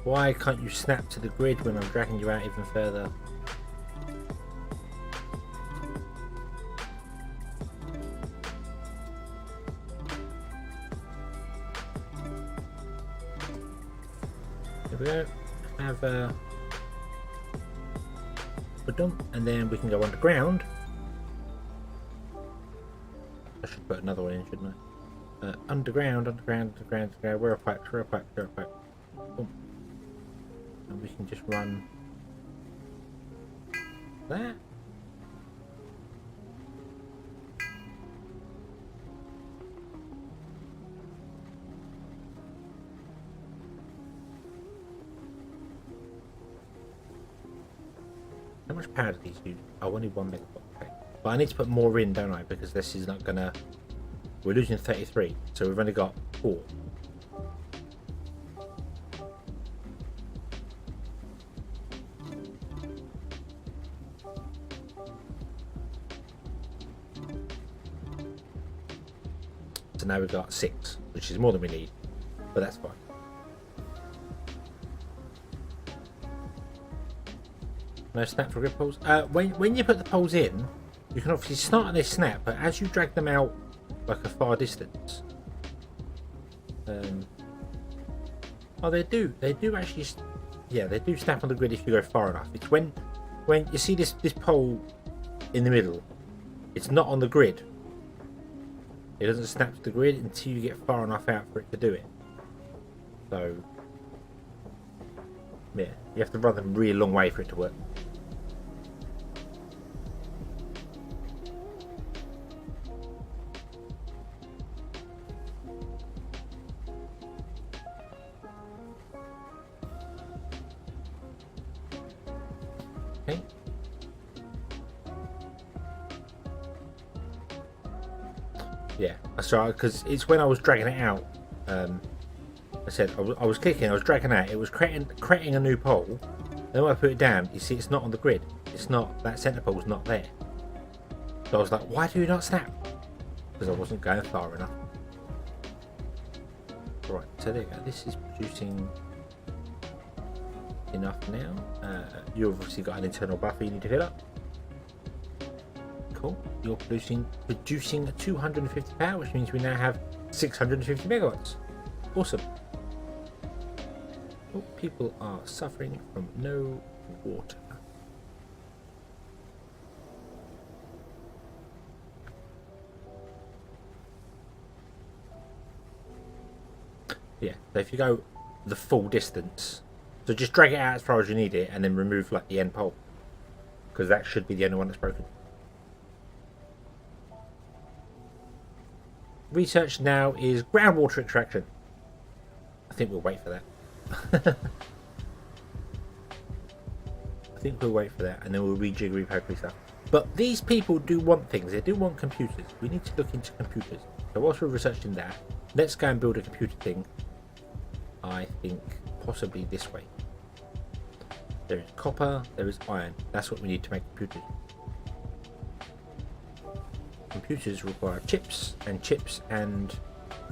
Why can't you snap to the grid when I'm dragging you out even further? There we go. Have a dump, and then we can go underground. I should put another one in, shouldn't I? Underground. Where are pipes? Boom. And we can just run that. How much power do these use? Oh, only 1 megawatt. Okay. But I need to put more in, don't I? Because this is not gonna. We're losing 33, so we've only got 4. So now we've got 6, which is more than we need, but that's fine. No snap for grid poles. When you put the poles in, you can obviously start and they snap, but as you drag them out like a far distance, oh, they do actually, yeah, they do snap on the grid if you go far enough. It's when you see this pole in the middle, it's not on the grid. It doesn't snap to the grid until you get far enough out for it to do it. So, yeah, you have to run them a really long way for it to work. Okay. Yeah, that's right, because it's when I was dragging it out. I said I was clicking, I was dragging out. It was creating a new pole. Then when I put it down, you see it's not on the grid. It's not, that centre pole's not there. So I was like, why do you not snap? Because I wasn't going far enough. Right, so there you go. This is producing enough now. You've obviously got an internal buffer you need to fill up. Cool. You're producing 250 power, which means we now have 650 megawatts. Awesome. Oh, people are suffering from no water. Yeah, so if you go the full distance, so just drag it out as far as you need it and then remove like the end pole, because that should be the only one that's broken. Research now is groundwater extraction. I think we'll wait for that. I think we'll wait for that and then we'll rejig repurpose stuff. But these people do want things. They do want computers. We need to look into computers. So whilst we're researching that, let's go and build a computer thing. I think possibly this way. There is copper, there is iron. That's what we need to make computers. Computers require chips and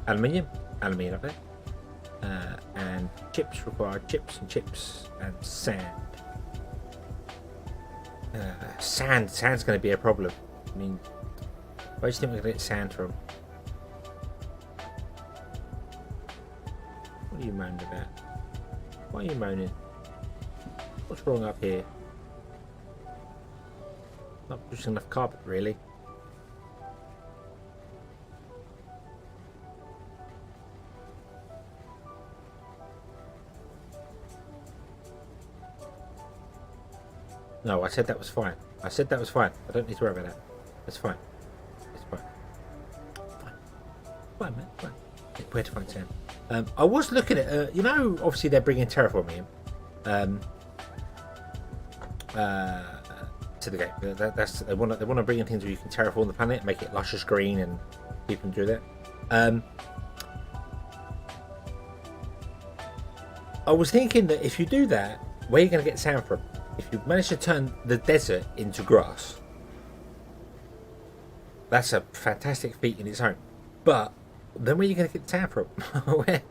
aluminium up there. And chips require chips and sand. Sand's going to be a problem. I mean, where do you think we're going to get sand from? What are you moaning about? Why are you moaning? What's wrong up here? Not producing enough carpet, really. No, I said that was fine. I said that was fine. I don't need to worry about that. That's fine. It's fine. Fine, man. Fine. Where to find sand? I was looking at, you know, obviously they're bringing terraforming in to the game. That's they want to bring in things where you can terraform the planet, make it luscious green, and people can do that. I was thinking that if you do that, where are you going to get sand from? If you manage to turn the desert into grass, that's a fantastic feat in its own. But then where are you going to get the sand from? Where?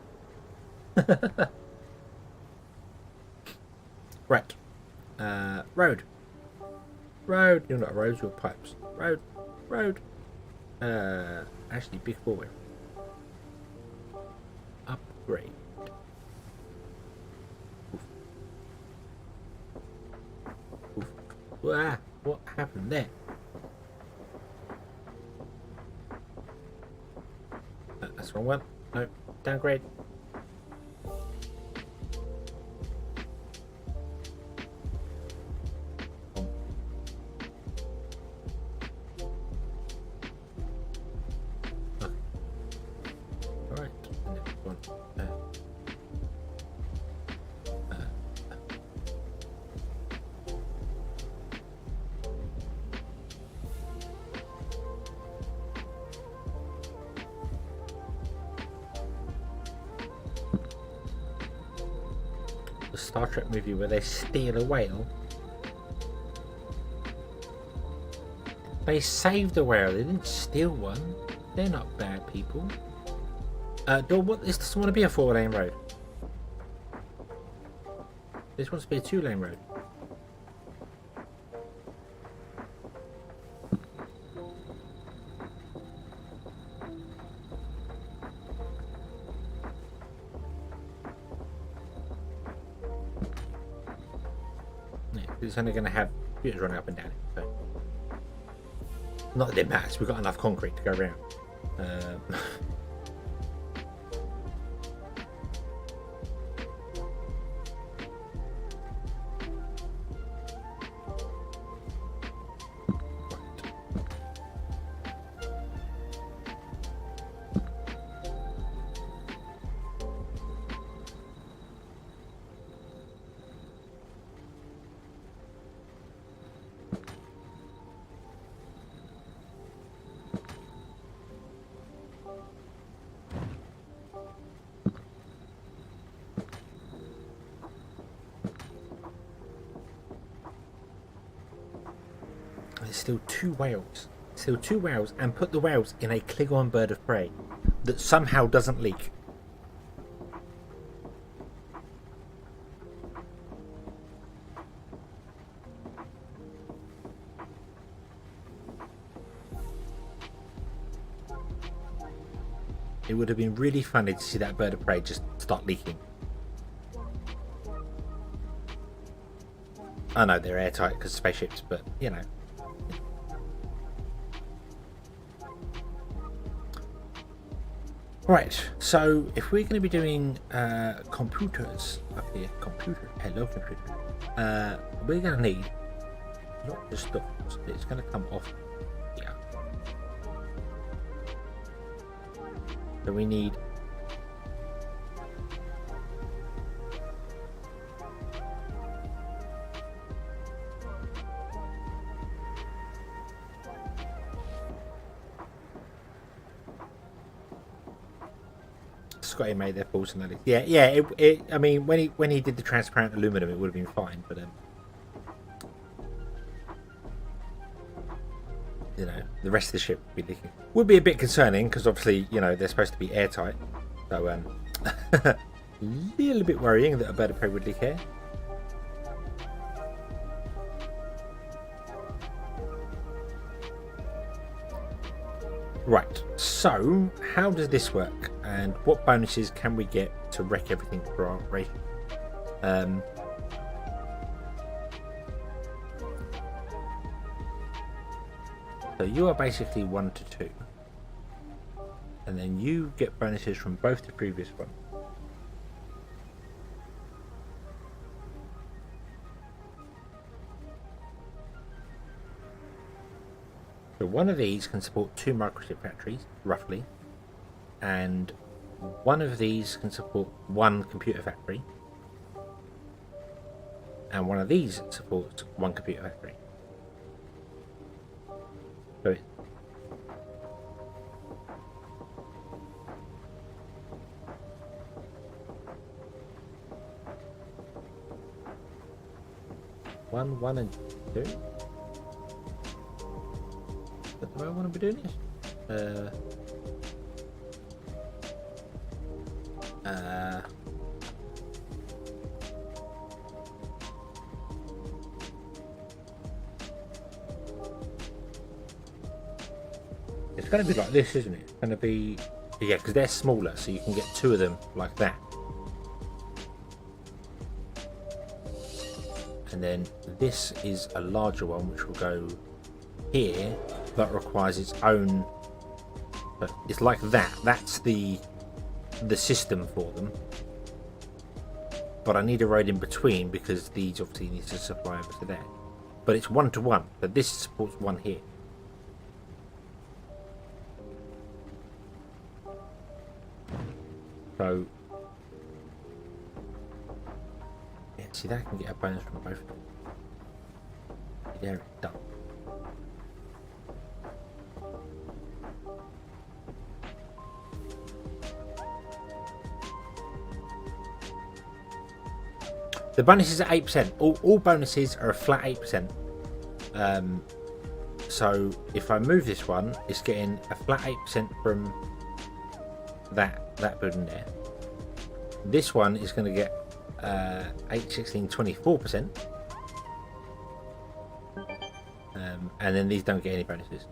Right. Road. You're not roads, you're pipes. Road. Actually, big forward. Upgrade. Ah, what happened there? That's the wrong one. No, downgrade. Okay. All right, next one. The Star Trek movie where they steal a whale. They saved a whale, they didn't steal one. They're not bad people. This doesn't want to be a 4-lane road. This wants to be a 2-lane road. It's only going to have computers running up and down it. So. Not that it matters. We've got enough concrete to go around. Still two whales. Still two whales, and put the whales in a Klingon bird of prey that somehow doesn't leak. It would have been really funny to see that bird of prey just start leaking. I know they're airtight because spaceships, but you know. Right, so if we're going to be doing computers up here, hello computer, we're going to need not the stuff, it's going to come off here. So we need Scotty made their balls and yeah. I mean, when he did the transparent aluminum, it would have been fine, but you know, the rest of the ship would be leaking. Would be a bit concerning because obviously, you know, they're supposed to be airtight, so a little bit worrying that a bird of prey would leak air. Right, so how does this work, and what bonuses can we get to wreck everything for our race? So you are basically 1 to 2, and then you get bonuses from both the previous one. So one of these can support 2 microchip factories, roughly, and one of these can support 1 computer factory, and one of these supports 1 computer factory. So it, one, and 2. That's the way I want to be doing this. It's going to be like this, isn't it? It's going to be, yeah, because they're smaller, so you can get 2 of them like that. And then this is a larger one, which will go here, but requires its own. It's like that. That's the system for them. But I need a road in between because these obviously need to supply over to there. But it's 1 to 1. But this supports 1 here. So yeah, see that I can get a bonus from both of them. There, done. The bonuses are 8%. All bonuses are a flat 8%. So if I move this one, it's getting a flat 8% from that building there. This one is going to get 8, 16, 24%. And then these don't get any bonuses.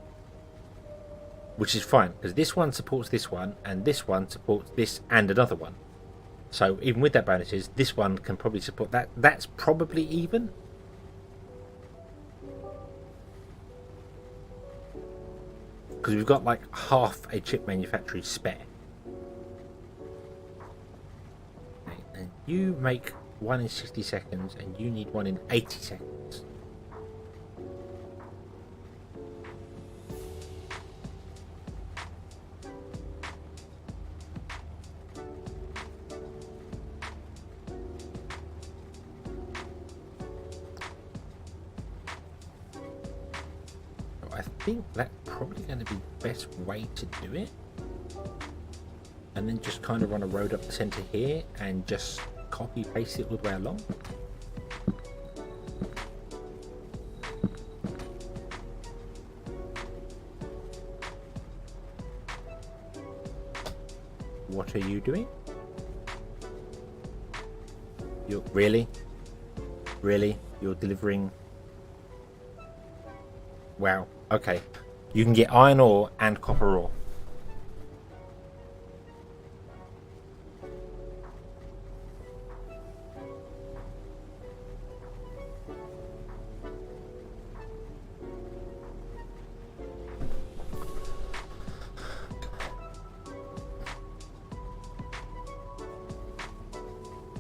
Which is fine, because this one supports this one, and this one supports this and another one. So even with that bonuses, this one can probably support that. That's probably even. because we've got like half a chip manufacturer spare. Okay, and you make one in 60 seconds, and you need one in 80 seconds. I think that's probably going to be the best way to do it. And then just kind of run a road up the center here and just copy paste it all the way along. What are you doing? You're really you're delivering. Wow. Okay, you can get iron ore and copper ore.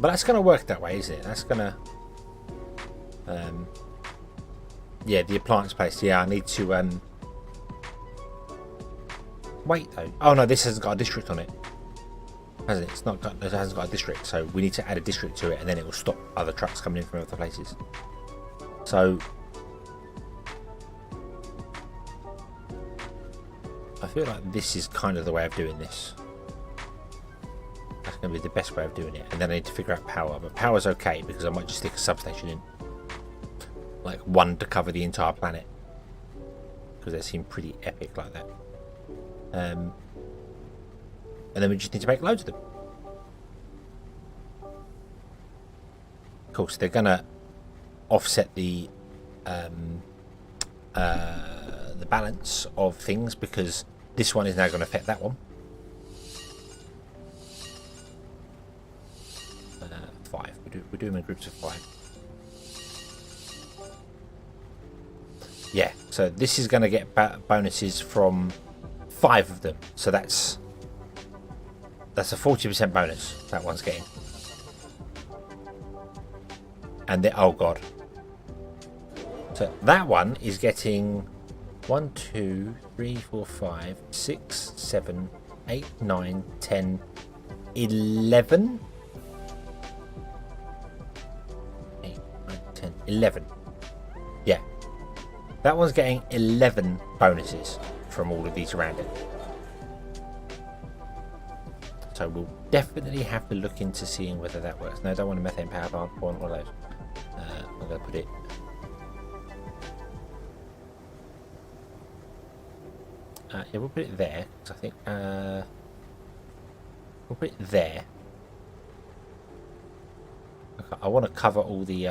But that's going to work that way, isn't it? That's going to... yeah, the appliance place. Yeah, I need to... Wait, though. Oh, no, this hasn't got a district on it. Hasn't it? It hasn't got a district, so we need to add a district to it, and then it will stop other trucks coming in from other places. So... I feel like this is kind of the way of doing this. That's going to be the best way of doing it. And then I need to figure out power. But power's okay because I might just stick a substation in. Like one to cover the entire planet. Because they seem pretty epic like that. And then we just need to make loads of them. Of course, they're going to offset the balance of things because this one is now going to affect that one. 5. We do them in groups of 5. Yeah, so this is going to get bonuses from 5 of them. So that's a 40% bonus that one's getting. And oh god. So that one is getting 1, 2, 3, 4, 5, 6, 7, 8, 9, 10, 11. 8, 9, 10, 11. Yeah. That one's getting 11 bonuses from all of these around it. So we'll definitely have to look into seeing whether that works. No, I don't want a methane power plant. I want one of those. I'm going to put it... yeah, we'll put it there. Because I think... we'll put it there. Okay, I want to cover all the...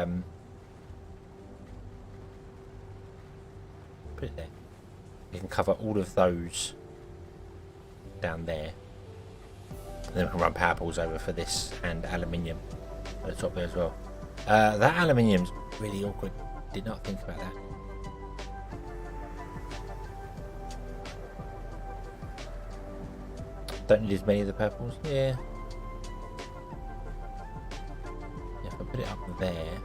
put it there. You can cover all of those down there. And then we can run power pools over for this and aluminium at the top there as well. That aluminium's really awkward. Did not think about that. Don't need as many of the purples. Yeah. If I put it up there.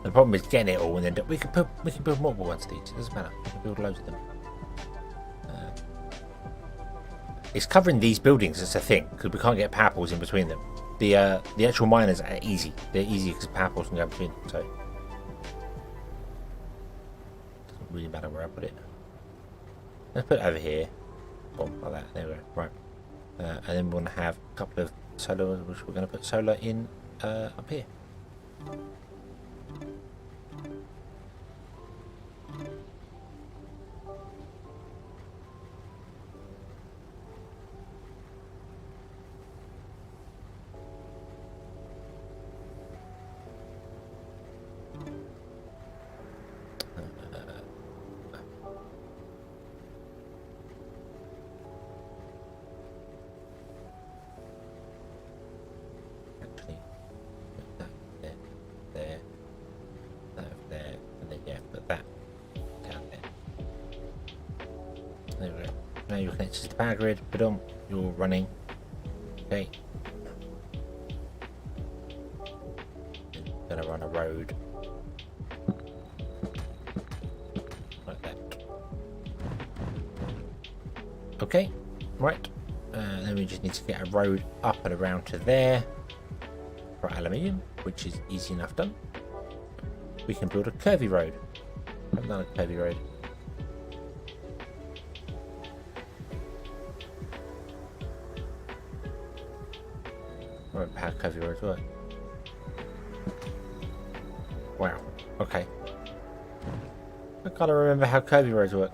The problem is getting it all, and then we can build multiple ones of these. It doesn't matter. We can build loads of them. It's covering these buildings as a thing because we can't get power pools in between them. The actual miners are easy. They're easy because power pools can go between them. So it doesn't really matter where I put it. Let's put it over here. Boom, like that. There we go. Right. And then we want to have a couple of solar, which we're going to put solar in up here. you're connected to the power grid, but you're running. Okay. Gonna run a road like that. Okay, right. Then we just need to get a road up and around to there for aluminium, which is easy enough done. We can build a curvy road. I've done a curvy road. I remember how curvy roads work. Wow. Okay. I can't remember how curvy roads work.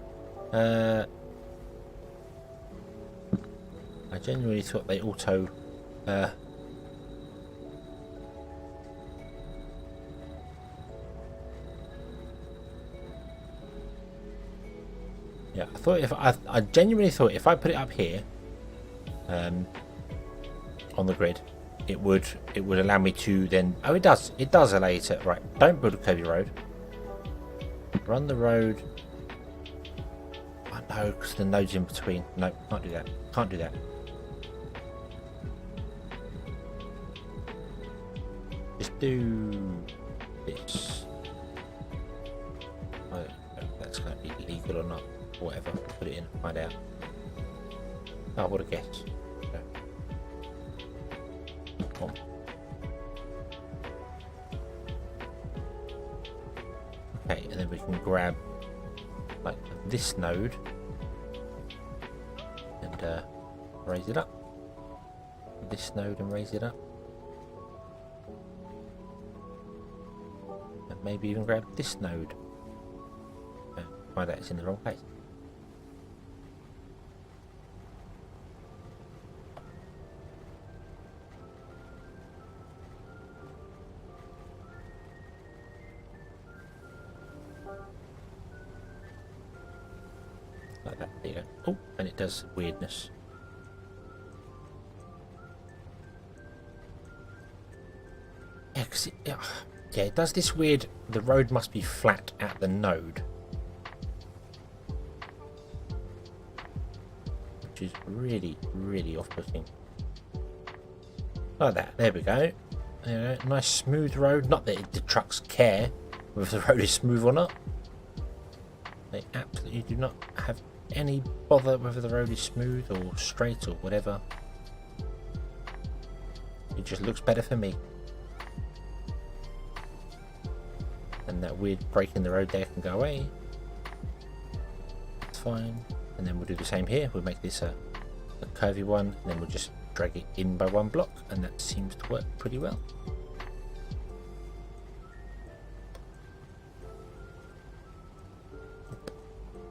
I genuinely thought they auto. Yeah, I thought I genuinely thought if I put it up here, on the grid, it would allow me to then. Oh, it does allow you to. Right, don't build a curvy road. Run the road. I know, because the node's in between. No, can't do that. Can't do that. Just do this. I don't know if that's going to be legal or not. Whatever. Put it in. Find out. Oh, what a guess. Okay. Oh. Okay, and then we can grab like this node and raise it up. This node and raise it up. And maybe even grab this node. Find out it's in the wrong place. Like that. There you go. Oh, and it does weirdness. Yeah, yeah, it does this weird. The road must be flat at the node, which is really, really off-putting. Like that. There we go. There we go. Nice smooth road. Not that the trucks care whether the road is smooth or not. They absolutely do not have any bother whether the road is smooth or straight or whatever. It just looks better for me. And that weird break in the road there can go away. It's fine. And then we'll do the same here. We'll make this a curvy one, and then we'll just drag it in by one block, and that seems to work pretty well.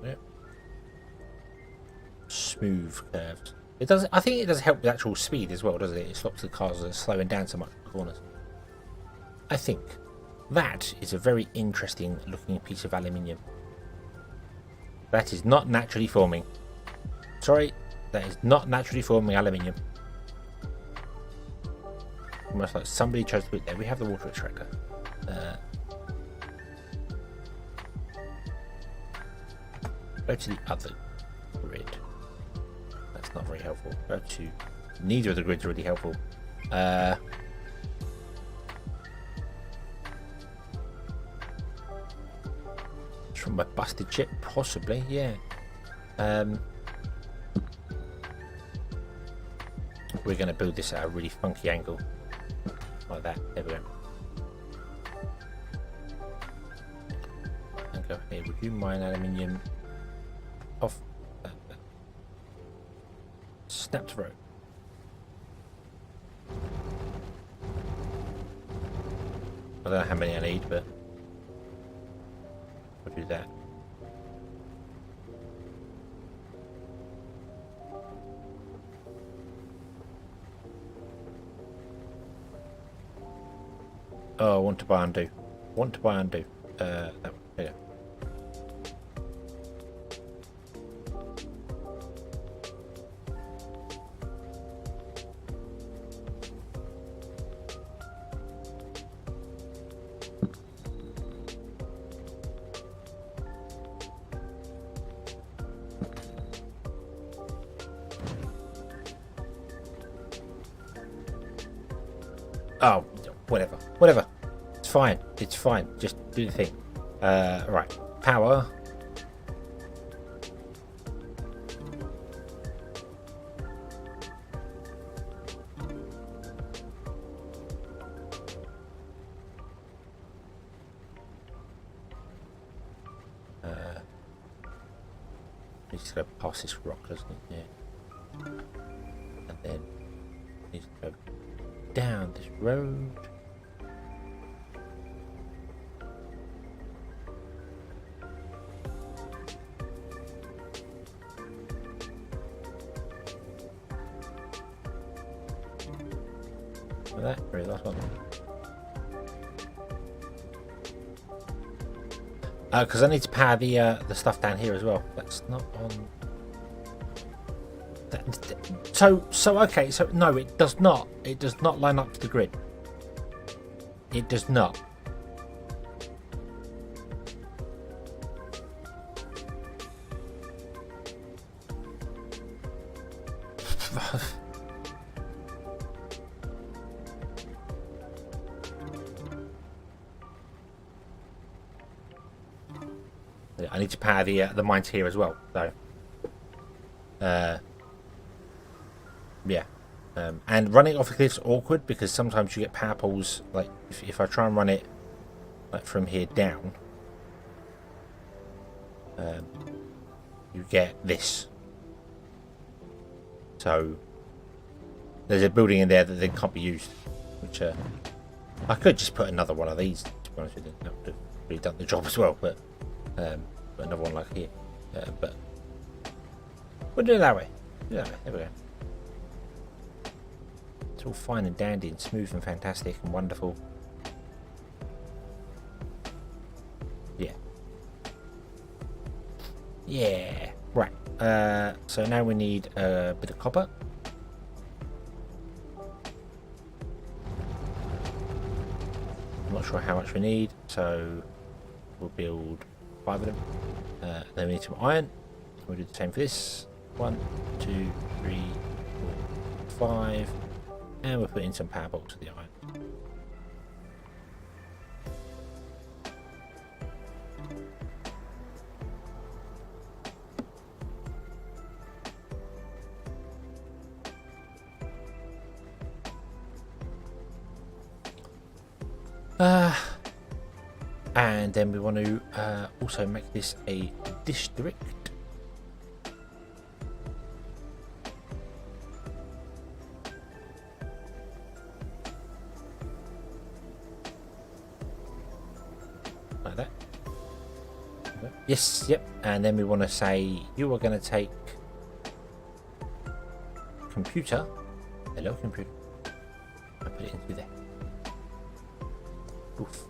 Yep. Smooth curves. It does. I think it does help with actual speed as well, doesn't it? It stops the cars slowing down so much in the corners. I think that is a very interesting looking piece of aluminium. That is not naturally forming. Sorry, that is not naturally forming aluminium. Almost like somebody chose to put it there. We have the water extractor. Go to the other grid. That's not very helpful. Go to neither of the grids are really helpful. From my busted chip, possibly, yeah. We're going to build this at a really funky angle, like that. There we go. And go here. Would you mine aluminium off snapped road? I don't know how many I need, but we'll do that. Oh, I want to buy undo. Want to buy undo. That one. There you go. Oh, whatever. It's fine. It's fine. Just do the thing. Right. Power. Needs to go past this rock, doesn't it? Yeah. And then needs to go down this road. Like that, very last one. Because I need to power the stuff down here as well. That's not on. So okay. So no, it does not. It does not line up to the grid. It does not. I need to power the mines here as well. So, yeah, and running off a cliff's awkward because sometimes you get power poles. Like if I try and run it like from here down, you get this. So there's a building in there that then can't be used, which I could just put another one of these. To be honest with you, that would have really done the job as well, but. Another one like here, but we'll do it that way. There we go. It's all fine and dandy and smooth and fantastic and wonderful. Yeah. Right. So now we need a bit of copper. I'm not sure how much we need, so we'll build 5 of them. Then we need some iron. We'll do the same for this. 1, 2, 3, 4, 5. And we'll put in some power bolts of the iron. And then we want to also make this a district. Like that. Yes, yep. And then we want to say you are going to take computer. Hello, computer. I put it into there. Oof.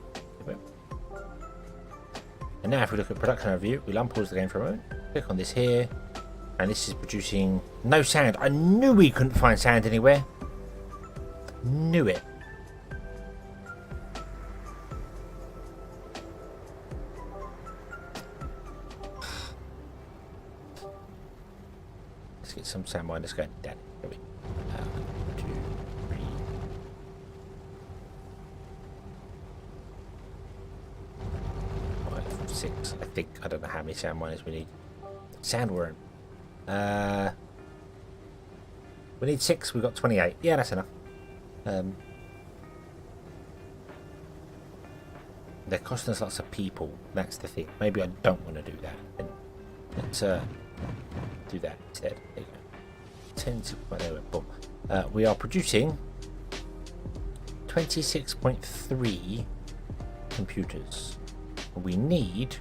And now if we look at production overview, we'll unpause the game for a moment, click on this here, and this is producing no sand. I knew we couldn't find sand anywhere. Knew it. Let's get some sand miners going down. Here we go. 2, 3. 6, I think. I don't know how many sand miners we need. Sandworm. We need 6. We've got 28. Yeah, that's enough. They're costing us lots of people. That's the thing. Maybe I don't want to do that. Then let's do that instead. There you go. 10. Right, there we go. Boom. We are producing 26.3 computers. We need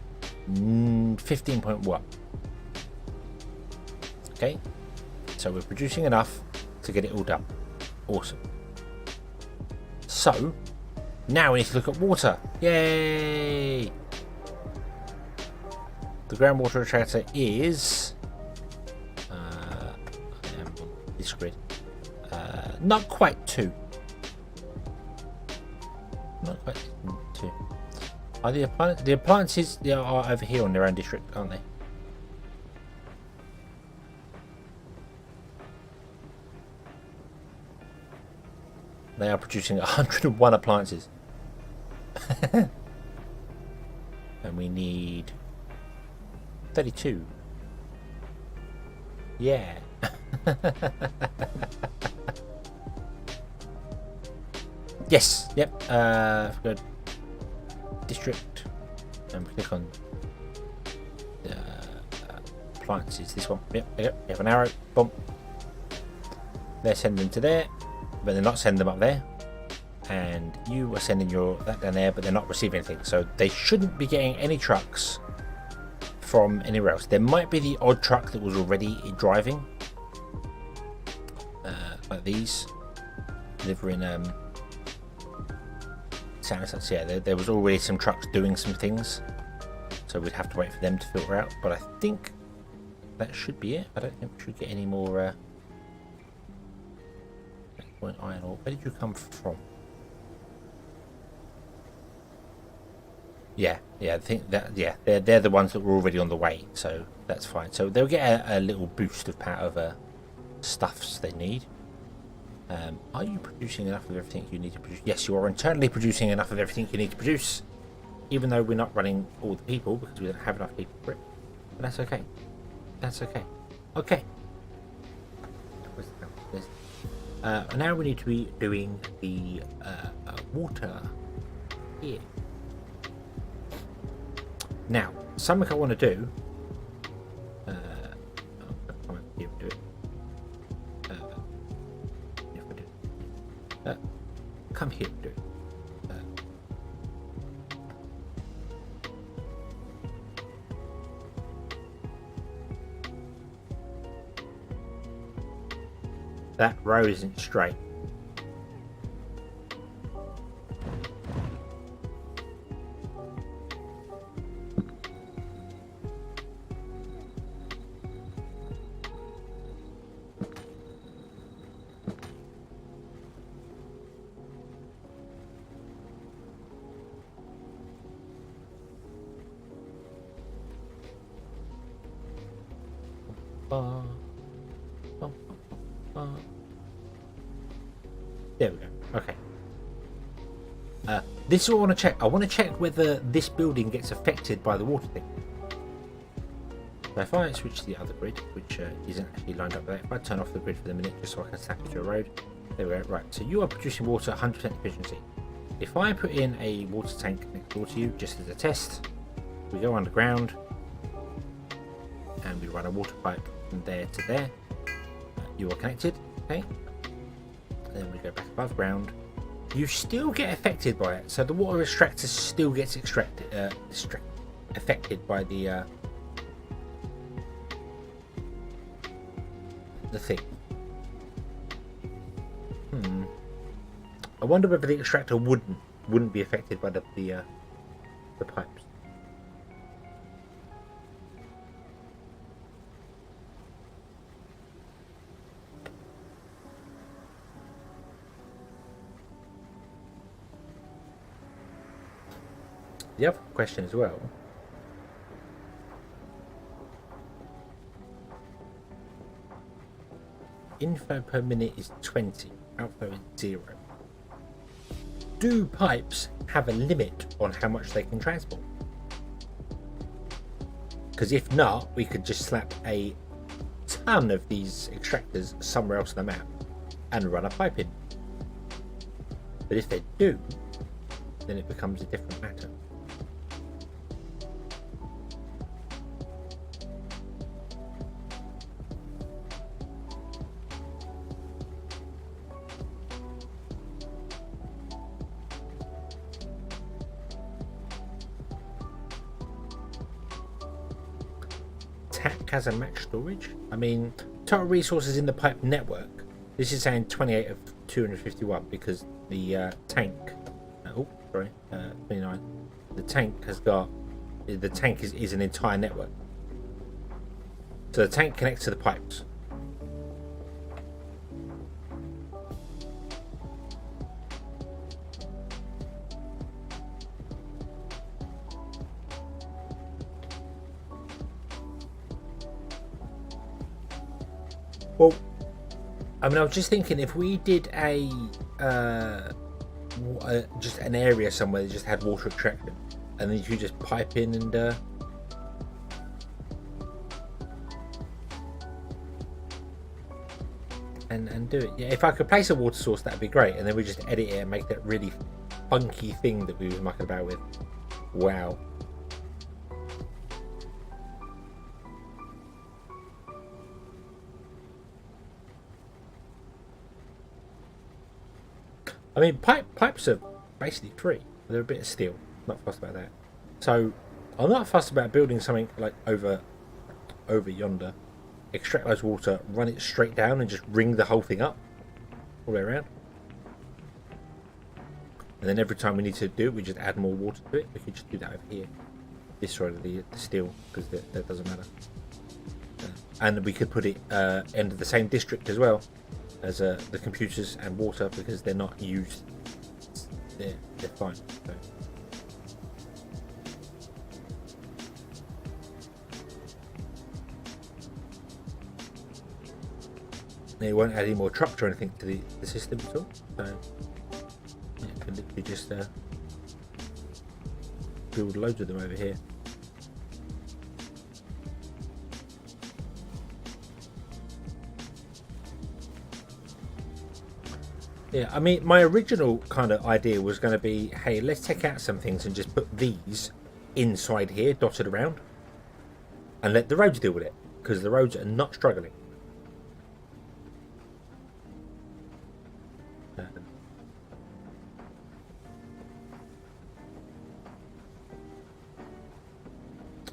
15.1. Okay, so we're producing enough to get it all done. Awesome. So now we need to look at water. Yay! The groundwater attractor is I am on this grid. Not quite 2. Not quite 2. Are the appliances they are over here on their own district, aren't they? They are producing 101 appliances. And we need 32. Yeah. Yes. Yep. Good. District. And click on appliances. This one. Yep. You have an arrow. Boom. They're sending them to there, but they're not sending them up there. And you are sending that down there, but they're not receiving anything. So they shouldn't be getting any trucks from anywhere else. There might be the odd truck that was already driving, like these, delivering sound. Yeah, there was already some trucks doing some things, so we'd have to wait for them to filter out. But I think that should be it. I don't think we should get any more iron ore. Where did you come from? Yeah, I think that, yeah, they're the ones that were already on the way, so that's fine. So they'll get a little boost of power of stuffs they need. Are you producing enough of everything you need to produce? Yes, you are internally producing enough of everything you need to produce, even though we're not running all the people because we don't have enough people for it. But that's okay. That's okay. Okay. Now we need to be doing the water here. Now, something I want to do. Come here and do it. Come here and do it. That road isn't straight. There we go. Okay. This is what I want to check. I want to check whether this building gets affected by the water thing. So if I switch to the other grid, which isn't actually lined up there, if I turn off the grid for the minute just so I can snap it to a road. There we go. Right. So you are producing water 100% efficiency. If I put in a water tank next door to you, just as a test, we go underground and we run a water pipe from there to there. You are connected. Okay. Then we go back above ground. You still get affected by it, so the water extractor still gets affected by the thing. I wonder whether the extractor wouldn't be affected by the pipes. The other question as well. Inflow per minute is 20, outflow is 0. Do pipes have a limit on how much they can transport? Because if not, we could just slap a ton of these extractors somewhere else on the map and run a pipe in. But if they do, then it becomes a different matter. Has a max storage. I mean, total resources in the pipe network. This is saying 28 of 251 because the tank. 29. The tank has got. The tank is an entire network. So the tank connects to the pipes. Well, I mean, I was just thinking if we did just an area somewhere that just had water extraction, and then you could just pipe in and do it. Yeah, if I could place a water source, that'd be great, and then we just edit it and make that really funky thing that we was mucking about with. Wow. I mean, pipes are basically free. They're a bit of steel. Not fussed about that. So I'm not fussed about building something like over yonder. Extract those water, run it straight down, and just ring the whole thing up all the way around. And then every time we need to do it, we just add more water to it. We could just do that over here, this side of the steel, because that doesn't matter. And we could put it end of the same district as well as the computers and water, because they're not used. They're fine. So. It won't add any more trucks or anything to the system at all. So you can literally just build loads of them over here. Yeah, I mean, my original kind of idea was going to be, hey, let's take out some things and just put these inside here, dotted around, and let the roads deal with it, because the roads are not struggling.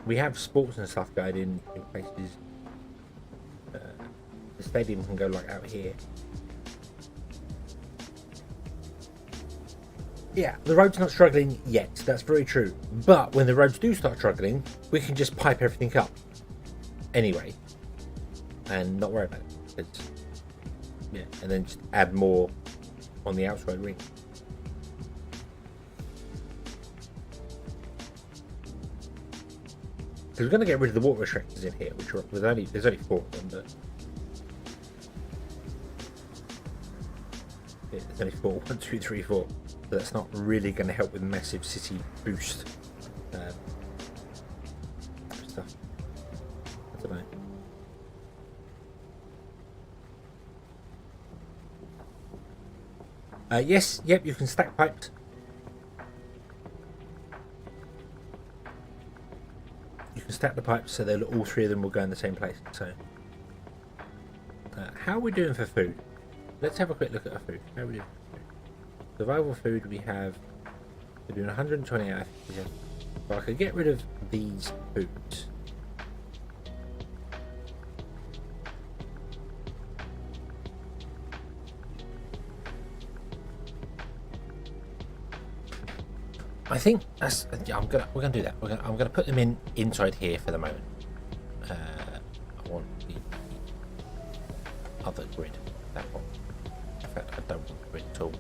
We have sports and stuff going in places. The stadium can go like out here. Yeah, the road's not struggling yet, that's very true. But when the roads do start struggling, we can just pipe everything up anyway and not worry about it. Yeah, and then just add more on the outside ring. Because we're going to get rid of the water restrictors in here, which are there's only 4 of them, but yeah, there's only 4. 1, 2, 3, 4. So that's not really going to help with massive city boost stuff. I don't know. Yes, yep, you can stack pipes. You can stack the pipes so they'll all 3 of them will go in the same place. So, how are we doing for food? Let's have a quick look at our food. How are we doing? Survival food, we're doing 120 out of 50. But I could get rid of these foods. I think that's. Yeah, we're gonna do that. I'm gonna put them inside here for the moment. I want the other grid. That one. In fact, I don't want the grid at all.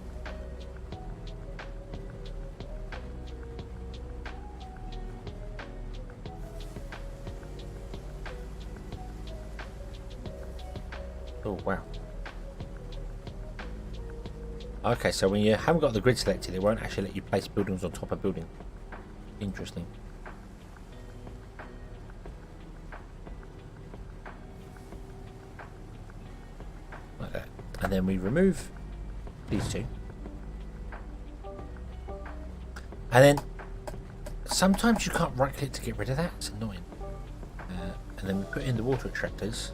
Oh wow. Okay, so when you haven't got the grid selected, it won't actually let you place buildings on top of buildings. Interesting. Like that. And then we remove these 2. And then sometimes you can't right click to get rid of that. It's annoying. And then we put in the water extractors.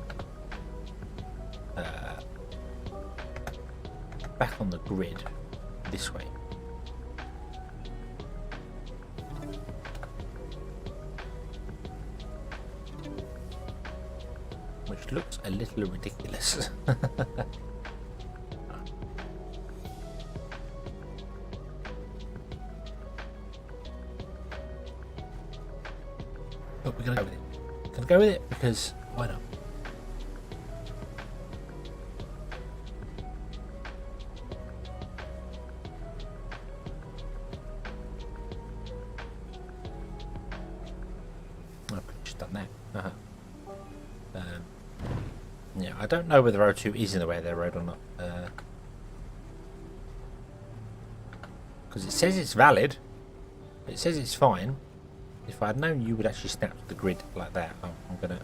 Back on the grid this way. Which looks a little ridiculous. But we're gonna go with it. We're gonna go with it because why not? Yeah, I don't know whether O2 is in the way of their road or not. Because it says it's valid. It says it's fine. If I had known you would actually snap to the grid like that, I'm gonna...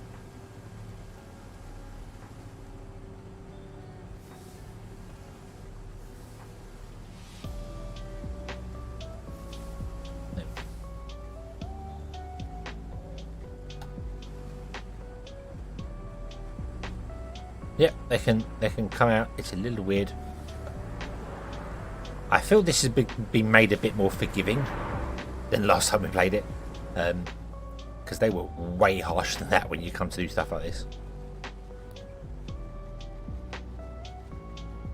Yep, they can come out. It's a little weird. I feel this has been made a bit more forgiving than last time we played it, because they were way harsher than that when you come to do stuff like this.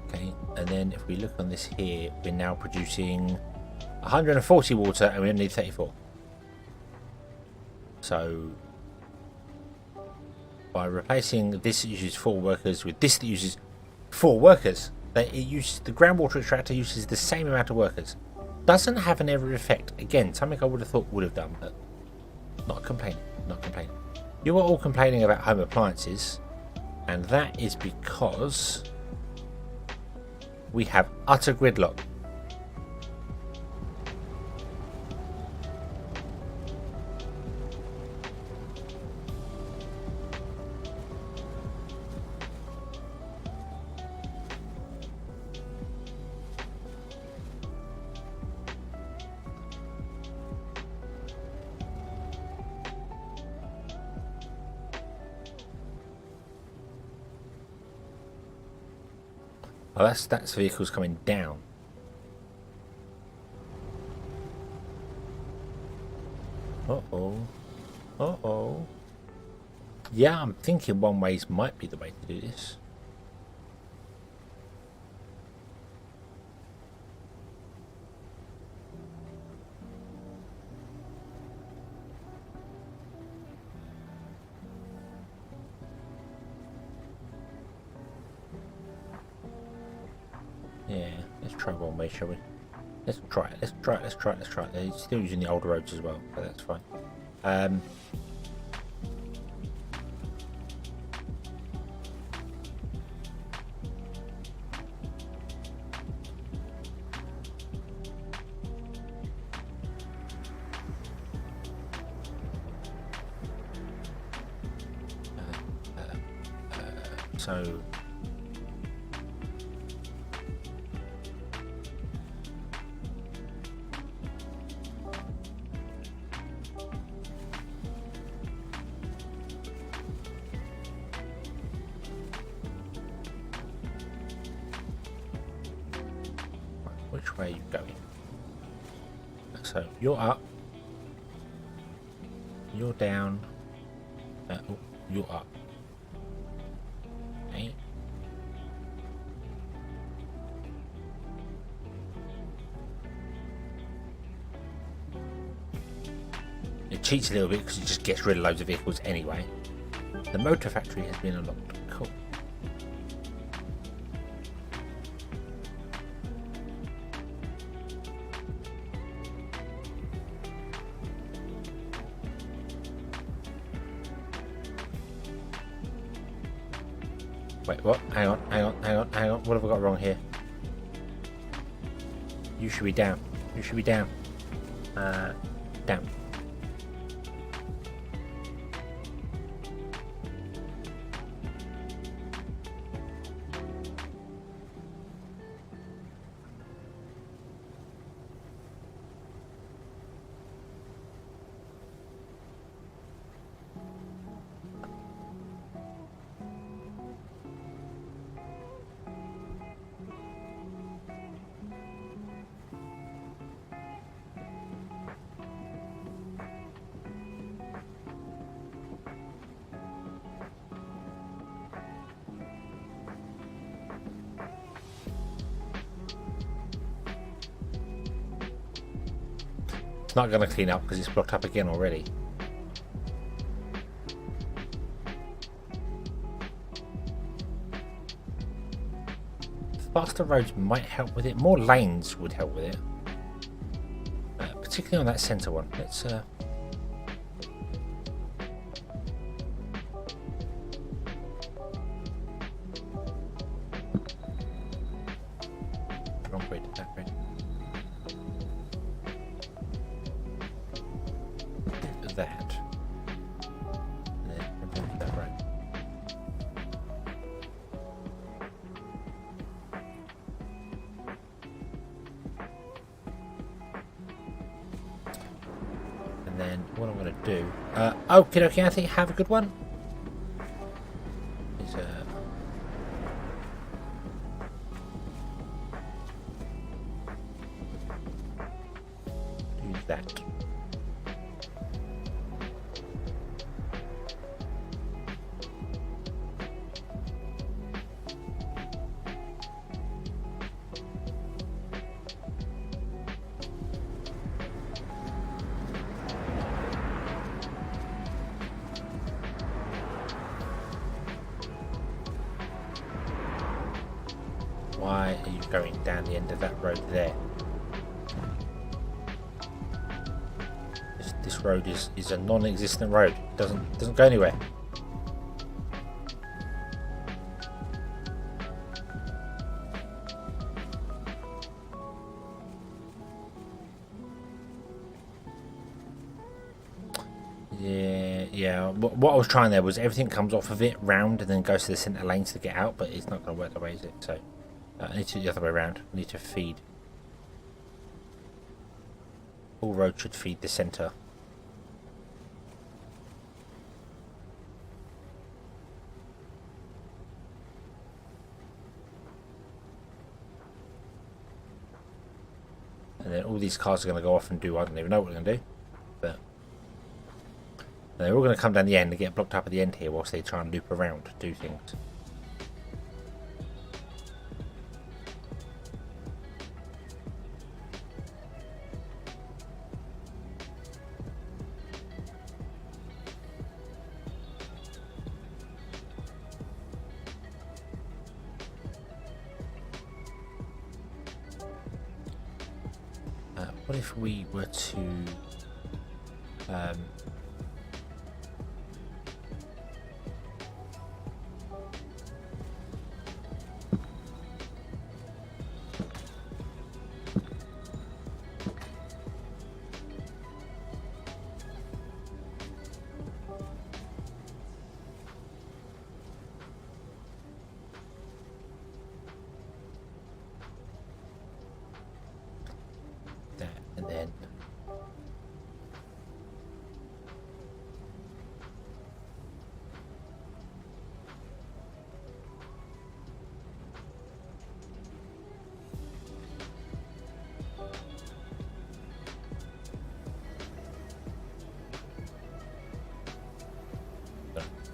Okay, and then if we look on this here, we're now producing 140 water and we only need 34. So by replacing this that uses 4 workers with this that uses 4 workers, the groundwater extractor uses the same amount of workers. Doesn't have an error effect. Again, something I would have thought would have done, but not complaining. Not complaining. You are all complaining about home appliances, and that is because we have utter gridlock. Oh, that's vehicles coming down. Uh-oh. Uh-oh. Yeah, I'm thinking one ways might be the way to do this. Yeah, let's try one way, shall we? Let's try it. Let's try it. They're still using the older roads as well, but that's fine. So which way are you going? So you're up, you're down, oh, you're up. Okay. It cheats a little bit because it just gets rid of loads of vehicles anyway. The motor factory has been unlocked. Cool. Wait, what? Hang on. What have I got wrong here? You should be down. You should be down. Down. It's not going to clean up because it's blocked up again already. Faster roads might help with it. More lanes would help with it. Particularly on that centre one. Let's what I'm going to do. Okay, okay, I think have a good one. Is do that. Why are you going down the end of that road there? This road is a non-existent road. It doesn't go anywhere. Yeah. What I was trying there was everything comes off of it round and then goes to the centre lanes to get out, but it's not going to work that way, is it? So. I need to do the other way around. I need to feed. All roads should feed the centre. And then all these cars are going to go off and do, I don't even know what they're going to do. But they're all going to come down the end and get blocked up at the end here whilst they try and loop around to do things. What if we were to and then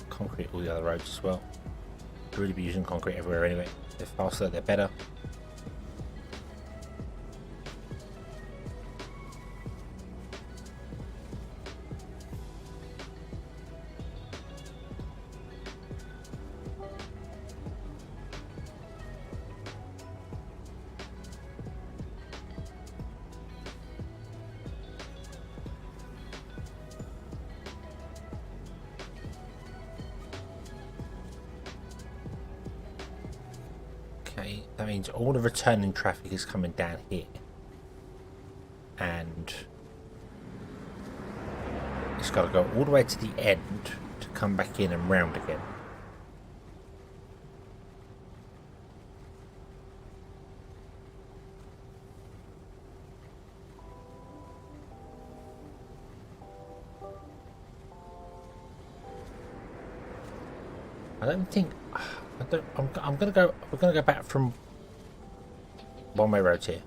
concrete all the other roads as well. We'll really be using concrete everywhere anyway. They're faster, they're better. Okay, that means all the returning traffic is coming down here. And it's got to go all the way to the end to come back in and round again. I don't think. I'm gonna go. We're gonna go back from one-way roads here.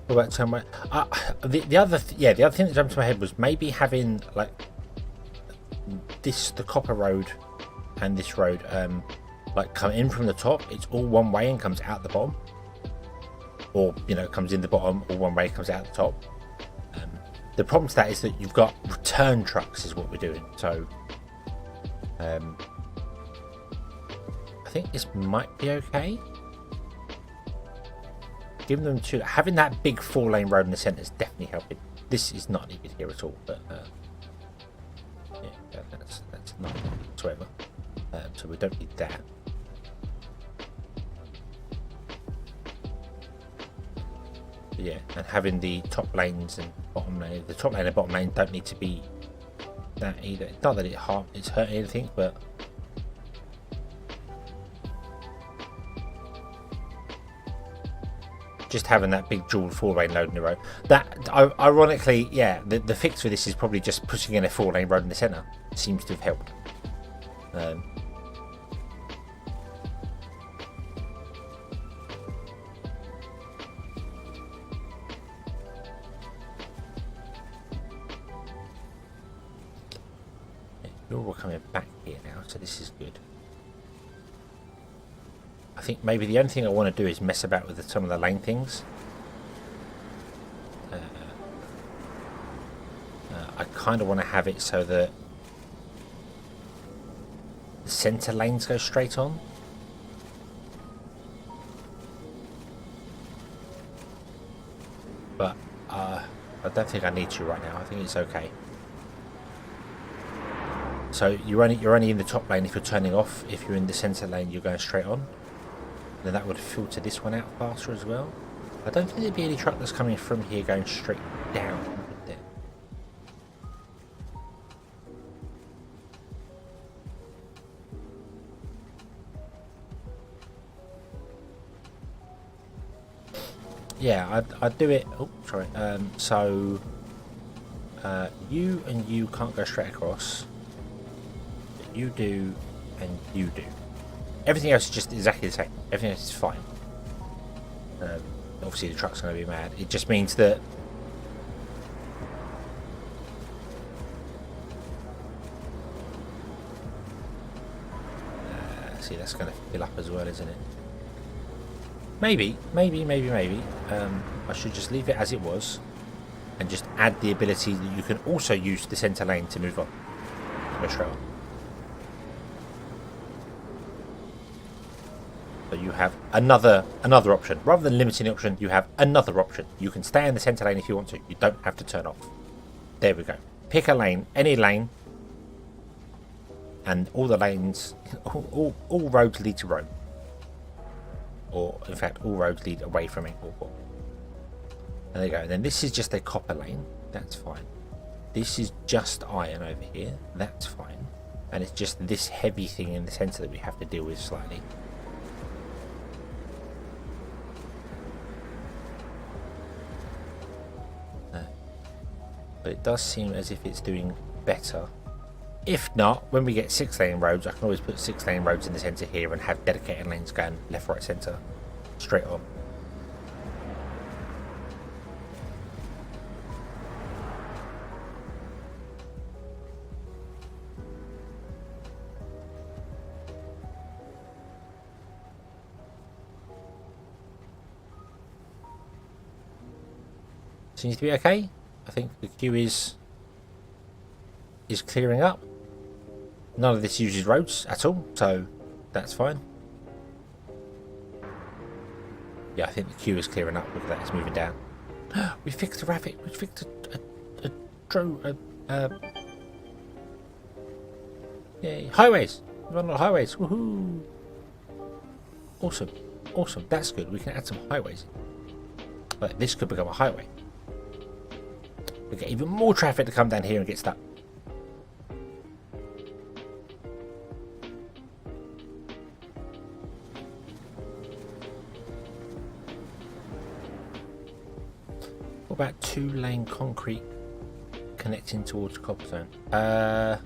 About somewhere. The other thing that jumped to my head was maybe having like the copper road and this road like come in from the top. It's all one way and comes out the bottom, or comes in the bottom, or one way comes out the top. The problem to that is that you've got return trucks is what we're doing. So I think this might be okay. Giving them having that big 4-lane road in the centre is definitely helping. This is not needed here at all, but yeah, that's not. whatsoever. So we don't need that. But yeah, and having the top lanes and bottom lane, the top lane and bottom lane don't need to be that either. Not that it's hurting anything, but just having that big dual 4-lane road in the road. That, ironically, yeah, the fix for this is probably just pushing in a 4-lane road in the centre. Seems to have helped. You're all coming back here now, so this is good. I think maybe the only thing I want to do is mess about with some of the lane things. I kind of want to have it so that the centre lanes go straight on. But I don't think I need to right now. I think it's okay. So you're only in the top lane if you're turning off. If you're in the centre lane, you're going straight on. Then that would filter this one out faster as well. I don't think there'd be any truck that's coming from here going straight down, would there? Yeah, I'd do it. Oh, sorry. So you and you can't go straight across. But you do, and you do. Everything else is just exactly the same. Everything else is fine. Obviously, the truck's going to be mad. It just means that see, that's going to fill up as well, isn't it? Maybe. I should just leave it as it was, and just add the ability that you can also use the centre lane to move on. Go straight on. So you have another option. Rather than limiting the option, you have another option. You can stay in the centre lane if you want to. You don't have to turn off. There we go. Pick a lane, any lane, and all the lanes, all roads lead to Rome. Or, in fact, all roads lead away from it. And there you go. And then this is just a copper lane. That's fine. This is just iron over here. That's fine. And it's just this heavy thing in the centre that we have to deal with slightly. But it does seem as if it's doing better. If not, when we get 6-lane roads, I can always put 6-lane roads in the centre here and have dedicated lanes going left, right, centre, straight on. Seems to be okay. I think the queue is clearing up. None of this uses roads at all, so that's fine. Yeah, I think the queue is clearing up. Look at that, it's moving down. We fixed a traffic. We fixed a drone. Yay! Highways. We're on the highways. Woohoo! Awesome. That's good. We can add some highways. Like this could become a highway. We get even more traffic to come down here and get stuck. What about 2-lane concrete connecting towards cobblestone? Well,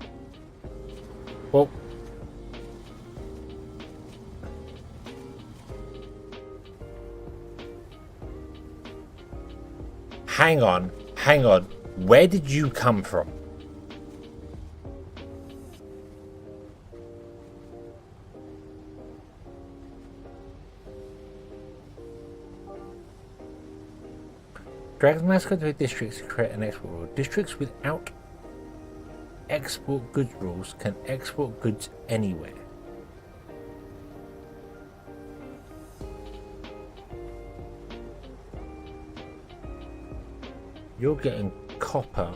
hang on. Where did you come from? Drag the mascot to districts to create an export rule. Districts without export goods rules can export goods anywhere. You're getting copper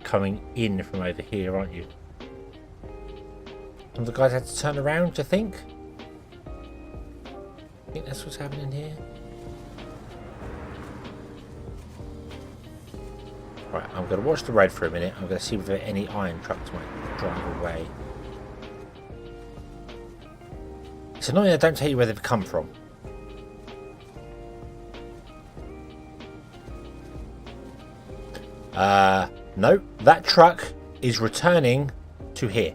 coming in from over here, aren't you? Some of the guys had to turn around, do you think? I think that's what's happening here. Right, I'm going to watch the road for a minute. I'm going to see whether any iron trucks might drive away. It's annoying I don't tell you where they've come from. No, that truck is returning to here.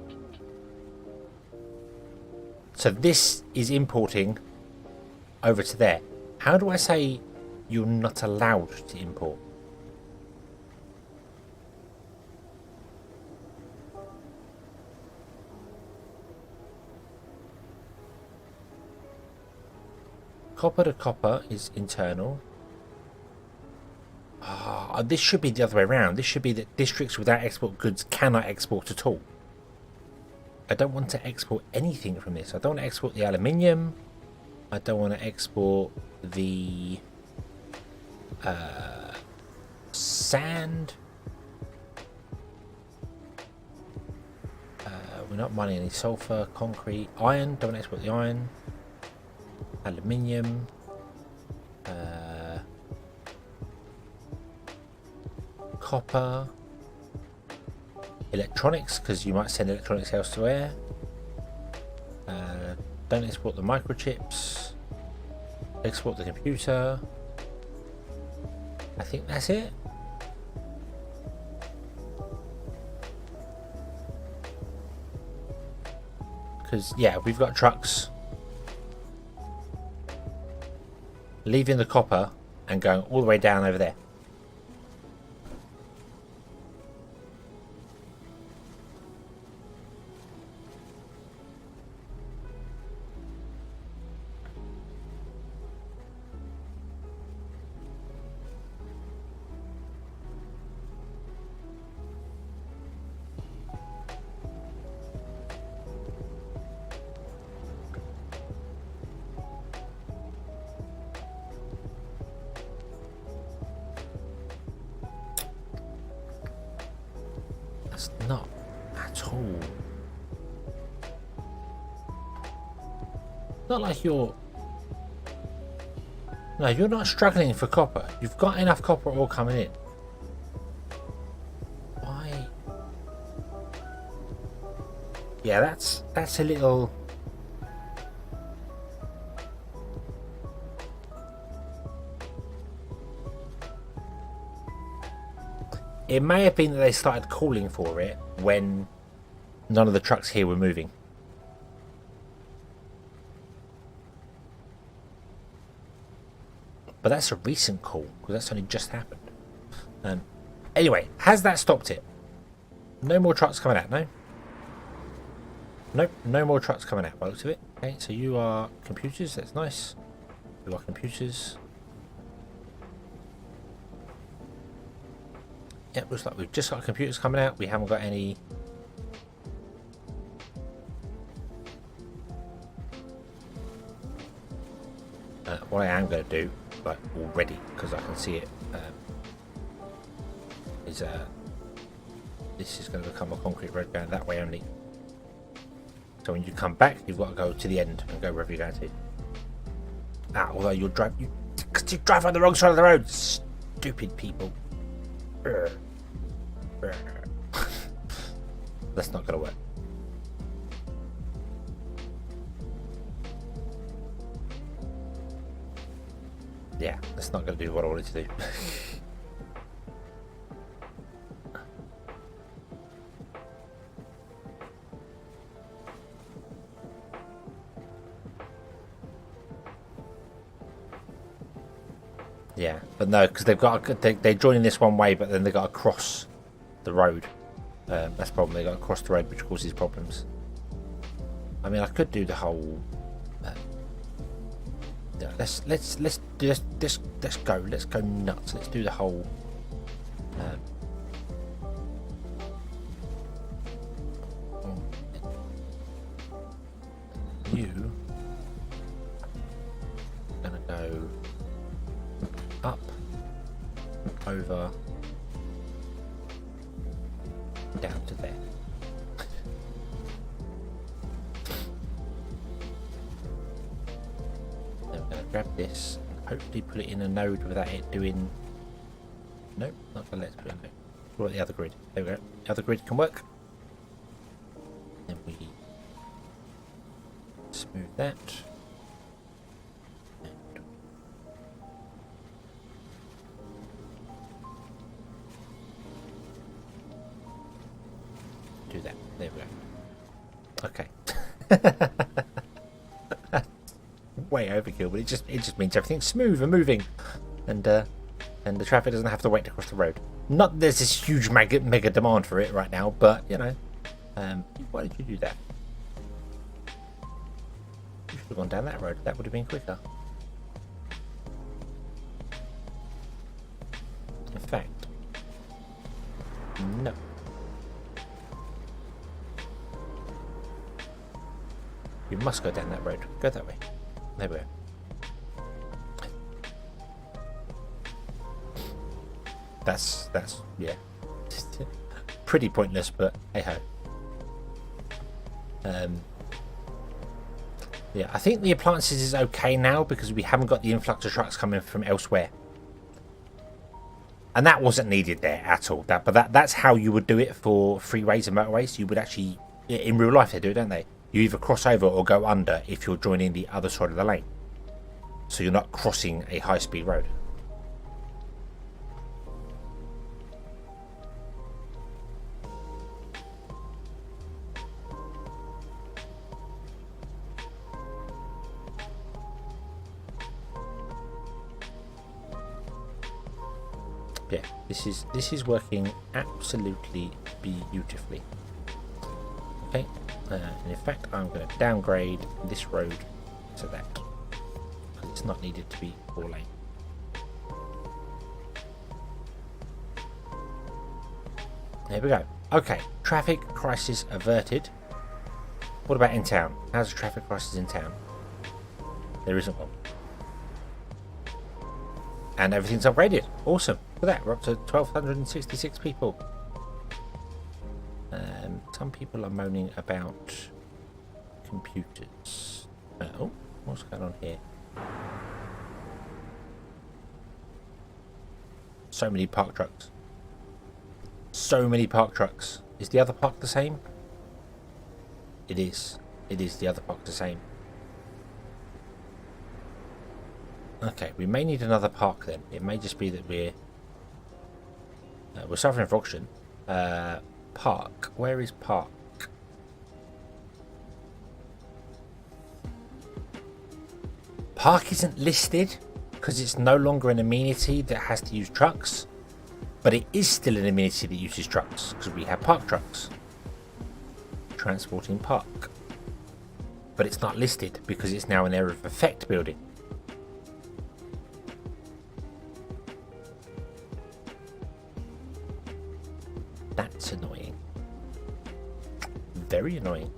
So this is importing over to there. How do I say you're not allowed to import? Copper to copper is internal. This should be the other way around. This should be that districts without export goods cannot export at all. I don't want to export anything from this. I don't want to export the aluminium. I don't want to export the sand. We're not mining any sulfur, concrete, iron. Don't want to export the iron. Aluminium. Copper. Electronics, because you might send electronics elsewhere. Don't export the microchips. Export the computer. I think that's it. Because, yeah, we've got trucks leaving the copper and going all the way down over there. That's not at all. Not like you're... No, you're not struggling for copper. You've got enough copper all coming in. Why? Yeah, that's a little... It may have been that they started calling for it when none of the trucks here were moving. But that's a recent call, because that's only just happened. Anyway, has that stopped it? No more trucks coming out, no? Nope, no more trucks coming out by the looks of it. Okay, so you are computers, that's nice. You are computers. Yep, looks like we've just got computers coming out. We haven't got any... what I am going to do, like already, because I can see it, is this is going to become a concrete road going that way only. So when you come back, you've got to go to the end and go wherever you're going to. Although you'll drive, you drive on the wrong side of the road, stupid people. That's not going to work. Yeah, that's not going to do what I wanted to do. Yeah, but no, because they've got they're joining this one way, but then they got to cross the road. That's the problem. They got to cross the road, which causes problems. I mean, I could do the whole. Let's go. Let's go nuts. Let's do the whole. You gonna go up, over, down to there. grab this and hopefully put it in a node without it doing... Nope, not gonna let us put it in a node. What about the other grid? There we go. The other grid can work. Then we smooth that. And do that. There we go. Okay. Way overkill, but it just means everything's smooth and moving, and the traffic doesn't have to wait to cross the road. Not that there's this huge mega demand for it right now, but you know, why did you do that? You should have gone down that road. That would have been quicker. In fact, no. You must go down that road. Go that way. There we go. That's yeah, pretty pointless, but hey ho. Yeah, I think the appliances is okay now because we haven't got the influx of trucks coming from elsewhere, and that wasn't needed there at all. That's how you would do it for freeways and motorways. You would actually, in real life, they do it, don't they? You either cross over or go under if you're joining the other side of the lane. So you're not crossing a high-speed road. Yeah, this is working absolutely beautifully. Okay. And in fact, I'm going to downgrade this road to that. It's not needed to be 4-lane. There we go. Okay, traffic crisis averted. What about in town? How's the traffic crisis in town? There isn't one. And everything's upgraded. Awesome. Look at that. We're up to 1,266 people. Some people are moaning about computers. Oh, what's going on here? So many park trucks. So many park trucks. Is the other park the same? It is. It is the other park the same. Okay, we may need another park then. It may just be that we're suffering for auction. Park. Where is park? Park isn't listed because it's no longer an amenity that has to use trucks, but it is still an amenity that uses trucks because we have park trucks transporting park. But it's not listed because it's now an area of effect building. That's annoying. Very annoying.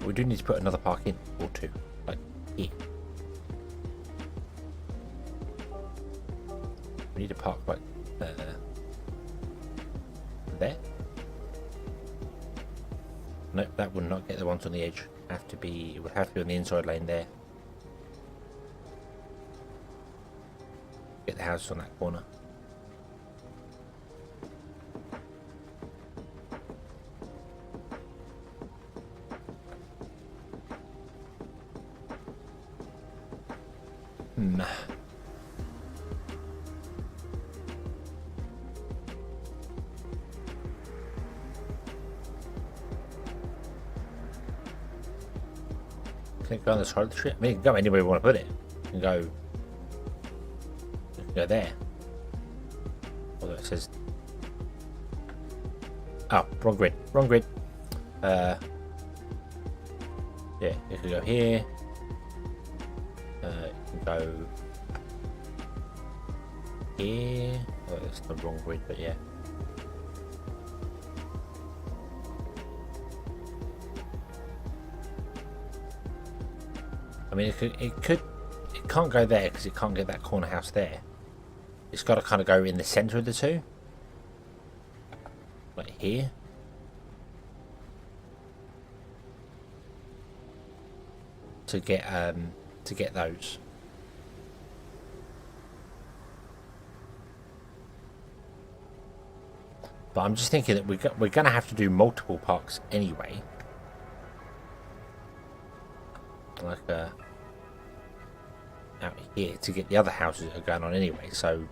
We do need to put another park in, or two, like here. We need a park like there. Nope, that would not get the ones on the edge. It would have to be on the inside lane there. Get the house on that corner. Can it go on the side of the tree? I mean, it can go anywhere we want to put it. It can go there. Although it says... Oh, wrong grid. Wrong grid. Yeah, it can go here. It can go here. Oh, that's the wrong grid, but yeah. I mean, it can't go there because it can't get that corner house there. It's got to kind of go in the center of the two, like here. to get those. But I'm just thinking that we're going to have to do multiple parks anyway. Like out here to get the other houses that are going on anyway, so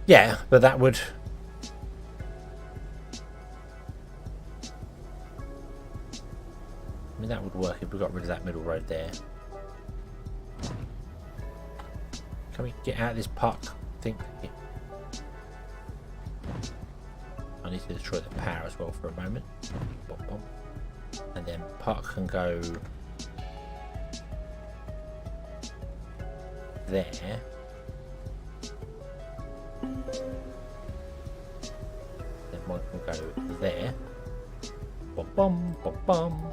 yeah, but that would that would work if we got rid of that middle road there. Can we get out of this park thing? Yeah. I need to destroy the power as well for a moment. Bom, bom. And then park can go there. Then one can go there. Bom, bom, bom, bom.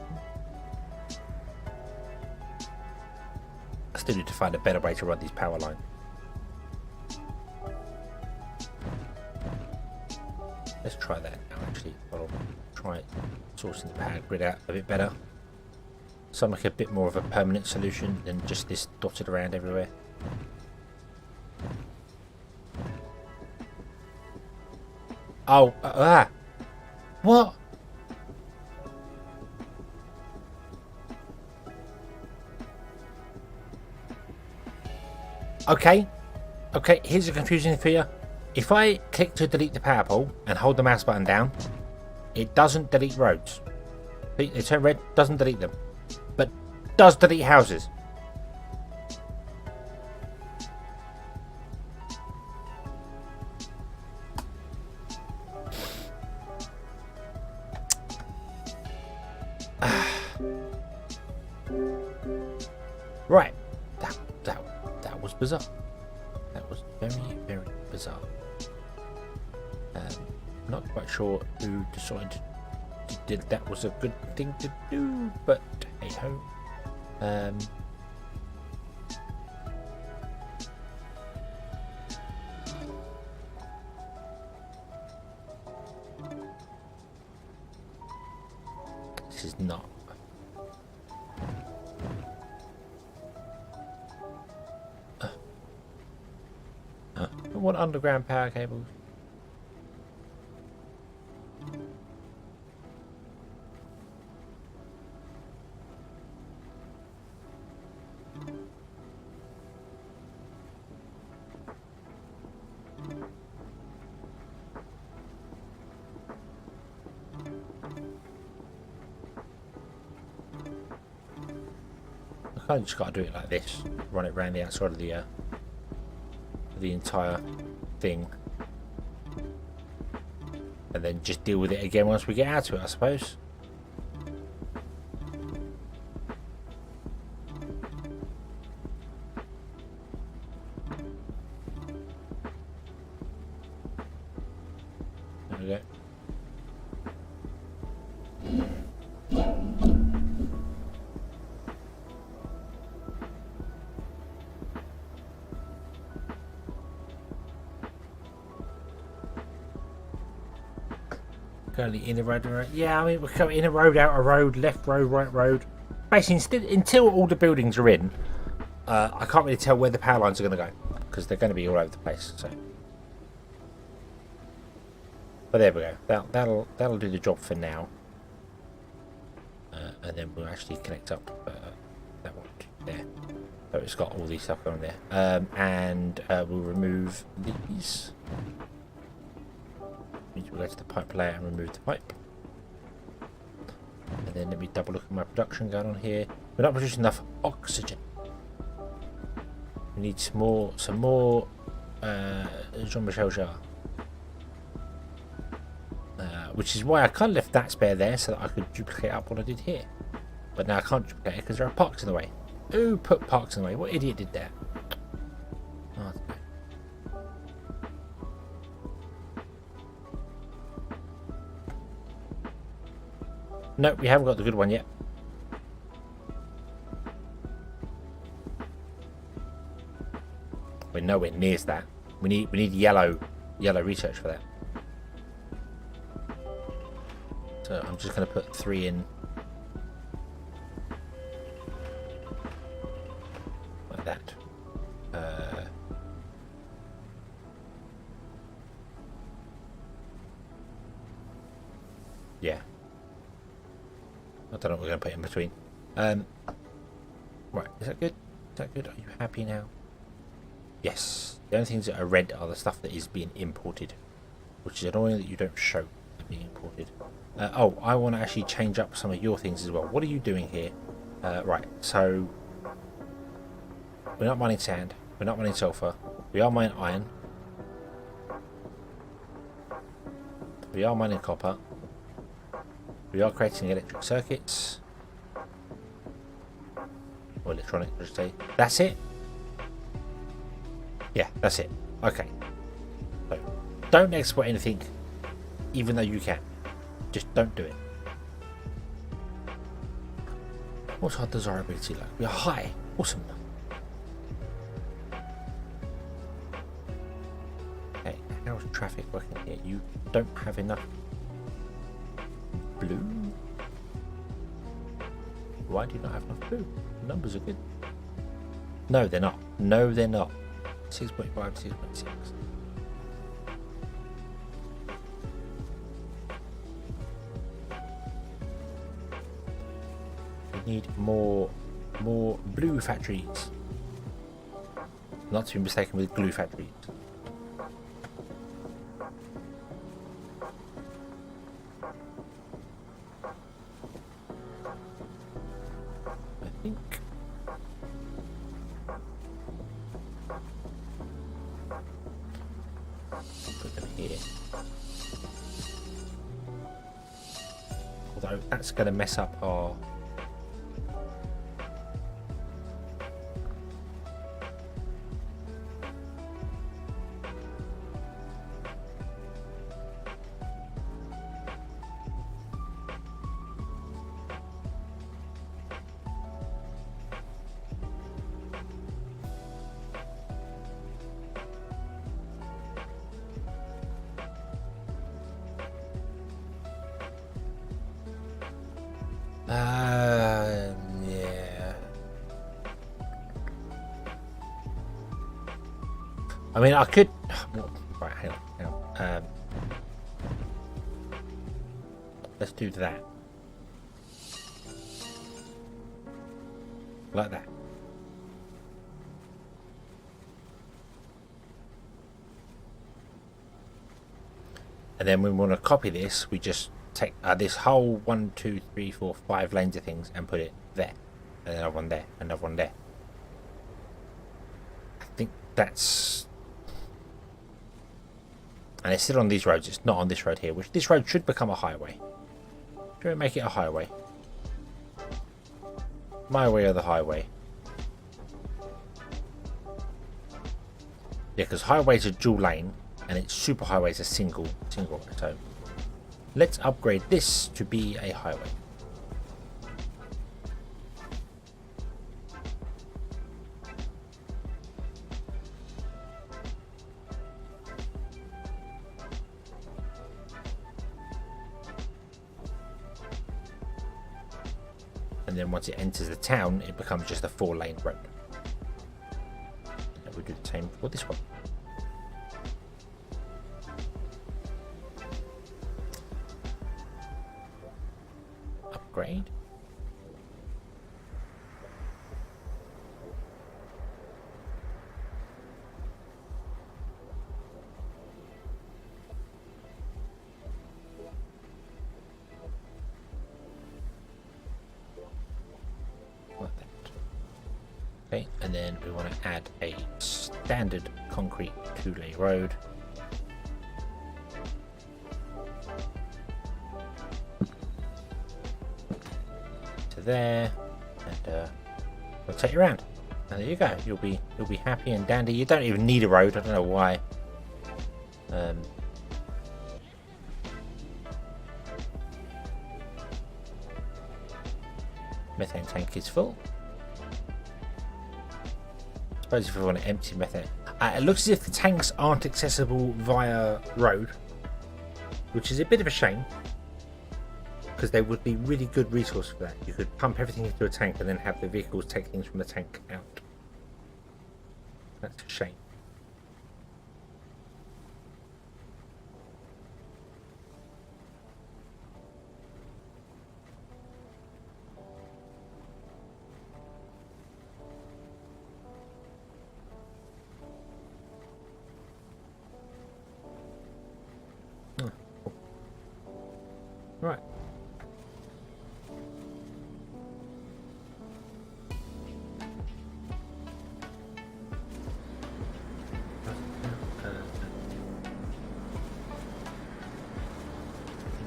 I still need to find a better way to run these power lines. Let's try that now, actually. I'll try sourcing the power grid out a bit better. Something like a bit more of a permanent solution than just this dotted around everywhere. Oh, what? Okay, here's a confusing thing for you. If I click to delete the power pole and hold the mouse button down, it doesn't delete roads. See, they turn red, doesn't delete them, but does delete houses. Right, that was bizarre. That was very, very bizarre. Not quite sure who decided that was a good thing to do, but hey ho. This is not. I want underground power cables. I kind of just got to do it like this. Run it around the outside of the entire thing, and then just deal with it again once we get out to it, I suppose. There we go. In a road, yeah, I mean, we're going in a road, out a road, left road, right road. Basically, until all the buildings are in, I can't really tell where the power lines are going to go because they're going to be all over the place. So, but there we go. That'll do the job for now, and then we'll actually connect up that one there. So it's got all these stuff going there, and we'll remove these. We'll go to the pipe layer and remove the pipe, and then let me double look at my production going on here. We're not producing enough oxygen. We need some more Jean-Michel Jarre, which is why I kind of left that spare there so that I could duplicate up what I did here. But now I can't duplicate it because there are parks in the way. Who put parks in the way? What idiot did that? Oh, no, we haven't got the good one yet. We're nowhere near that. We need yellow research for that. So I'm just going to put 3 in. Like that. Yeah. I don't know what we're going to put in between. Right, is that good? Is that good? Are you happy now? Yes. The only things that are red are the stuff that is being imported, which is annoying that you don't show it being imported. Oh, I want to actually change up some of your things as well. What are you doing here? Right, so we're not mining sand. We're not mining sulfur. We are mining iron. We are mining copper. We are creating electric circuits. Or electronic, I should say. That's it? Yeah, that's it. Okay. So, don't export anything, even though you can. Just don't do it. What's our desirability like? We are high. Awesome. Okay, how's traffic working here? You don't have enough blue? Why do you not have enough blue? The numbers are good. No, they're not. No, they're not. 6.5 to 6.6. We need more blue factories. Not to be mistaken with glue factories. I think put them here. Although that's going to mess up our yeah. I mean, I could. Right, hang on. Let's do that. Like that. And then when we want to copy this, we just take this whole 1, 2, 3, 4, 5 lanes of things and put it there, and another one there, another one there. I think that's, and it's still on these roads. It's not on this road here, which this road should become a highway. Should we make it a highway? My way or the highway? Yeah, because highways are dual lane, and it's super highways are single. So let's upgrade this to be a highway. And then once it enters the town, it becomes just a 4-lane road. And we'll do the same for this one. Upgrade. Like that. Okay, and then we want to add a standard concrete 2-lane road. There, and we'll take you around. And there you go. You'll be happy and dandy. You don't even need a road. I don't know why. Methane tank is full. I suppose if we want to empty methane, It looks as if the tanks aren't accessible via road, which is a bit of a shame, because they would be really good resource for that. You could pump everything into a tank and then have the vehicles take things from the tank out. That's a shame. Right.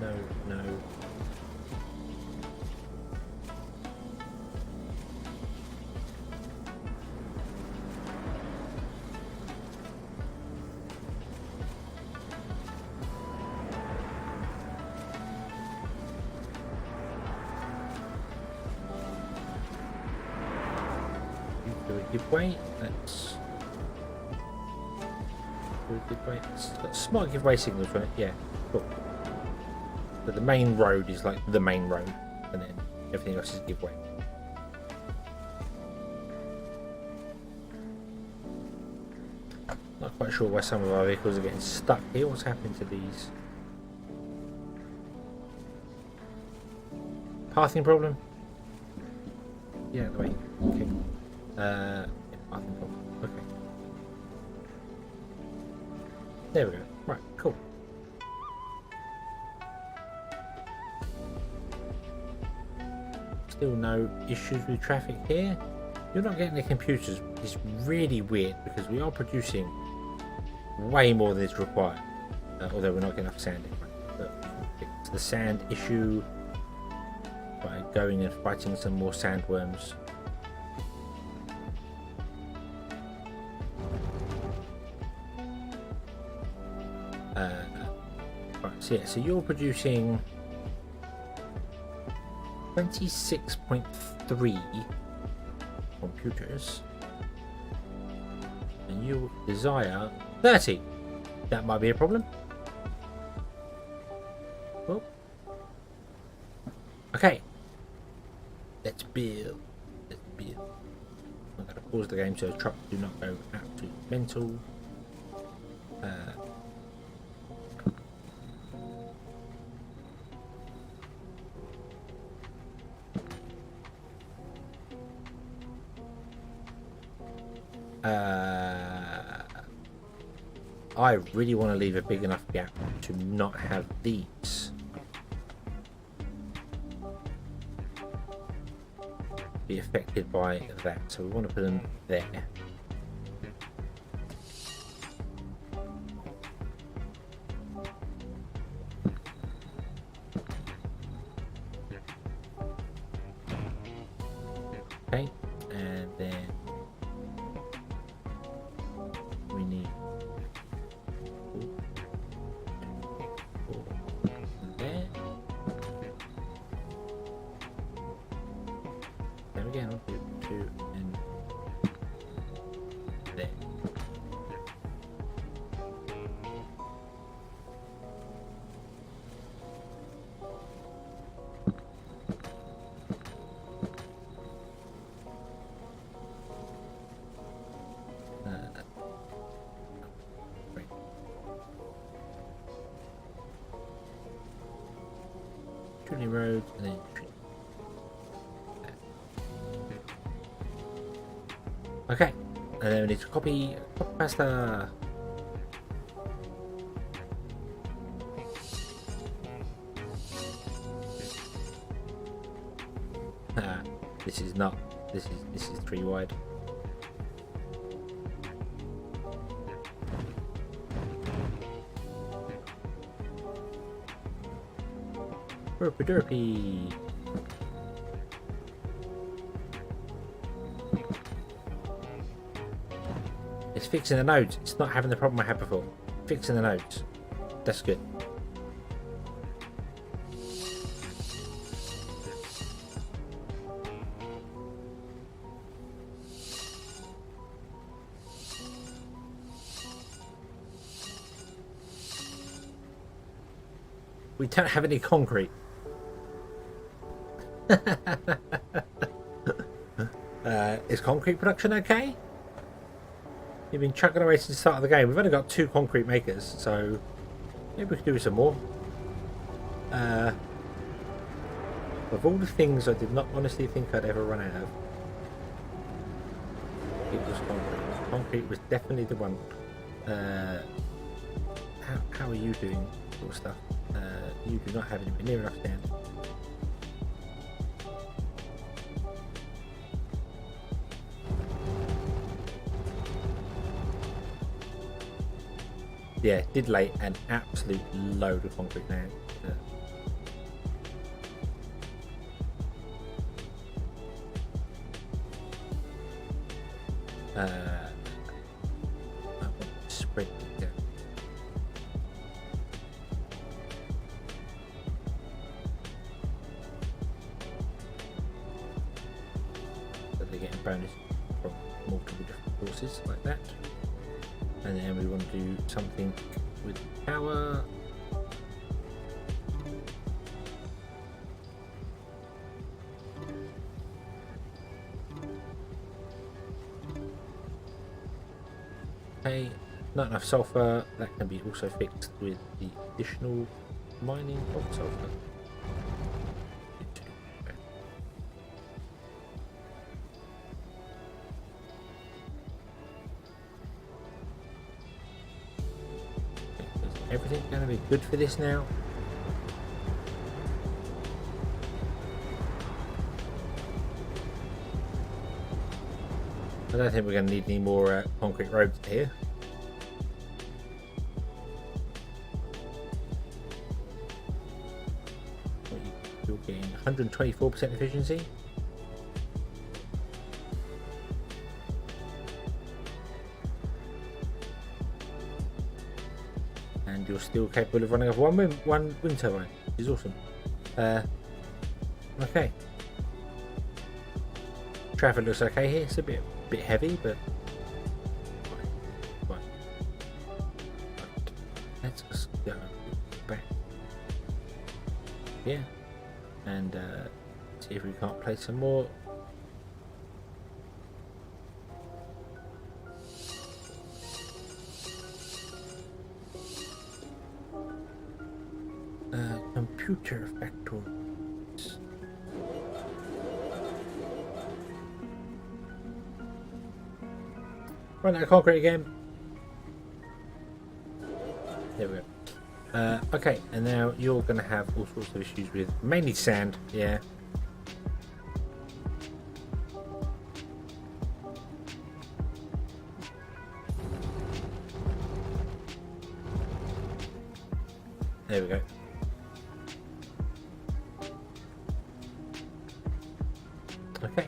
No. Give way. Let's do a give way. It's got smart give way signals, right? Yeah, cool. But the main road is like the main road, and then everything else is give way. Not quite sure why some of our vehicles are getting stuck here. What's happening to these? Pathing problem? Yeah, wait. Okay. Yeah, pathing problem. Okay. There we go. Right, cool. Still no issues with traffic here. You're not getting the computers. It's really weird because we are producing way more than is required. Although we're not getting enough sand in. But we can fix the sand issue by going and fighting some more sandworms. Right, so yeah, so you're producing 26.3 computers, and you desire 30. That might be a problem. Oh. Okay. Let's build. I'm going to pause the game so the trucks do not go absolutely mental. I really want to leave a big enough gap to not have these be affected by that, so we want to put them there. Okay, and then we need there. Then again, I'll do 2 and there. Right. Trinity Road and then Trinity. Okay, and then we need to copy pasta. This is not. This is 3 wide. Derpy derpy. It's fixing the nodes. It's not having the problem I had before. Fixing the nodes. That's good. We don't have any concrete. Is concrete production okay? You've been chugging away since the start of the game. We've only got 2 concrete makers, so maybe we could do some more. Of all the things I did not honestly think I'd ever run out of, it was concrete. Concrete was definitely the one. How are you doing sort of stuff? You do not have anywhere near enough sand. Yeah, did lay an absolute load of concrete now. I want to spread it down. So they're getting bonus from multiple different sources like that. And then we want to do something with power. Okay, not enough sulfur. That can be also fixed with the additional mining of sulfur. Everything going to be good for this now? I don't think we're going to need any more concrete roads here. You're getting 124% efficiency. And you're still capable of running off one wind turbine, which is awesome. Okay. Traffic looks okay here. It's a bit heavy, but fine. Let's just go back. Yeah, and see if we can't play some more. Computer factories. Run out of concrete again. There we go. Okay, and now you're going to have all sorts of issues with mainly sand. Yeah. There we go. Okay.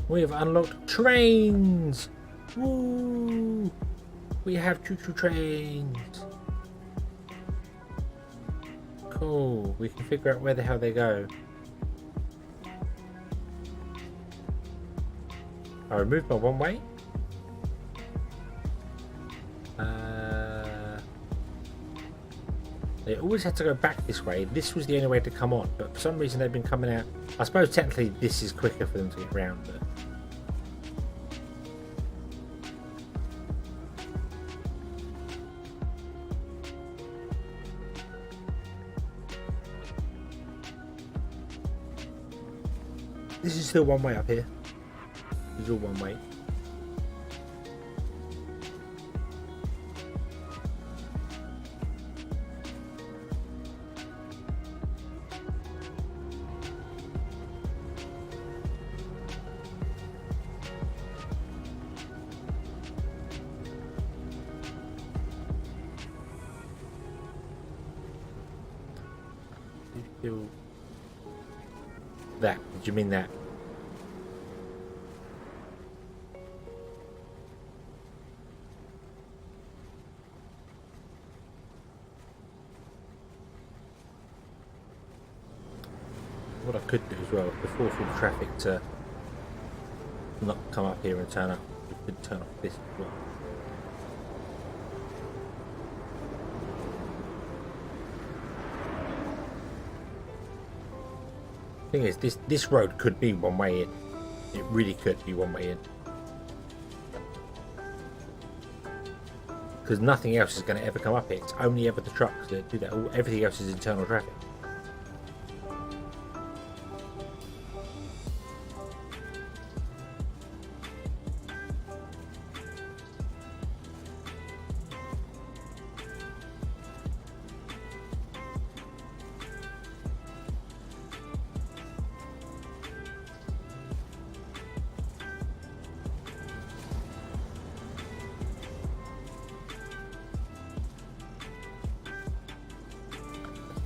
We have unlocked trains. Woo! We have choo-choo trains. Cool. We can figure out where the hell they go. I removed my one way. They always had to go back this way. This was the only way to come on, but for some reason they've been coming out. I suppose technically this is quicker for them to get round, but this is still one way up here. This is all one way. That, did you mean that? could do as well, to force all the traffic to not come up here and turn up, we could turn off this as well. Thing is, this road could be one way in. It really could be one way in. Because nothing else is going to ever come up here. It's only ever the trucks that do that. Everything else is internal traffic.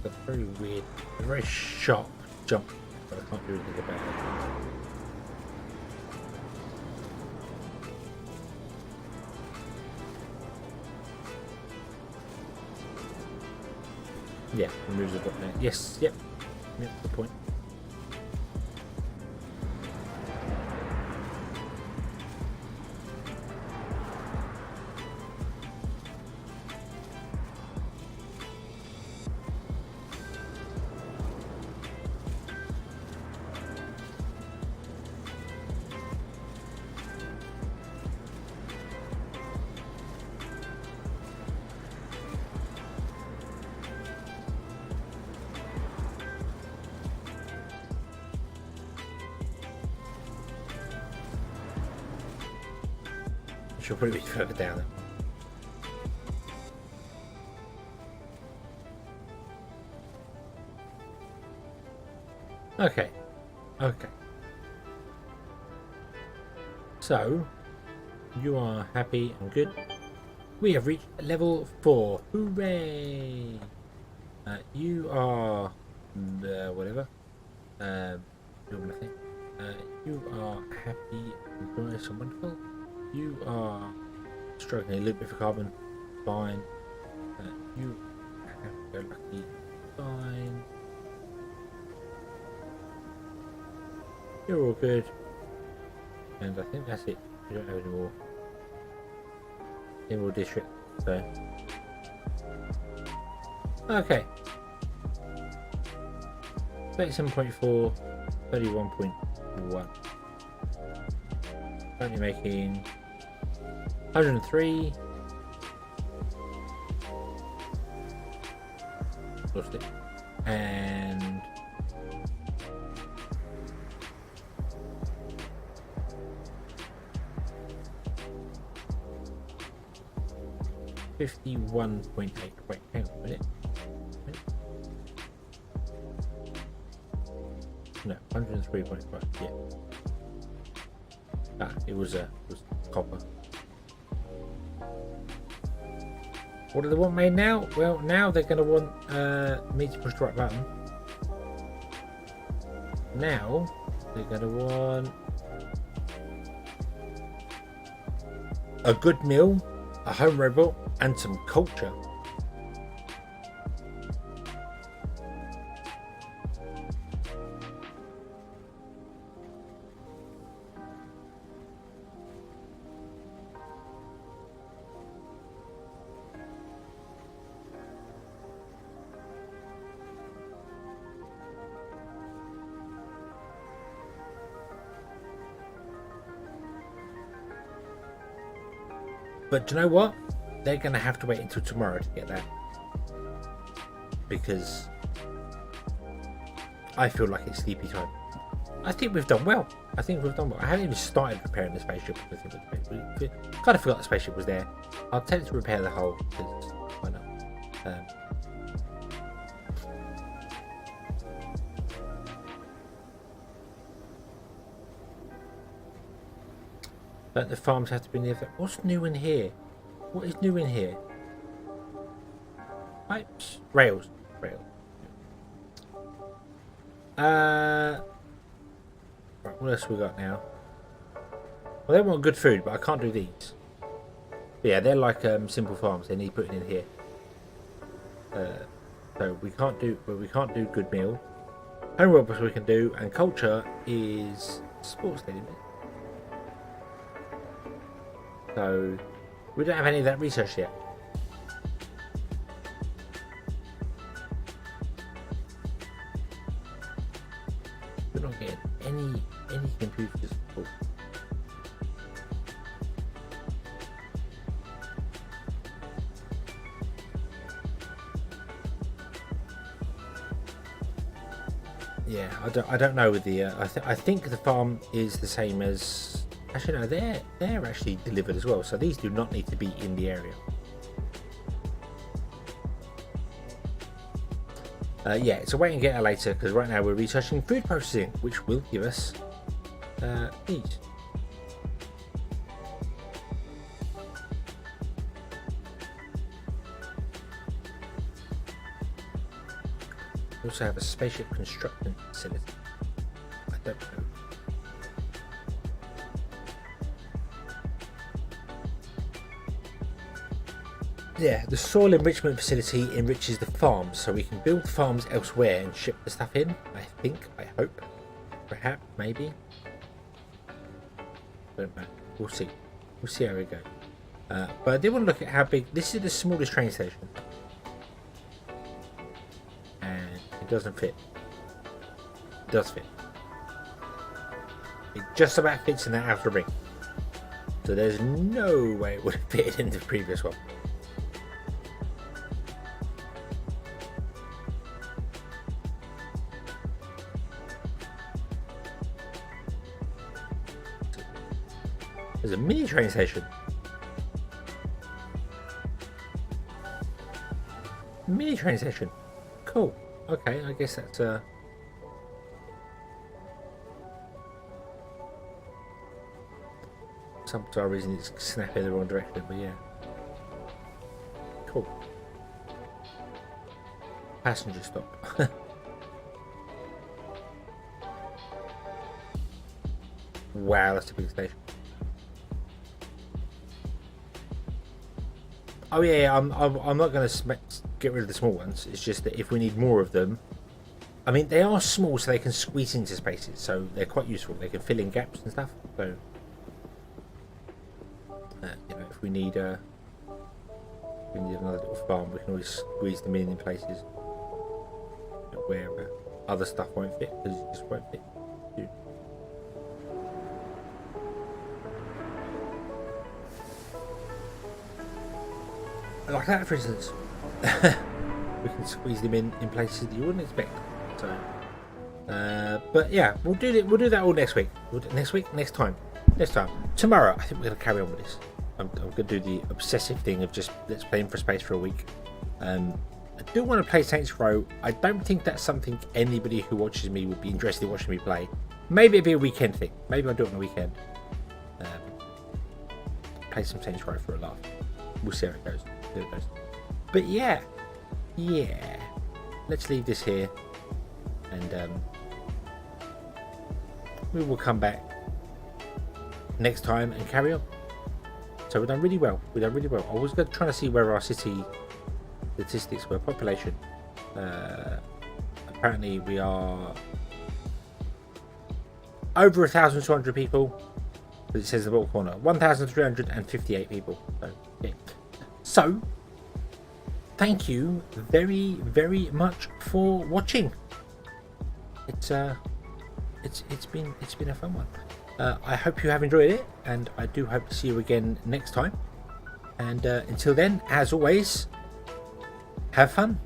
A very weird, a very sharp jump, but I can't do anything about it. Yeah, removes the button there. Yes, yep. Yep, good point. Should probably be further down. Okay. Okay. So, you are happy and good. We have reached level 4. Hooray! You are whatever. Doing nothing. You are happy and joyous and wonderful. You are struggling a little bit for carbon. Fine. You have go lucky. Fine. You're all good. And I think that's it. We don't have any more. Emerald District. So. Okay. 37.4. 31.1. Currently making 103. Lost it. And 51.8. Wait, hang on a minute. No, 103.5. Yeah. Ah, it was copper. What do they want made now? Well, now they're going to want me to push the right button. Now they're going to want a good meal, a home robot, and some culture. But do you know what? They're going to have to wait until tomorrow to get that. Because I feel like it's sleepy time. I think we've done well. I haven't even started repairing the spaceship. I kind of forgot the spaceship was there. I'll tell it to repair the hull, because why not? But the farms have to be near. What's new in here? What is new in here? Pipes? Rails. Right, what else we got now? Well, they want good food, but I can't do these. But yeah, they're like simple farms. They need putting in here. So we can't do good meal. Homework we can do, and culture is sports stadium. So we don't have any of that research yet. We're not getting any computers. Oh. Yeah, I don't know with the I think the farm is the same as, actually no, they're actually delivered as well, so these do not need to be in the area. Yeah, it's a wait and get her later, because right now we're researching food processing, which will give us these. We also have a spaceship construction facility. I don't know. Yeah, the soil enrichment facility enriches the farms, so we can build farms elsewhere and ship the stuff in. I think, I hope, perhaps, maybe. Don't know. We'll see. We'll see how we go. But I did want to look at how big. This is the smallest train station. Doesn't fit. It does fit. It just about fits in that outer ring. So there's no way it would have fitted in the previous one. There's a mini train station. Mini train station. Cool. Okay, I guess that's some bizarre reason it's snapping in the wrong direction, but yeah. Cool. Passenger stop. Wow, that's a big station. Oh yeah, I'm not going to get rid of the small ones. It's just that if we need more of them, I mean they are small, so they can squeeze into spaces, so they're quite useful. They can fill in gaps and stuff. So you know, if we need another little farm, we can always squeeze them in places where other stuff won't fit, because it just won't fit. Like that, for instance. We can squeeze them in places that you wouldn't expect. So, but yeah, we'll do that all next week. Next time. Tomorrow, I think we're going to carry on with this. I'm going to do the obsessive thing of just let's play INFRASPACE for a week. I do want to play Saints Row. I don't think that's something anybody who watches me would be interested in watching me play. Maybe it'd be a weekend thing. Maybe I'll do it on a weekend. Play some Saints Row for a laugh. We'll see how it goes. But yeah, let's leave this here, and we will come back next time and carry on. So we've done really well. I was trying to see where our city statistics were. Population. Apparently we are over 1,200 people. But it says in the bottom corner 1,358 people. So yeah. So, thank you very, very much for watching. It's been a fun one. I hope you have enjoyed it, and I do hope to see you again next time. And until then, as always, have fun.